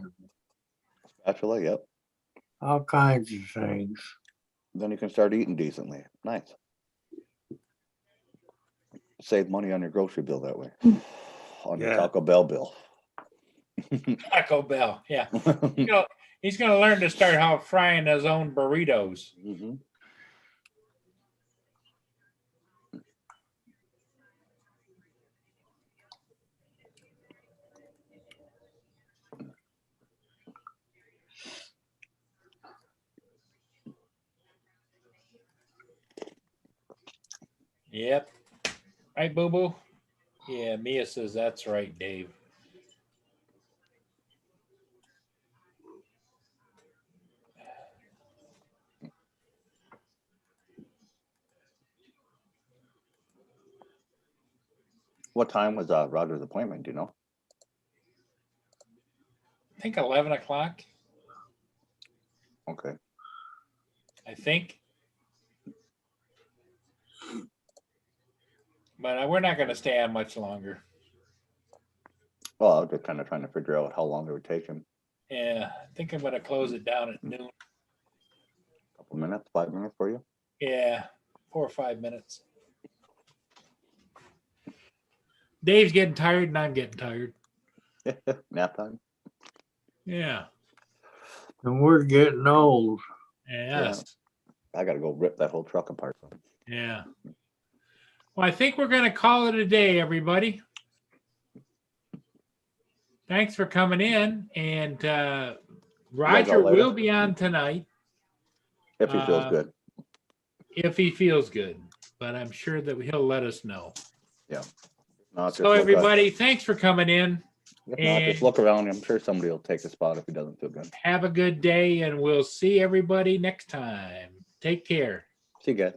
Spatula, yep. all kinds of things. Then you can start eating decently. Nice. Save money on your grocery bill that way. On your Yeah. Taco Bell bill. Taco Bell. Yeah. He's gonna learn to start how frying his own burritos. Mhm. Yep. Right, Boo Boo? Yeah, Mia says that's right, Dave. What time was Roger's appointment? Do you know? I think 11 o'clock. Okay. I think. But we're not going to stay on much longer. Well, I was just kind of trying to figure out how long it would take him. Yeah, I think I'm going to close it down at noon. Couple minutes, 5 minutes for you? Yeah, 4 or 5 minutes. Dave's getting tired and I'm getting tired. Nap time? Yeah. And we're getting old. Yes. I got to go rip that whole truck apart. Yeah. Well, I think we're going to call it a day, everybody. Thanks for coming in. And Roger later. will be on tonight. If he feels good. If he feels good. But I'm sure that he'll let us know. Yeah. No, So everybody, thanks for coming in. If not, just look around. I'm sure somebody will take a spot if he doesn't feel good. Have a good day, and we'll see everybody next time. Take care. See you guys.